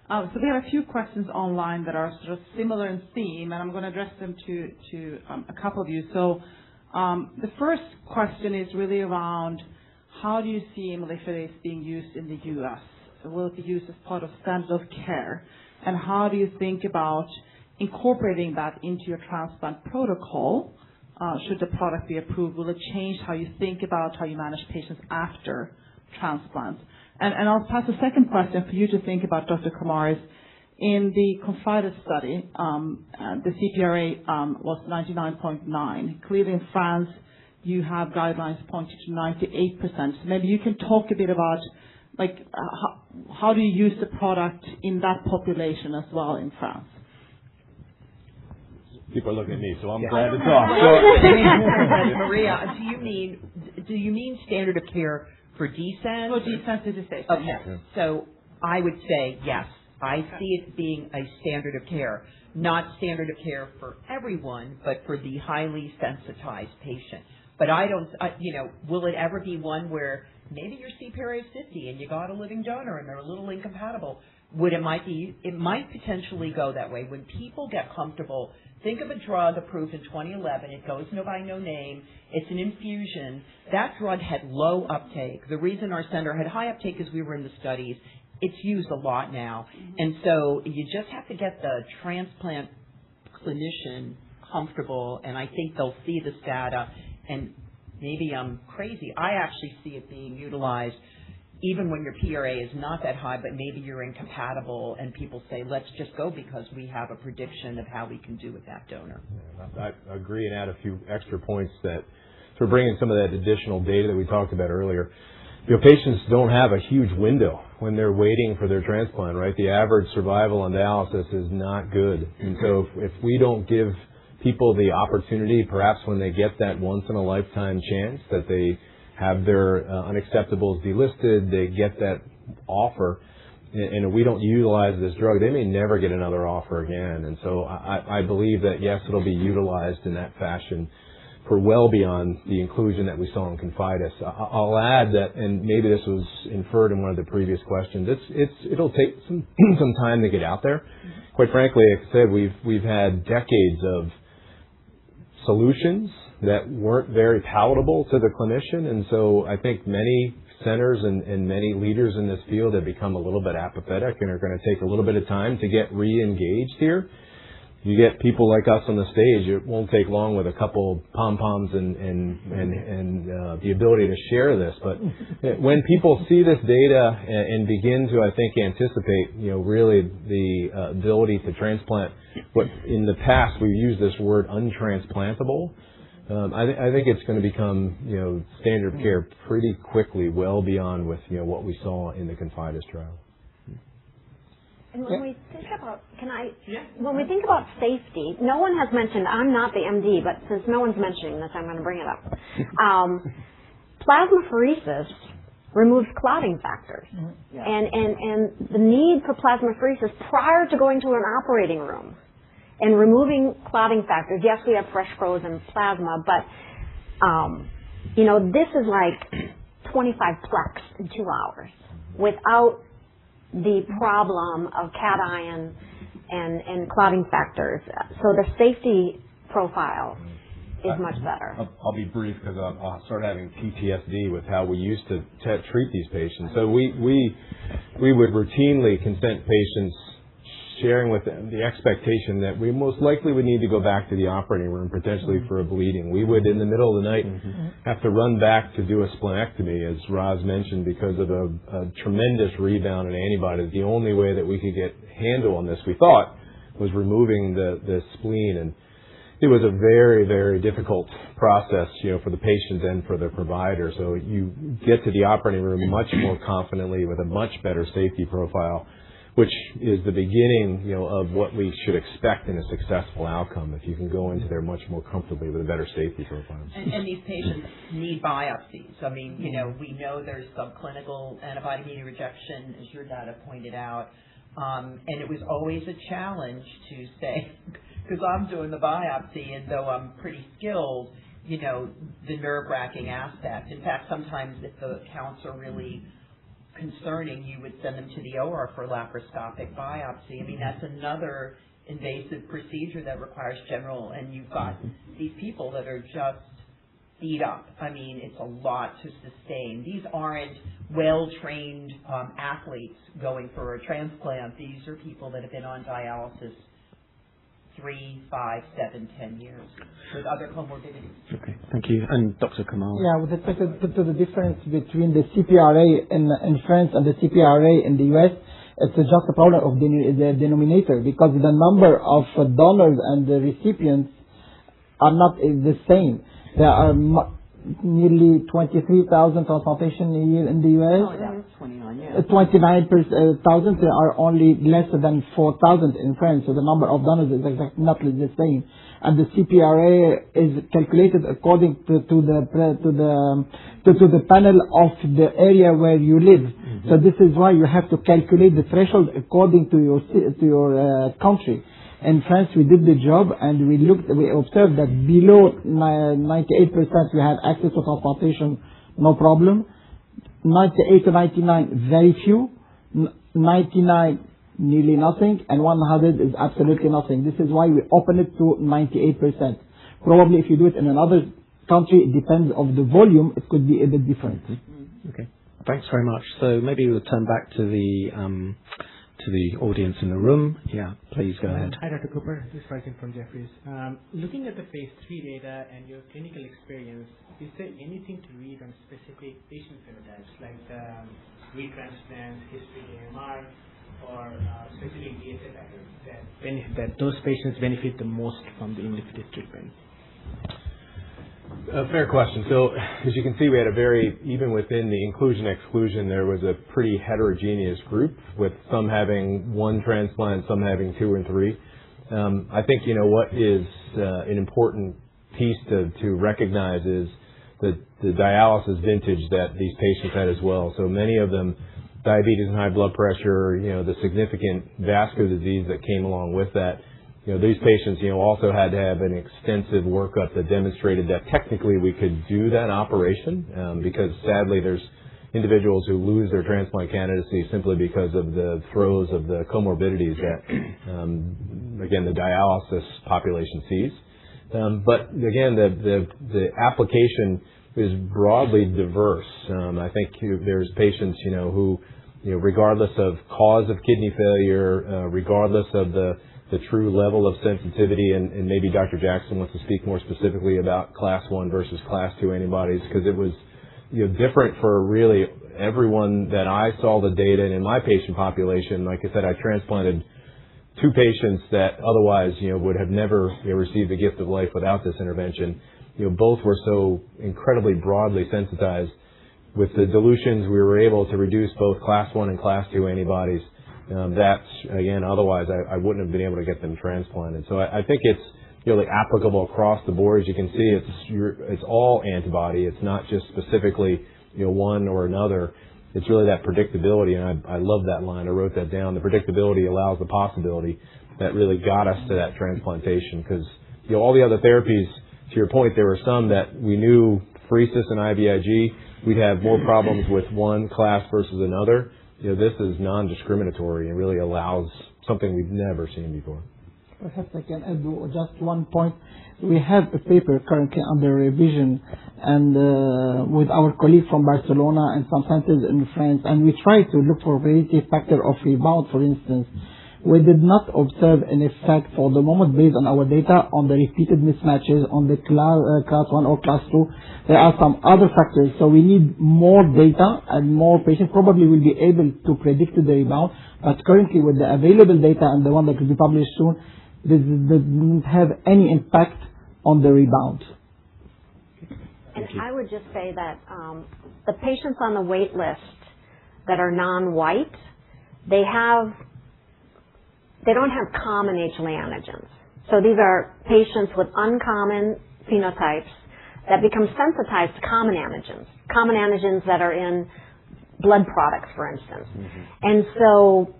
So we have a few questions online that are sort of similar in theme, and I'm going to address them to a couple of you. So the first question is really around, how do you see imlifidase being used in the U.S.? Will it be used as part of standard of care? And how do you think about incorporating that into your transplant protocol? Should the product be approved, will it change how you think about how you manage patients after transplant? And I'll pass a second question for you to think about, Dr. Kumar, is in the ConfIdeS study, the CPRA was 99.9. Clearly in France, you have guidelines pointing to 98%. So maybe you can talk a bit about how do you use the product in that population as well in France? People are looking at me, so I'm glad to talk. Maria, do you mean standard of care for desens? For desensitization. Okay. So I would say yes. I see it being a standard of care, not standard of care for everyone, but for the highly sensitized patient. But I don't, will it ever be one where maybe your CPRA is 50 and you got a living donor and they're a little incompatible? It might potentially go that way. When people get comfortable, think of a drug approved in 2011. It goes by no name. It's an infusion. That drug had low uptake. The reason our center had high uptake is we were in the studies. It's used a lot now. And so you just have to get the transplant clinician comfortable, and I think they'll see this data. And maybe I'm crazy. I actually see it being utilized even when your PRA is not that high, but maybe you're incompatible, and people say, let's just go because we have a prediction of how we can do with that donor. Yeah, I agree, and add a few extra points that to bring in some of that additional data that we talked about earlier. Patients don't have a huge window when they're waiting for their transplant, right? The average survival on dialysis is not good. And so if we don't give people the opportunity, perhaps when they get that once-in-a-lifetime chance that they have their unacceptables delisted, they get that offer, and we don't utilize this drug, they may never get another offer again. And so I believe that, yes, it'll be utilized in that fashion for well beyond the inclusion that we saw in ConfIdeS. I'll add that, and maybe this was inferred in one of the previous questions, it'll take some time to get out there. Quite frankly, like I said, we've had decades of solutions that weren't very palatable to the clinician, and so I think many centers and many leaders in this field have become a little bit apathetic and are going to take a little bit of time to get re-engaged here. You get people like us on the stage, it won't take long with a couple pom-poms and the ability to share this. But when people see this data and begin to, I think, anticipate, really the ability to transplant, what in the past we've used this word untransplantable, I think it's going to become, standard of care pretty quickly, well beyond with, what we saw in the ConfIdeS trial. And when we think about, when we think about safety, no one has mentioned, I'm not the MD, but since no one's mentioning this, I'm going to bring it up. Plasmapheresis removes clotting factors. And the need for plasmapheresis prior to going to an operating room and removing clotting factors. Yes, we have fresh frozen plasma, but, this is like 25 plex in 2 hours without the problem of cation and clotting factors. So the safety profile is much better. I'll be brief because I'll start having PTSD with how we used to treat these patients. So we would routinely consent patients sharing with them the expectation that we most likely would need to go back to the operating room potentially for a bleeding. We would, in the middle of the night, have to run back to do a splenectomy, as Roz mentioned, because of a tremendous rebound in antibodies. The only way that we could get handle on this, we thought, was removing the spleen. And it was a very, very difficult process, for the patient and for the provider. So you get to the operating room much more confidently with a much better safety profile, which is the beginning, of what we should expect in a successful outcome if you can go into there much more comfortably with a better safety profile. And these patients need biopsies. I mean, we know there's some clinical antibody-mediated rejection, as your data pointed out, and it was always a challenge to say, because I'm doing the biopsy, and though I'm pretty skilled, the nerve-wracking aspect. In fact, sometimes if the counts are really concerning, you would send them to the OR for laparoscopic biopsy. I mean, that's another invasive procedure that requires general, and you've got these people that are just beat up. I mean, it's a lot to sustain. These aren't well-trained athletes going for a transplant. These are people that have been on dialysis 3, 5, 7, 10 years with other comorbidities. Okay, thank you. And Dr. Kamal. Yeah, with respect to the difference between the CPRA in France and the CPRA in the US, it's just a problem of the denominator, because the number of donors and the recipients are not the same. There are nearly 23,000 transplantations a year in the US. Oh, that's 29, yeah. 29,000. There are only less than 4,000 in France. So the number of donors is exactly not the same. And the CPRA is calculated according to the panel of the area where you live. So this is why you have to calculate the threshold according to your country. In France, we did the job and we observed that below 98% we have access to transplantation, no problem. 98 to 99, very few. 99, nearly nothing, and 100 is absolutely nothing. This is why we open it to 98%. Probably if you do it in another country, it depends on the volume, it could be a bit different. Okay. Thanks very much. So maybe we'll turn back to the audience in the room. Yeah, please go ahead. Hi, Dr. Cooper. This is Farzin from Jefferies. Looking at the phase 3 data and your clinical experience, is there anything to read on specific patient phenotypes like retransplant, history AMR, or specific DSA patterns that those patients benefit the most from the imlifidase treatment? A fair question. So as you can see, we had even within the inclusion-exclusion, there was a pretty heterogeneous group with some having 1 transplant, some having 2 and 3. I think, what is an important piece to recognize is the dialysis vintage that these patients had as well. So many of them, diabetes and high blood pressure, the significant vascular disease that came along with that. These patients, also had to have an extensive workup that demonstrated that technically we could do that operation, because sadly there's individuals who lose their transplant candidacy simply because of the throes of the comorbidities that, again, the dialysis population sees. But again, the application is broadly diverse. I think there's patients, who, regardless of cause of kidney failure, regardless of the true level of sensitivity, and maybe Dr. Jackson wants to speak more specifically about class 1 versus class 2 antibodies, because it was different for really everyone that I saw the data. And in my patient population, like I said, I transplanted 2 patients that otherwise would have never received the gift of life without this intervention. Both were so incredibly broadly sensitized. With the dilutions, we were able to reduce both class 1 and class 2 antibodies. That's, again, otherwise I wouldn't have been able to get them transplanted. So I think it's really applicable across the board. As you can see, it's all antibody. It's not just specifically one or another. It's really that predictability, and I love that line. I wrote that down. The predictability allows the possibility that really got us to that transplantation, because all the other therapies, to your point, there were some that we knew, pheresis and IVIG, we'd have more problems with one class versus another. This is non-discriminatory and really allows something we've never seen before. Perhaps I can add just one point. We have a paper currently under revision and with our colleague from Barcelona and some scientists in France, and we try to look for variety factor of rebound, for instance. We did not observe an effect for the moment based on our data on the repeated mismatches on the class 1 or class 2. There are some other factors, so we need more data and more patients. Probably will be able to predict the rebound, but currently with the available data and the one that will be published soon, this doesn't have any impact on the rebound. And I would just say that the patients on the wait list that are non-white, they don't have common HLA antigens. So these are patients with uncommon phenotypes that become sensitized to common antigens that are in blood products, for instance. And so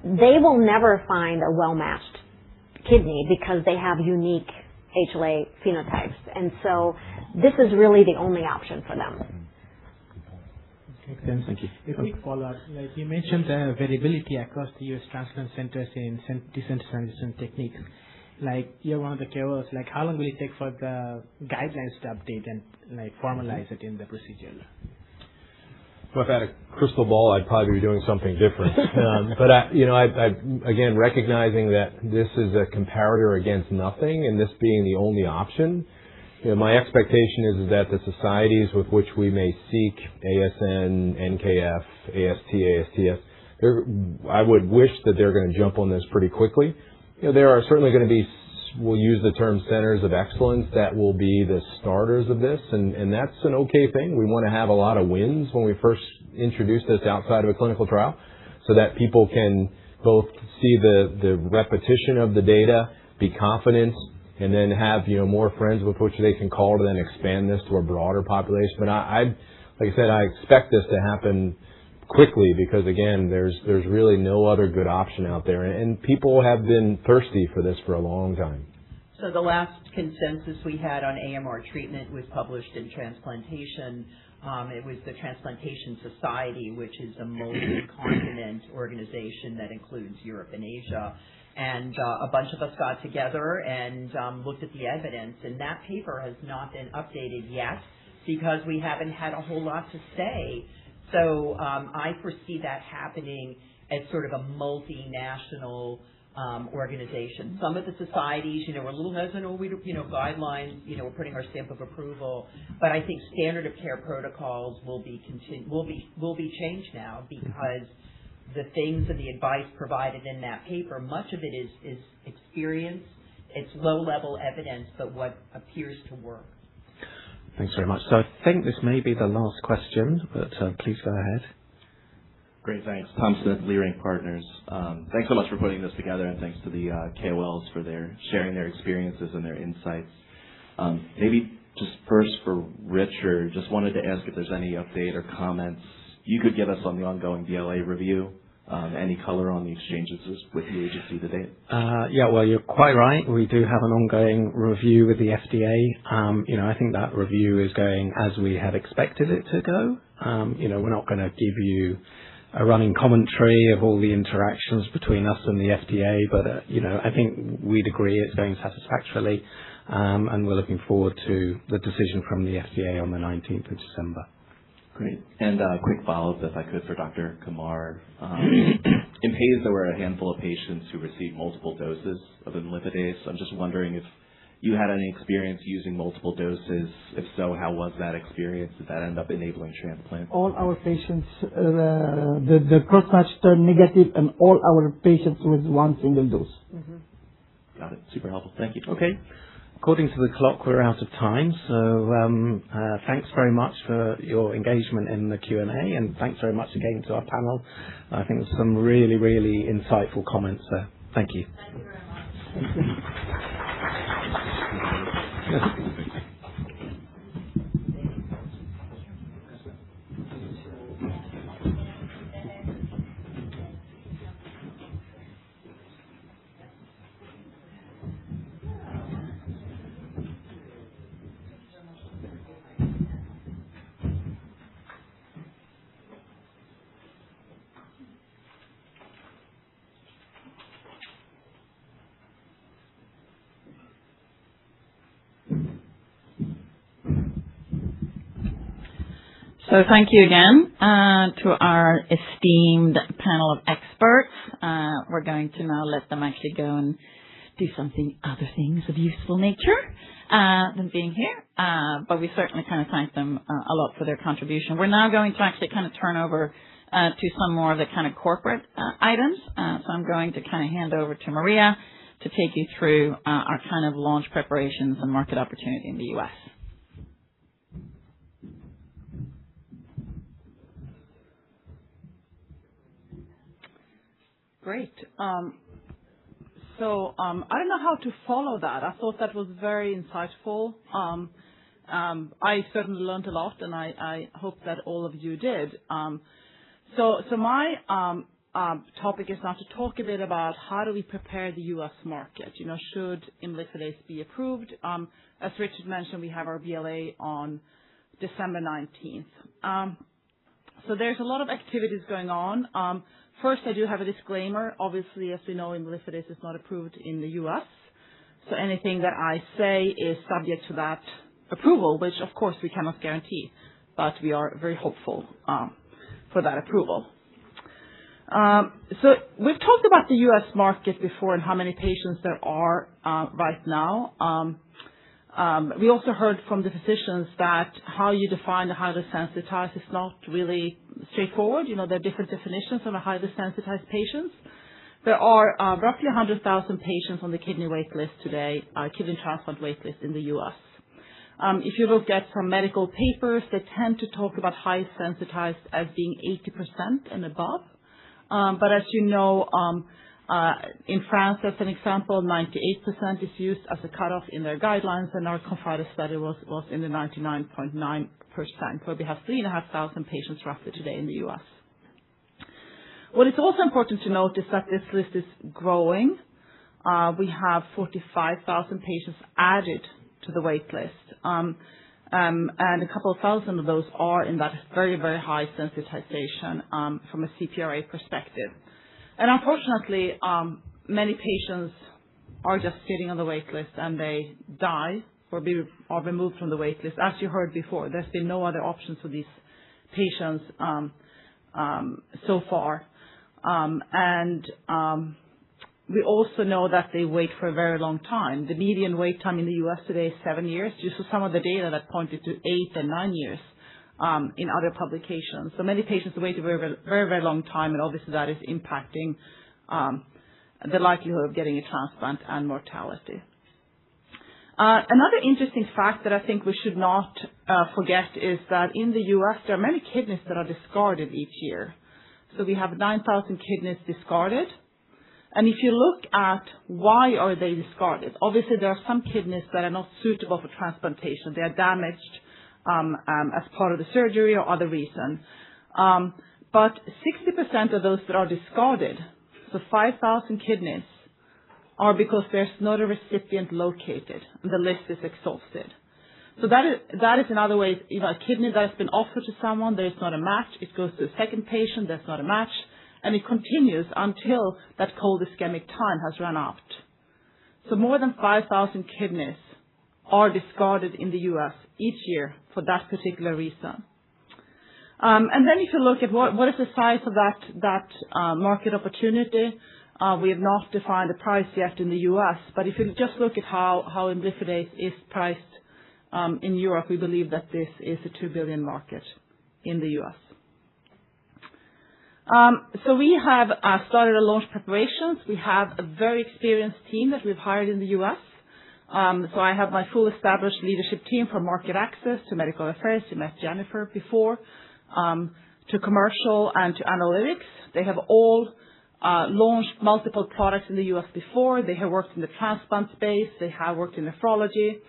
they will never find a well-matched kidney because they have unique HLA phenotypes. And so this is really the only option for them. Makes sense. Thank you. A quick follow-up. Like you mentioned the variability across the U.S. transplant centers in decentralization techniques. Like you're one of the KOLs, like how long will it take for the guidelines to update and like formalize it in the procedure? Well, if I had a crystal ball, I'd probably be doing something different. But I again, recognizing that this is a comparator against nothing, and this being the only option, my expectation is that the societies with which we may seek ASN, NKF, AST, ASTS, I would wish that they're going to jump on this pretty quickly. There are certainly going to be, we'll use the term centers of excellence, that will be the starters of this, and that's an okay thing. We want to have a lot of wins when we first introduce this outside of a clinical trial, so that people can both see the repetition of the data, be confident, and then have more friends with which they can call to then expand this to a broader population. But like I said, I expect this to happen quickly because, again, there's really no other good option out there. And people have been thirsty for this for a long time. So the last consensus we had on AMR treatment was published in Transplantation. It was the Transplantation Society, which is a multi-continent organization that includes Europe and Asia. And a bunch of us got together and looked at the evidence. And that paper has not been updated yet because we haven't had a whole lot to say. So I foresee that happening as sort of a multinational organization. Some of the societies, we're a little hesitant, guidelines, we're putting our stamp of approval. But I think standard of care protocols will be changed now because the things and the advice provided in that paper, much of it is experience. It's low-level evidence, but what appears to work. Thanks very much. So I think this may be the last question, but please go ahead. Great, thanks. Tom Smith, Leerink Partners. Thanks so much for putting this together, and thanks to the KOLs for sharing their experiences and their insights. Maybe just first for Richard, just wanted to ask if there's any update or comments you could give us on the ongoing BLA review. Any color on the exchanges with the agency to date? Yeah, well, you're quite right. We do have an ongoing review with the FDA. I think that review is going as we had expected it to go. We're not going to give you a running commentary of all the interactions between us and the FDA, but I think we'd agree it's going satisfactorily, and we're looking forward to the decision from the FDA on the 19th of December. Great. And a quick follow-up, if I could, for Dr. Kumar. In PACE, there were a handful of patients who received multiple doses of imlifidase. I'm just wondering if you had any experience using multiple doses. If so, how was that experience? Did that end up enabling transplant? All our patients, the cross-match turned negative, and all our patients with one single dose. Got it. Super helpful. Thank you. Okay. According to the clock, we're out of time. So thanks very much for your engagement in the Q&A, and thanks very much again to our panel. I think there's some really, really insightful comments there. Thank you. Thank you very much. Thank you. So thank you again to our esteemed panel of experts. We're going to now let them actually go and do other things of useful nature than being here. But we certainly kind of thank them a lot for their contribution. We're now going to actually kind of turn over to some more of the kind of corporate items. So I'm going to kind of hand over to Maria to take you through our kind of launch preparations and market opportunity in the U.S. Great. So I don't know how to follow that. I thought that was very insightful. I certainly learned a lot, and I hope that all of you did. So my topic is now to talk a bit about how do we prepare the U.S. market. Should imlifidase be approved? As Richard mentioned, we have our BLA on December 19th. So there's a lot of activities going on. First, I do have a disclaimer. Obviously, as we know, imlifidase is not approved in the U.S. So anything that I say is subject to that approval, which of course we cannot guarantee, but we are very hopeful for that approval. So we've talked about the U.S. market before and how many patients there are right now. We also heard from the physicians that how you define the highly sensitized is not really straightforward. There are different definitions of a highly sensitized patients. There are roughly 100,000 patients on the kidney wait list today, kidney transplant wait list in the U.S. If you look at some medical papers, they tend to talk about highly sensitized as being 80% and above. But as you know, in France, as an example, 98% is used as a cutoff in their guidelines, and our ConfIdeS study was in the 99.9%, where we have 3,500 patients roughly today in the U.S. What is also important to note is that this list is growing. We have 45,000 patients added to the wait list. And a couple of thousand of those are in that very, very high sensitization from a CPRA perspective. And unfortunately, many patients are just sitting on the wait list and they die or are removed from the wait list. As you heard before, there's been no other options for these patients so far. We also know that they wait for a very long time. The median wait time in the U.S. today is 7 years. You saw some of the data that pointed to 8 and 9 years in other publications. So many patients wait a very, very, very long time, and obviously that is impacting the likelihood of getting a transplant and mortality. Another interesting fact that I think we should not forget is that in the U.S. there are many kidneys that are discarded each year. So we have 9,000 kidneys discarded. And if you look at why are they discarded, obviously there are some kidneys that are not suitable for transplantation. They are damaged as part of the surgery or other reason. But 60% of those that are discarded, so 5,000 kidneys, are because there's not a recipient located and the list is exhausted. So that is in other ways, a kidney that has been offered to someone, there is not a match. It goes to a second patient, there's not a match. And it continues until that cold ischemic time has run out. So more than 5,000 kidneys are discarded in the U.S. each year for that particular reason. And then if you look at what is the size of that market opportunity, we have not defined a price yet in the U.S., but if you just look at how imlifidase is priced in Europe, we believe that this is a $2 billion market in the U.S. So we have started a launch preparations. We have a very experienced team that we've hired in the U.S. So I have my full established leadership team from market access to medical affairs. You met Jennifer before, to commercial and to analytics. They have all launched multiple products in the U.S. before. They have worked in the transplant space. They have worked in nephrology.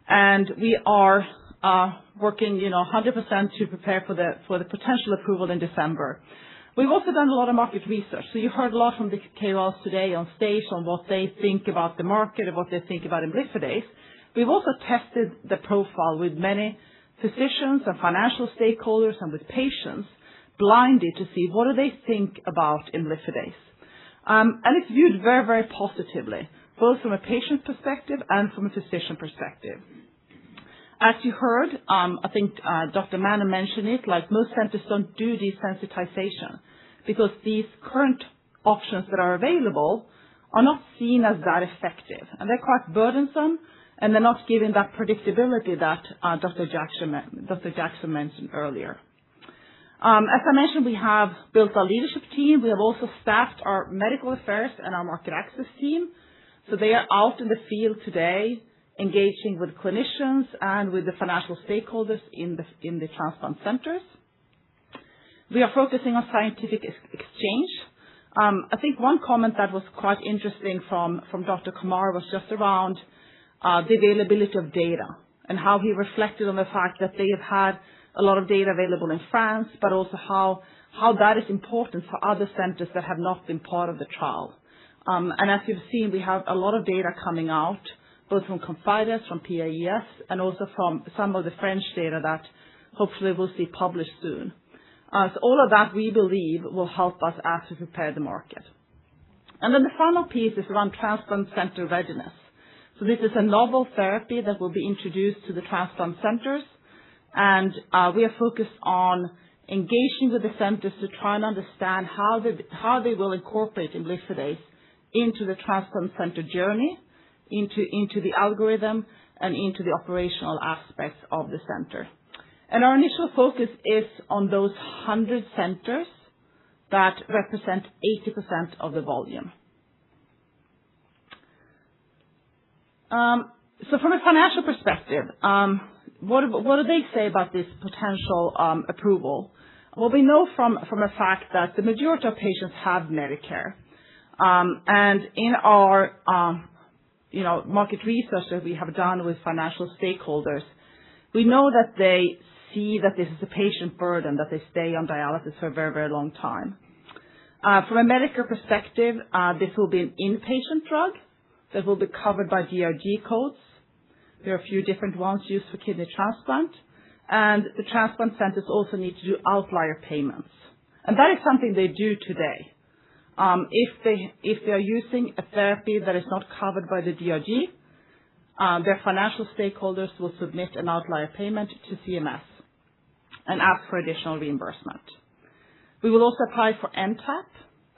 And we are working, 100% to prepare for the potential approval in December. We've also done a lot of market research. So you heard a lot from the KOLs today on stage on what they think about the market and what they think about imlifidase. We've also tested the profile with many physicians and financial stakeholders and with patients blinded to see what do they think about imlifidase. And it's viewed very, very positively, both from a patient perspective and from a physician perspective. As you heard, I think Dr. Mann mentioned it, like most centers don't do desensitization because these current options that are available are not seen as that effective. And they're quite burdensome, and they're not giving that predictability that Dr. Jackson mentioned earlier. As I mentioned, we have built a leadership team. We have also staffed our medical affairs and our market access team. So they are out in the field today, engaging with clinicians and with the financial stakeholders in the transplant centers. We are focusing on scientific exchange. I think one comment that was quite interesting from Dr. Kumar was just around the availability of data and how he reflected on the fact that they have had a lot of data available in France, but also how that is important for other centers that have not been part of the trial. And as you've seen, we have a lot of data coming out, both from ConfIdeS, from PAES, and also from some of the French data that hopefully we'll see published soon. So all of that, we believe, will help us as we prepare the market. And then the final piece is around transplant center readiness. So this is a novel therapy that will be introduced to the transplant centers, and we are focused on engaging with the centers to try and understand how they will incorporate imlifidase into the transplant center journey, into the algorithm, and into the operational aspects of the center. And our initial focus is on those 100 centers that represent 80% of the volume. So from a financial perspective, what do they say about this potential approval? Well, we know from a fact that the majority of patients have Medicare. And in our market research that we have done with financial stakeholders, we know that they see that this is a patient burden, that they stay on dialysis for a very, very long time. From a Medicare perspective, this will be an inpatient drug that will be covered by DRG codes. There are a few different ones used for kidney transplant. And the transplant centers also need to do outlier payments. And that is something they do today. If they are using a therapy that is not covered by the DRG, their financial stakeholders will submit an outlier payment to CMS and ask for additional reimbursement. We will also apply for NTAP.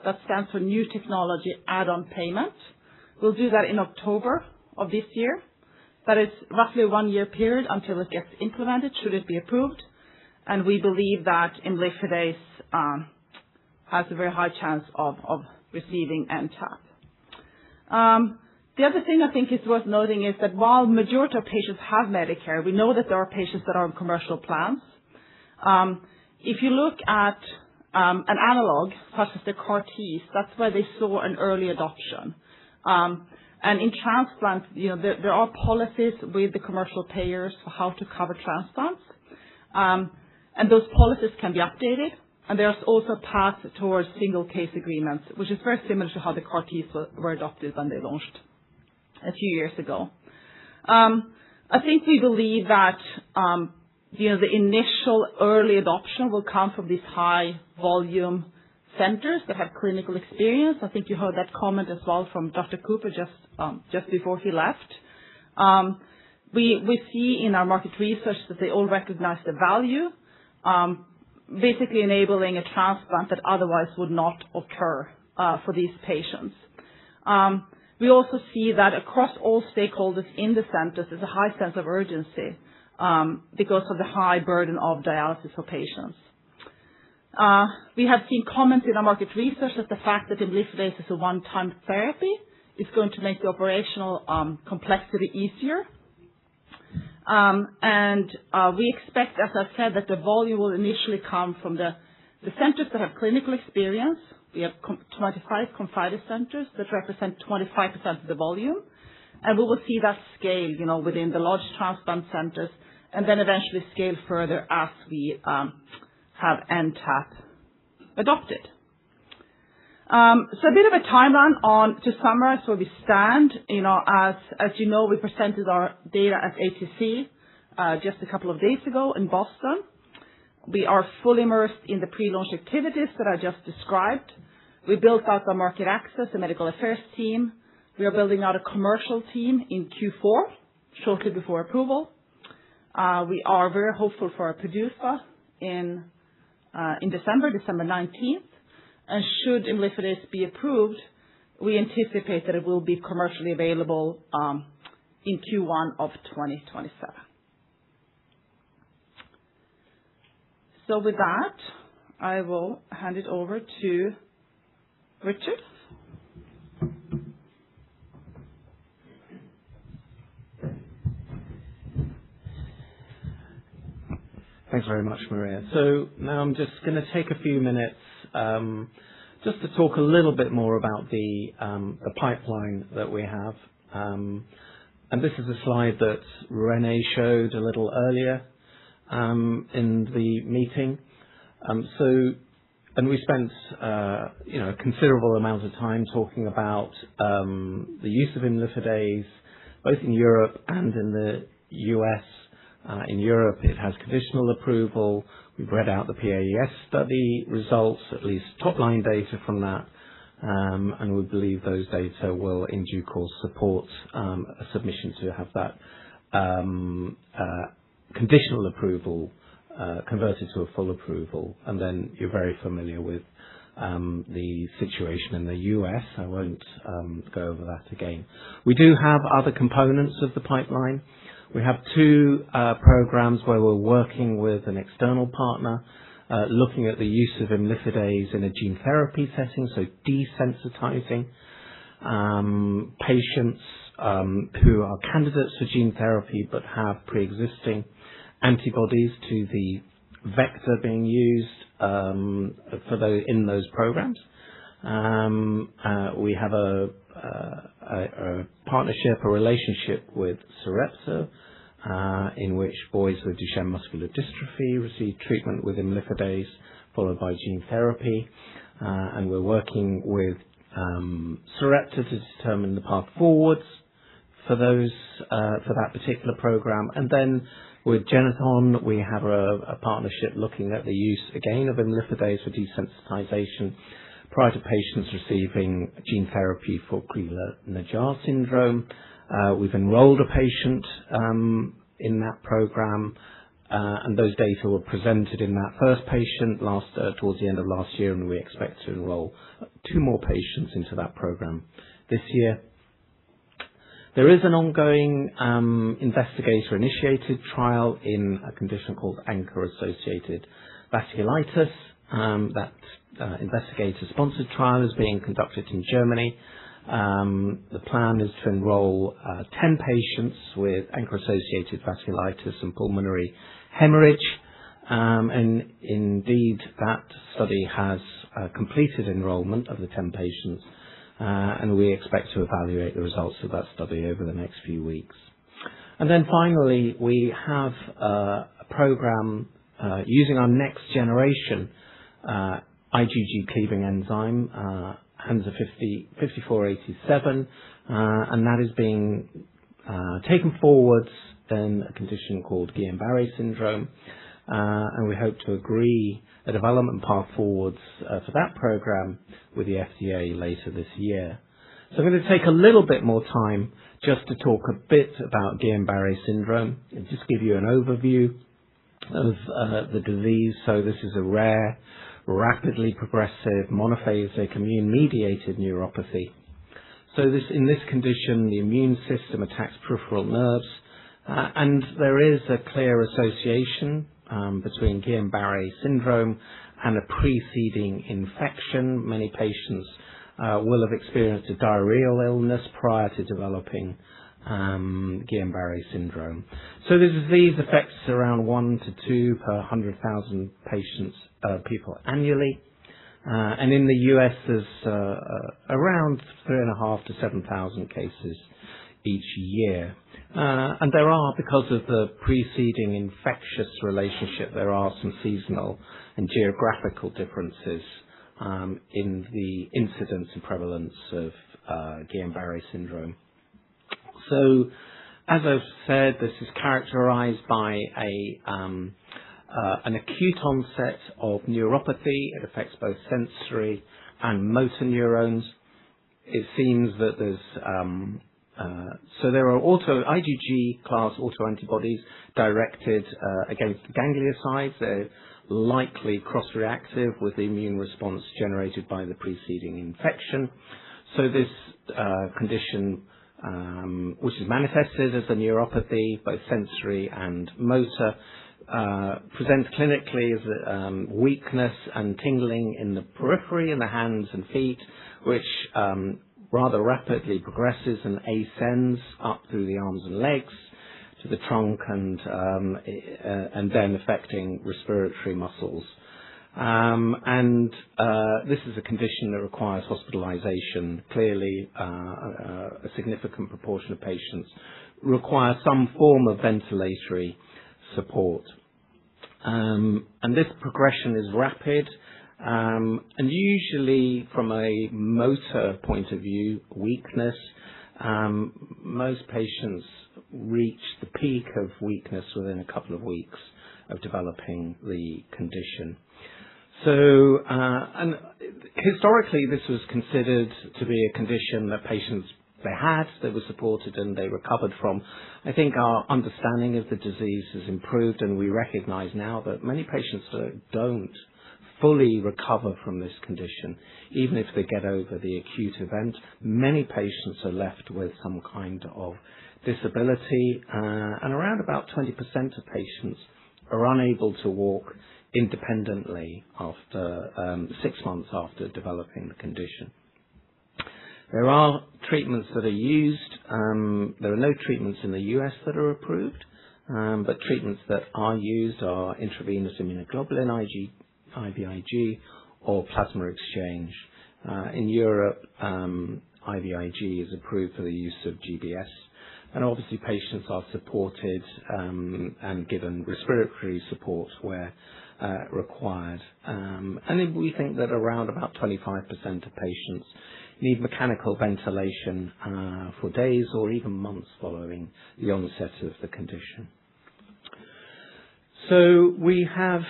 That stands for New Technology Add-on Payment. We'll do that in October of this year. That is roughly a 1-year period until it gets implemented, should it be approved. And we believe that imlifidase has a very high chance of receiving NTAP. The other thing I think is worth noting is that while majority of patients have Medicare, we know that there are patients that are on commercial plans. If you look at an analog, such as the CAR-Ts, that's where they saw an early adoption. And in transplant, there are policies with the commercial payers for how to cover transplants. And those policies can be updated. And there's also a path towards single case agreements, which is very similar to how the CAR-Ts were adopted when they launched a few years ago. I think we believe that the initial early adoption will come from these high volume centers that have clinical experience. I think you heard that comment as well from Dr. Cooper just before he left. We see in our market research that they all recognize the value, basically enabling a transplant that otherwise would not occur for these patients. We also see that across all stakeholders in the centers, there's a high sense of urgency because of the high burden of dialysis for patients. We have seen comments in our market research that the fact that imlifidase is a one-time therapy is going to make the operational complexity easier. We expect, as I said, that the volume will initially come from the centers that have clinical experience. We have 25 ConfIdeS centers that represent 25% of the volume. And we will see that scale, within the large transplant centers, and then eventually scale further as we have NTAP adopted. So a bit of a timeline to summarize where we stand. As you know, we presented our data at ATC just a couple of days ago in Boston. We are fully immersed in the pre-launch activities that I just described. We built out our market access and medical affairs team. We are building out a commercial team in Q4, shortly before approval. We are very hopeful for our PDUFA in December 19th. And should imlifidase be approved, we anticipate that it will be commercially available in Q1 of 2027. So with that, I will hand it over to Richard. Thanks very much, Maria. So now I'm just going to take a few minutes just to talk a little bit more about the pipeline that we have. And this is a slide that Renee showed a little earlier in the meeting. And we spent a considerable amount of time talking about the use of imlifidase, both in Europe and in the US. In Europe, it has conditional approval. We've read out the PAES study results, at least top-line data from that, and we believe those data will, in due course, support a submission to have that conditional approval converted to a full approval. And then you're very familiar with the situation in the US. I won't go over that again. We do have other components of the pipeline. We have 2 programs where we're working with an external partner, looking at the use of imlifidase in a gene therapy setting, so desensitizing patients who are candidates for gene therapy but have pre-existing antibodies to the vector being used in those programs. We have a partnership, a relationship with Sarepta, in which boys with Duchenne muscular dystrophy receive treatment with imlifidase followed by gene therapy. and we're working with Sarepta to determine the path forwards for that particular program. And then with Genethon, we have a partnership looking at the use again of imlifidase for desensitization prior to patients receiving gene therapy for Crigler-Najjar syndrome. We've enrolled a patient in that program, and those data were presented in that first patient towards the end of last year, and we expect to enroll 2 more patients into that program this year. There is an ongoing investigator-initiated trial in a condition called ANCA-associated vasculitis. That investigator-sponsored trial is being conducted in Germany. The plan is to enroll 10 patients with ANCA-associated vasculitis and pulmonary hemorrhage. And indeed, that study has completed enrollment of the 10 patients, and we expect to evaluate the results of that study over the next few weeks. And then finally, we have a program using our next generation IgG cleaving enzyme, Hansa 5487, and that is being taken forwards in a condition called Guillain-Barré syndrome, and we hope to agree a development path forwards for that program with the FDA later this year. So I'm going to take a little bit more time just to talk a bit about Guillain-Barré syndrome and just give you an overview of the disease. So this is a rare, rapidly progressive, monophasic, immune-mediated neuropathy. So in this condition, the immune system attacks peripheral nerves, and there is a clear association between Guillain-Barré syndrome and a preceding infection. Many patients will have experienced a diarrheal illness prior to developing Guillain-Barré syndrome. So the disease affects around 1 to 2 per 100,000 people annually. And in the US, there's around 3,500 to 7,000 cases each year. And there are, because of the preceding infectious relationship, there are some seasonal and geographical differences in the incidence and prevalence of Guillain-Barré syndrome. So, as I've said, this is characterized by an acute onset of neuropathy. It affects both sensory and motor neurons. It seems that there's so there are IgG class autoantibodies directed against the gangliosides. They're likely cross-reactive with the immune response generated by the preceding infection. So this condition, which is manifested as a neuropathy, both sensory and motor, presents clinically as weakness and tingling in the periphery, in the hands and feet, which rather rapidly progresses and ascends up through the arms and legs to the trunk and then affecting respiratory muscles. And this is a condition that requires hospitalization. Clearly, a significant proportion of patients require some form of ventilatory support. And this progression is rapid. And usually from a motor point of view, weakness, most patients reach the peak of weakness within a couple of weeks of developing the condition. So, and historically this was considered to be a condition that patients they were supported and they recovered from. I think our understanding of the disease has improved, and we recognize now that many patients don't fully recover from this condition. Even if they get over the acute event, many patients are left with some kind of disability, and around about 20% of patients are unable to walk independently after 6 months after developing the condition. There are treatments that are used. There are no treatments in the US that are approved, but treatments that are used are intravenous immunoglobulin, IVIG, or plasma exchange. In Europe, IVIG is approved for the use of GBS And obviously patients are supported and given respiratory support where required. And then we think that around about 25% of patients need mechanical ventilation for days or even months following the onset of the condition. So we have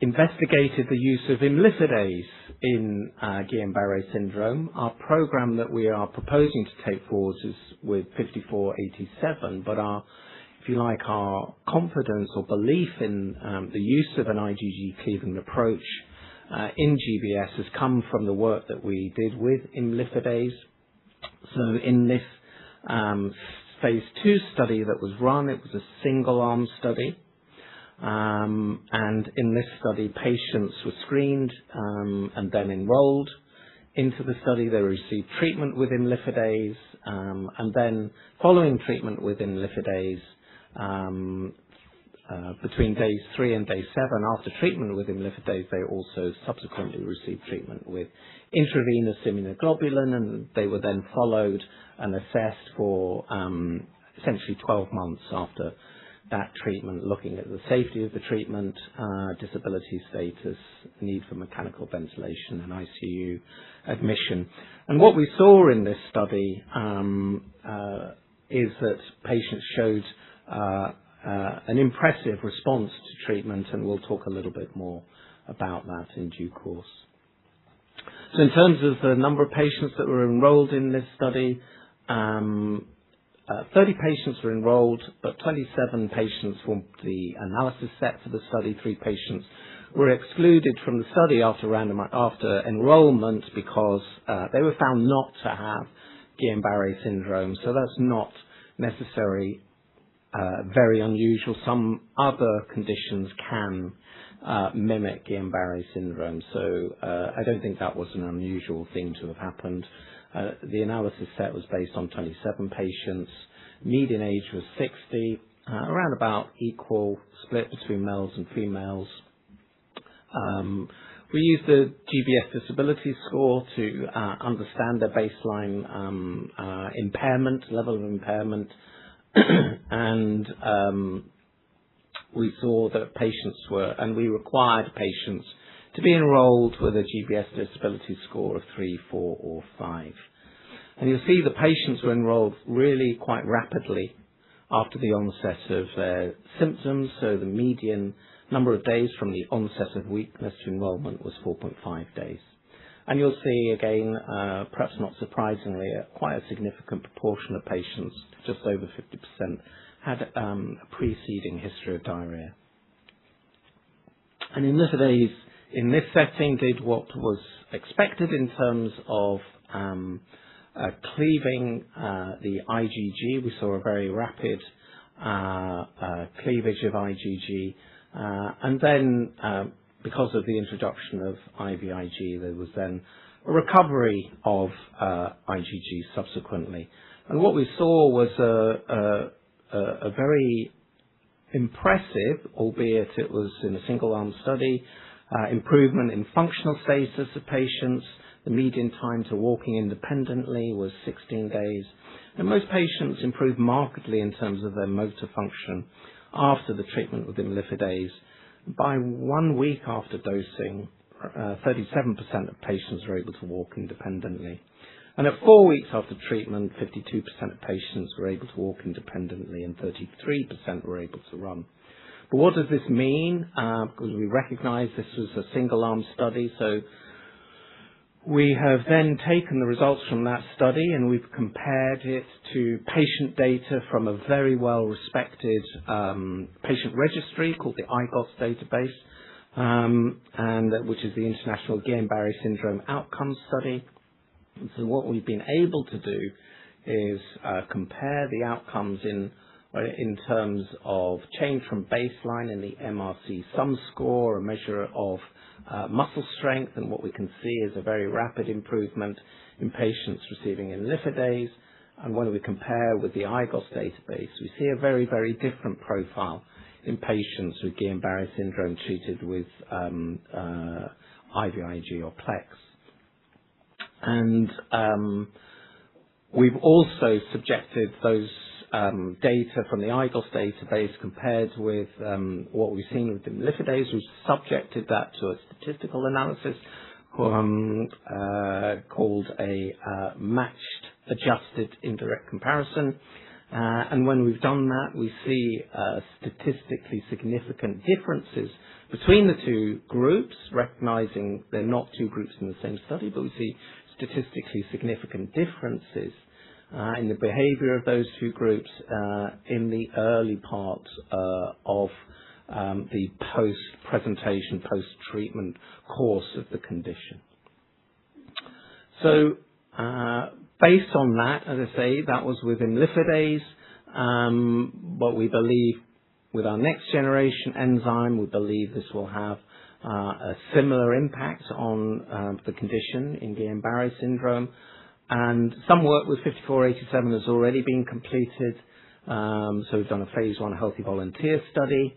investigated the use of imlifidase in Guillain-Barré syndrome. Our program that we are proposing to take forward is with 5487, but if you like, our confidence or belief in the use of an IgG cleaving approach in GBS has come from the work that we did with imlifidase. So in this phase 2 study that was run, it was a single-arm study. And in this study, patients were screened and then enrolled into the study. They received treatment with imlifidase, and then following treatment with imlifidase, between days 3 and day 7 after treatment with imlifidase, they also subsequently received treatment with intravenous immunoglobulin, and they were then followed and assessed for essentially 12 months after that treatment, looking at the safety of the treatment, disability status, need for mechanical ventilation, and ICU admission. And what we saw in this study is that patients showed an impressive response to treatment, and we'll talk a little bit more about that in due course. So in terms of the number of patients that were enrolled in this study, 30 patients were enrolled, but 27 patients formed the analysis set for the study. 3 patients were excluded from the study after enrollment because they were found not to have Guillain-Barré syndrome. So that's not necessarily very unusual. Some other conditions can mimic Guillain-Barré syndrome, so I don't think that was an unusual thing to have happened. The analysis set was based on 27 patients. Median age was 60, around about equal split between males and females. We used the GBS disability score to understand their baseline level of impairment, and we saw that we required patients to be enrolled with a GBS disability score of 3, 4, or 5. And you'll see the patients were enrolled really quite rapidly after the onset of their symptoms. So the median number of days from the onset of weakness to enrollment was 4.5 days. And you'll see again, perhaps not surprisingly, quite a significant proportion of patients, just over 50%, had a preceding history of diarrhea. And imlifidase in this setting did what was expected in terms of cleaving the IgG. We saw a very rapid cleavage of IgG, and then because of the introduction of IVIG, there was then a recovery of IgG subsequently. And what we saw was a very impressive, albeit it was in a single-arm study, improvement in functional status of patients. The median time to walking independently was 16 days. And most patients improved markedly in terms of their motor function after the treatment with imlifidase. By 1 week after dosing, 37% of patients were able to walk independently. And at 4 weeks after treatment, 52% of patients were able to walk independently and 33% were able to run. But what does this mean? Because we recognize this was a single-arm study, so we have then taken the results from that study and we've compared it to patient data from a very well-respected patient registry called the IGOS database, and which is the International Guillain-Barré Syndrome Outcomes Study. And so what we've been able to do is compare the outcomes in terms of change from baseline in the MRC sum score, a measure of muscle strength, and what we can see is a very rapid improvement in patients receiving imlifidase. And when we compare with the IGOS database, we see a very, very different profile in patients with Guillain-Barré syndrome treated with IVIG or PLEX. And we've also subjected those data from the IGOS database compared with what we've seen with imlifidase. We've subjected that to a statistical analysis called a matched adjusted indirect comparison. And when we've done that, we see statistically significant differences between the two groups, recognizing they're not two groups in the same study, but we see statistically significant differences in the behavior of those two groups in the early part of the post-presentation, post-treatment course of the condition. So, based on that, as I say, that was with imlifidase, but we believe with our next generation enzyme, we believe this will have a similar impact on the condition in Guillain-Barré syndrome. And some work with 5487 has already been completed. So we've done a phase 1 healthy volunteer study.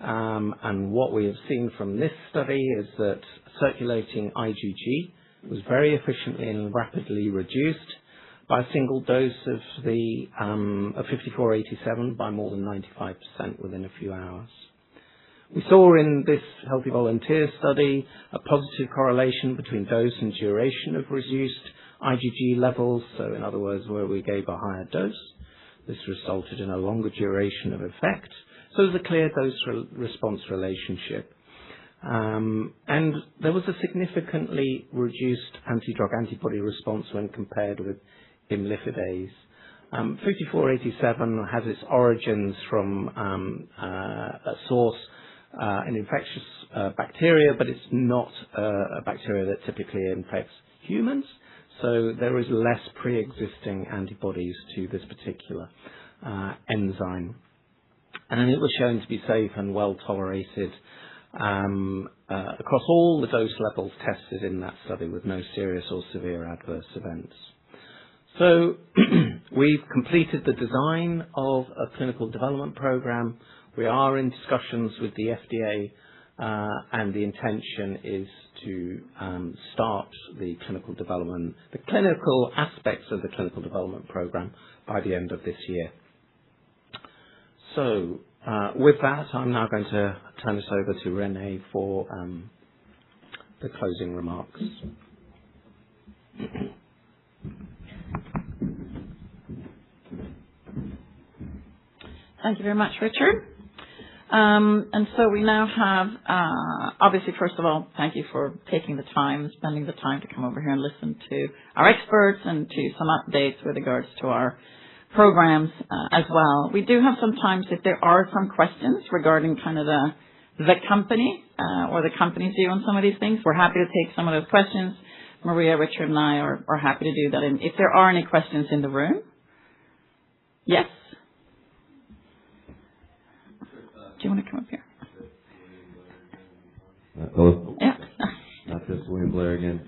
And what we have seen from this study is that circulating IgG was very efficiently and rapidly reduced by a single dose of the of 5487 by more than 95% within a few hours. We saw in this healthy volunteer study a positive correlation between dose and duration of reduced IgG levels. So in other words, where we gave a higher dose, this resulted in a longer duration of effect. So there's a clear dose-response relationship. And there was a significantly reduced anti-drug antibody response when compared with imlifidase. 5487 has its origins from a source, an infectious bacteria, but it's not a bacteria that typically infects humans. So there is less pre-existing antibodies to this particular enzyme. And it was shown to be safe and well tolerated across all the dose levels tested in that study with no serious or severe adverse events. So we've completed the design of a clinical development program. We are in discussions with the FDA, and the intention is to start the clinical development, the clinical aspects of the clinical development program by the end of this year. So with that, I'm now going to turn this over to Renee for the closing remarks. Thank you very much, Richard. And so we now have, obviously, first of all, thank you for taking the time, spending the time to come over here and listen to our experts and to some updates with regards to our programs as well. We do have some times if there are some questions regarding kind of the company or the company's view on some of these things. We're happy to take some of those questions. Maria, Richard, and I are happy to do that. And if there are any questions in the room, yes. Do you want to come up here? Hello? Yeah. Not this William Blair again.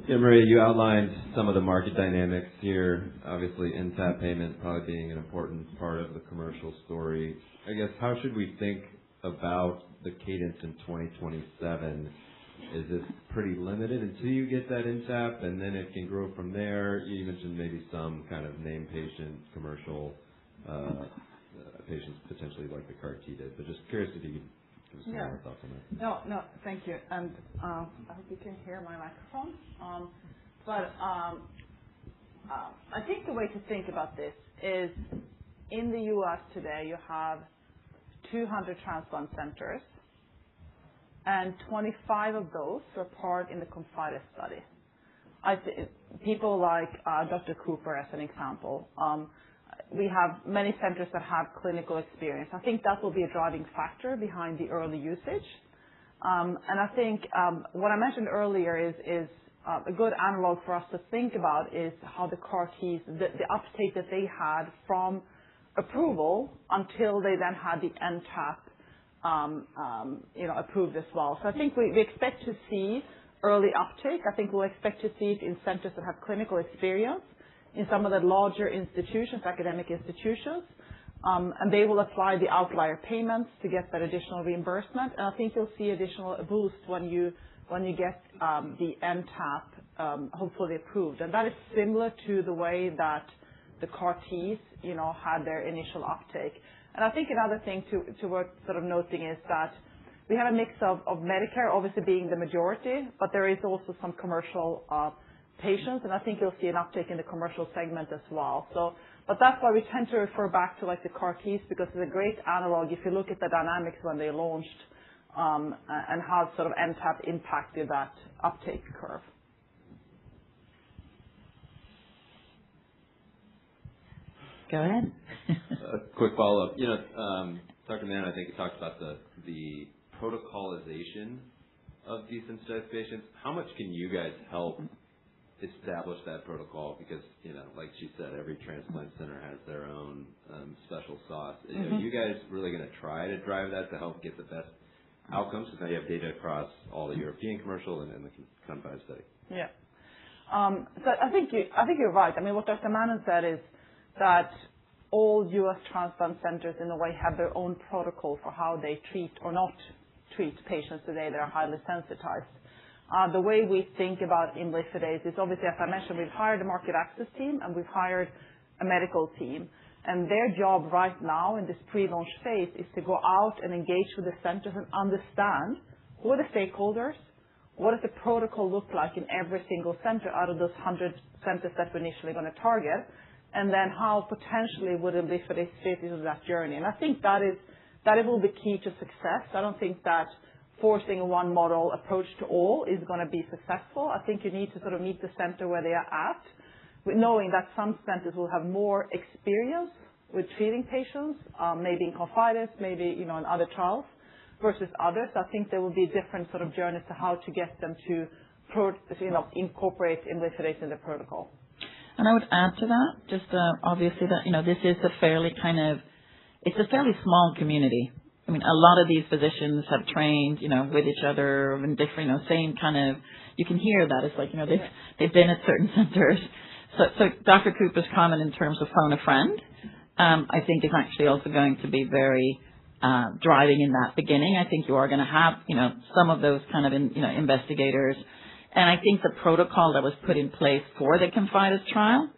Yeah, Maria, you outlined some of the market dynamics here. Obviously, NTAP payment probably being an important part of the commercial story. I guess, how should we think about the cadence in 2027? Is it pretty limited until you get that NTAP, and then it can grow from there? You mentioned maybe some kind of named patient commercial patients potentially like the CAR T did, but just curious if you could give us some more thoughts on that. No, thank you. And I hope you can hear my microphone. But I think the way to think about this is in the U.S. today, you have 200 transplant centers, and 25 of those are part in the ConfIdeS study. People like Dr. Cooper, as an example. We have many centers that have clinical experience. I think that will be a driving factor behind the early usage. And I think what I mentioned earlier is a good analog for us to think about is how the CAR Ts, the uptake that they had from approval until they then had the NTAP approved as well. So I think we expect to see early uptake. I think we'll expect to see it in centers that have clinical experience, in some of the larger institutions, academic institutions, and they will apply the outlier payments to get that additional reimbursement. And I think you'll see additional boost when you get the NTAP hopefully approved. And that is similar to the way that the CAR Ts, had their initial uptake. And I think another thing to worth sort of noting is that we have a mix of Medicare obviously being the majority, but there is also some commercial patients, and I think you'll see an uptake in the commercial segment as well. But that's why we tend to refer back to like the CAR Ts, because it's a great analog if you look at the dynamics when they launched and how sort of NTAP impacted that uptake curve. Go ahead. A quick follow-up. Dr. Mann, I think you talked about the protocolization of desensitized patients. How much can you guys help establish that protocol? Because, like she said, every transplant center has their own special sauce. Are you guys really going to try to drive that to help get the best outcomes? Because now you have data across all the European commercial and the ConfIdeS study. Yeah. So I think you're right. I mean, what Dr. Mann said is that all U.S. transplant centers in a way have their own protocol for how they treat or not treat patients today that are highly sensitized. The way we think about imlifidase is obviously, as I mentioned, we've hired a market access team and we've hired a medical team. And their job right now in this pre-launch phase is to go out and engage with the centers and understand who are the stakeholders, what does the protocol look like in every single center out of those 100 centers that we're initially going to target, and then how potentially would imlifidase fit into that journey. And I think that will be key to success. I don't think that forcing a one model approach to all is going to be successful. I think you need to sort of meet the center where they are at, with knowing that some centers will have more experience with treating patients, maybe in ConfIdeS, maybe in other trials, versus others. I think there will be different sort of journeys to how to get them to incorporate imlifidase in the protocol. And I would add to that, just obviously that, this is a fairly it's a fairly small community. I mean, a lot of these physicians have trained, with each other and different, same kind of, you can hear that. It's like, they've been at certain centers. So Dr. Cooper's comment in terms of phone a friend, I think is actually also going to be very driving in that beginning. I think you are going to have, some of those kind of, investigators. And I think the protocol that was put in place for the ConfIdeS trial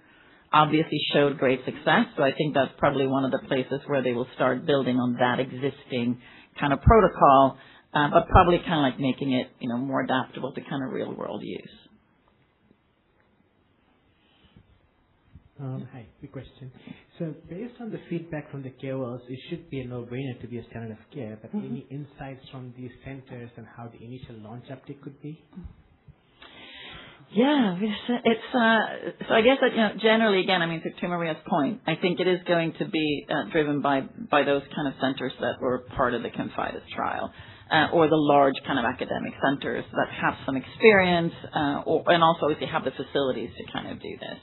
obviously showed great success. So I think that's probably one of the places where they will start building on that existing kind of protocol, but probably kind of like making it, more adaptable to kind of real world use. Hi, quick question. So based on the feedback from the KOLs, it should be a no-brainer to be a standard of care, but any insights from these centers and how the initial launch uptake could be? Yeah, it's so I guess that generally, again, I mean, to Maria's point, I think it is going to be driven by those kind of centers that were part of the ConfIdeS trial, or the large kind of academic centers that have some experience, and also if you have the facilities to kind of do this,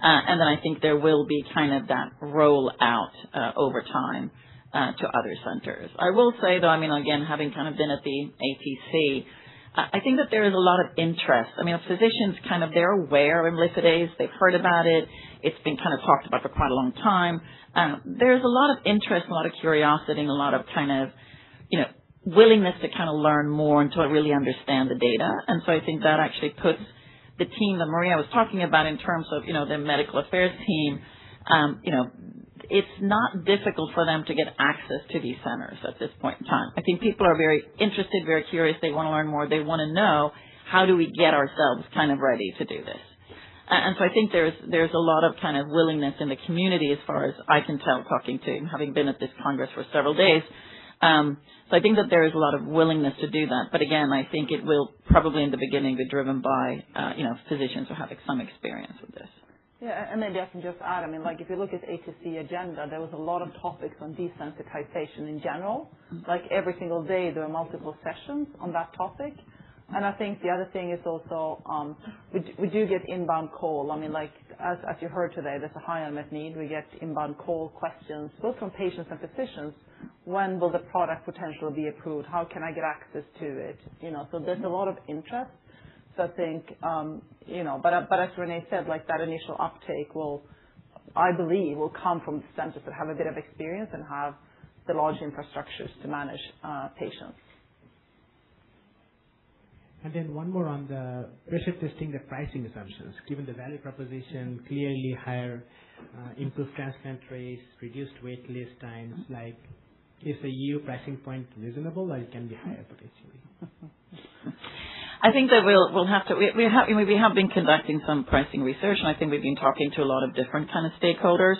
and then I think there will be kind of that roll out over time to other centers. I will say though, I mean, again, having kind of been at the ATC. I think that there is a lot of interest. I mean, physicians they're aware of imlifidase. They've heard about it. It's been kind of talked about for quite a long time. There's a lot of interest, a lot of curiosity, and a lot of kind of, willingness to kind of learn more and to really understand the data. And so I think that actually puts the team that Maria was talking about in terms of, the medical affairs team, it's not difficult for them to get access to these centers at this point in time. I think people are very interested, very curious. They want to learn more. They want to know, how do we get ourselves kind of ready to do this? And so I think there's a lot of kind of willingness in the community as far as I can tell, talking to, having been at this Congress for several days. So I think that there is a lot of willingness to do that. But again, I think it will probably in the beginning be driven by, physicians who have some experience with this. Yeah, and maybe I can just add, I mean, like if you look at ATC agenda, there was a lot of topics on desensitization in general. Like every single day there are multiple sessions on that topic. And I think the other thing is also, we do get inbound call. I mean, like as you heard today, there's a high unmet need. We get inbound call questions, both from patients and physicians. When will the product potentially be approved? How can I get access to it? So there's a lot of interest. So I think, but as Renee said, like that initial uptake I believe will come from the centers that have a bit of experience and have the large infrastructures to manage patients. And then one more on the pressure testing, the pricing assumptions. Given the value proposition, clearly higher improved transplant rates, reduced wait list times, like is the EU pricing point reasonable or it can be higher potentially? I think that we'll have to. We have been conducting some pricing research, and I think we've been talking to a lot of different kind of stakeholders.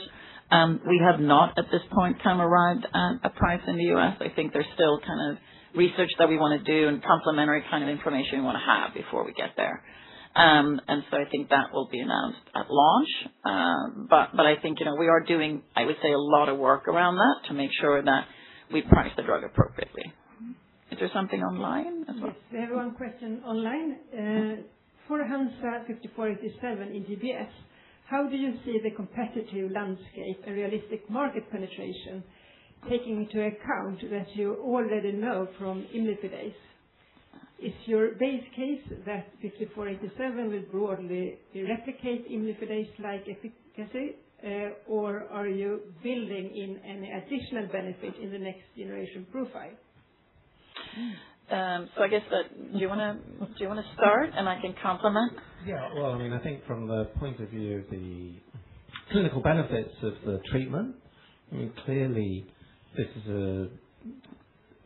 We have not at this point kind of arrived at a price in the U.S. I think there's still kind of research that we want to do and complementary kind of information we want to have before we get there. And so I think that will be announced at launch. But I think, we are doing, I would say, a lot of work around that to make sure that we price the drug appropriately. Is there something online as well? Yes, we have one question online. For Hansa 5487 in GBS, how do you see the competitive landscape and realistic market penetration, taking into account that you already know from imlifidase? Is your base case that 5487 will broadly replicate imlifidase-like efficacy, or are you building in any additional benefit in the next generation profile? So I guess do you want to start and I can complement? Yeah. Well, I think from the point of view of the clinical benefits of the treatment, clearly this is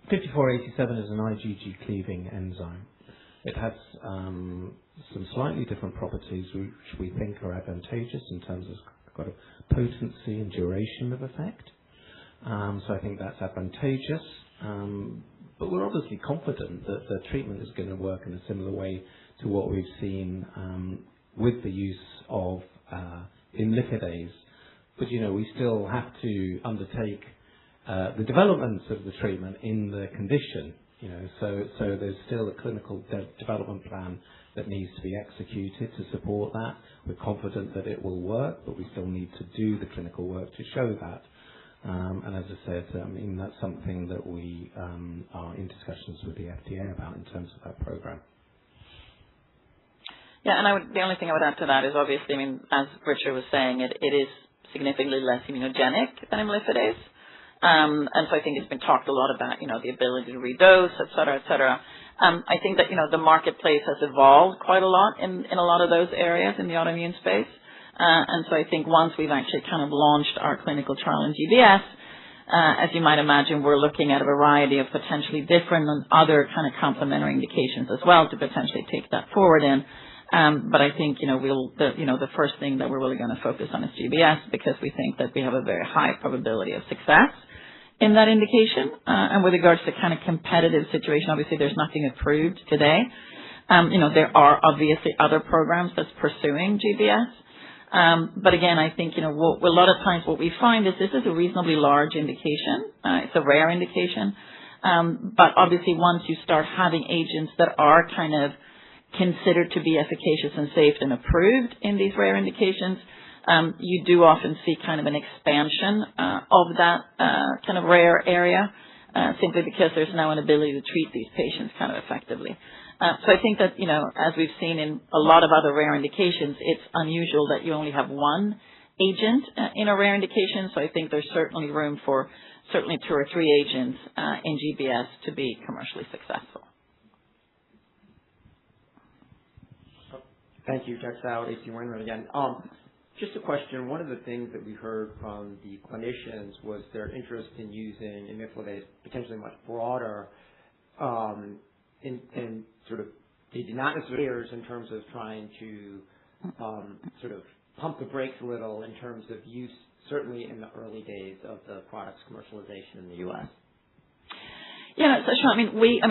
5487 is an IgG cleaving enzyme. It has some slightly different properties which we think are advantageous in terms of potency and duration of effect. So I think that's advantageous. But we're obviously confident that the treatment is going to work in a similar way to what we've seen with the use of imlifidase. But we still have to undertake the developments of the treatment in the condition. So there's still a clinical development plan that needs to be executed to support that. We're confident that it will work, but we still need to do the clinical work to show that. And as I said, that's something that we are in discussions with the FDA about in terms of that program. Yeah, and the only thing I would add to that is obviously, as Richard was saying, it is significantly less immunogenic than imlifidase. And so I think it's been talked a lot about, the ability to redose, et cetera, et cetera. I think that, the marketplace has evolved quite a lot in a lot of those areas in the autoimmune space. And so I think once we've actually kind of launched our clinical trial in GBS, as you might imagine, we're looking at a variety of potentially different and other kind of complementary indications as well to potentially take that forward in. But I think, the first thing that we're really going to focus on is GBS because we think that we have a very high probability of success in that indication. And with regards to kind of competitive situation, obviously there's nothing approved today. There are obviously other programs that's pursuing GBS. But again, I think, a lot of times what we find is this is a reasonably large indication. It's a rare indication. But obviously once you start having agents that are kind of considered to be efficacious and safe and approved in these rare indications, you do often see kind of an expansion of that kind of rare area simply because there's now an ability to treat these patients kind of effectively. So I think that, as we've seen in a lot of other rare indications, it's unusual that you only have one agent in a rare indication. So I think there's certainly room for certainly 2 or 3 agents in GBS to be commercially successful. Thank you, Dr. Sal, AC Wainwright again. Just a question. One of the things that we heard from the clinicians was their interest in using imlifidase potentially much broader in sort of they did not necessarily in terms of trying to sort of pump the brakes a little in terms of use, certainly in the early days of the product's commercialization in the U.S. Yeah, so Sean,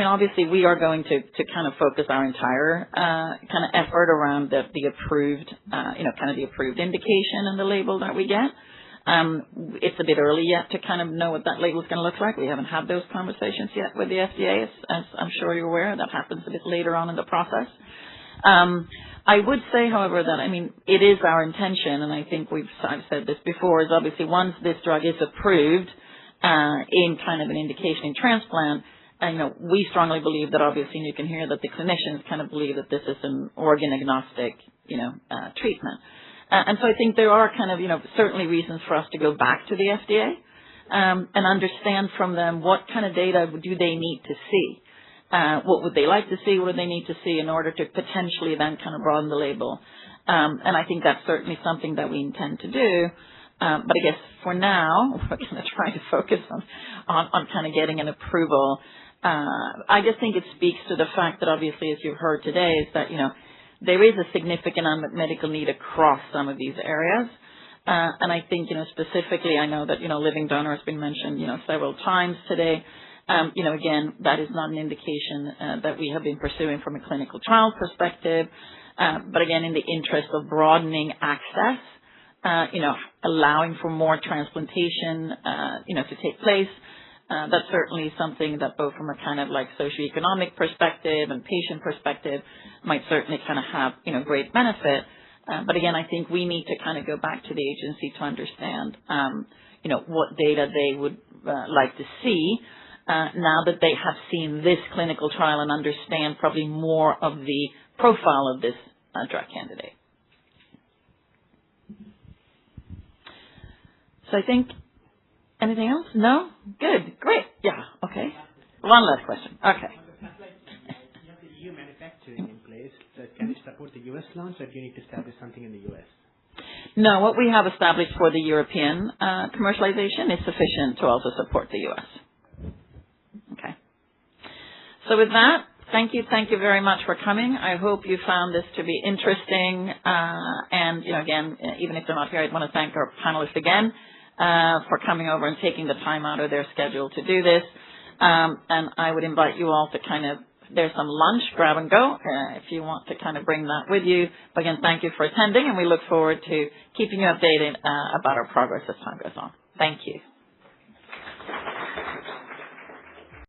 obviously we are going to kind of focus our entire kind of effort around the approved, kind of the approved indication and the label that we get. It's a bit early yet to kind of know what that label is going to look like. We haven't had those conversations yet with the FDA, as I'm sure you're aware. That happens a bit later on in the process. I would say, however, that, it is our intention, and I think I've said this before, is obviously once this drug is approved, in kind of an indication in transplant, we strongly believe that obviously, and you can hear that the clinicians kind of believe that this is an organ agnostic, treatment. And so I think there are kind of, certainly reasons for us to go back to the FDA, and understand from them what kind of data do they need to see. What would they like to see? What do they need to see in order to potentially then kind of broaden the label? And I think that's certainly something that we intend to do. But I guess for now, we're going to try to focus on kind of getting an approval. I just think it speaks to the fact that obviously, as you've heard today, is that, there is a significant unmet medical need across some of these areas. And I think, specifically, I know that, living donor has been mentioned, several times today. Again, that is not an indication that we have been pursuing from a clinical trial perspective. But again, in the interest of broadening access, allowing for more transplantation, to take place, that's certainly something that both from a kind of like socioeconomic perspective and patient perspective might certainly kind of have, great benefit. But again, I think we need to kind of go back to the agency to understand, what data they would like to see now that they have seen this clinical trial and understand probably more of the profile of this drug candidate. So I think, anything else? No? Good. Great. Yeah. Okay. One last question. Okay. You have the EU manufacturing in place. So can it support the US launch, or do you need to establish something in the US? No, what we have established for the European commercialization is sufficient to also support the US. Okay. So with that, thank you very much for coming. I hope you found this to be interesting. And, again, even if they're not here, I'd want to thank our panelists again for coming over and taking the time out of their schedule to do this. And I would invite you all to there's some lunch, grab and go, if you want to kind of bring that with you. But again, thank you for attending, and we look forward to keeping you updated about our progress as time goes on. Thank you.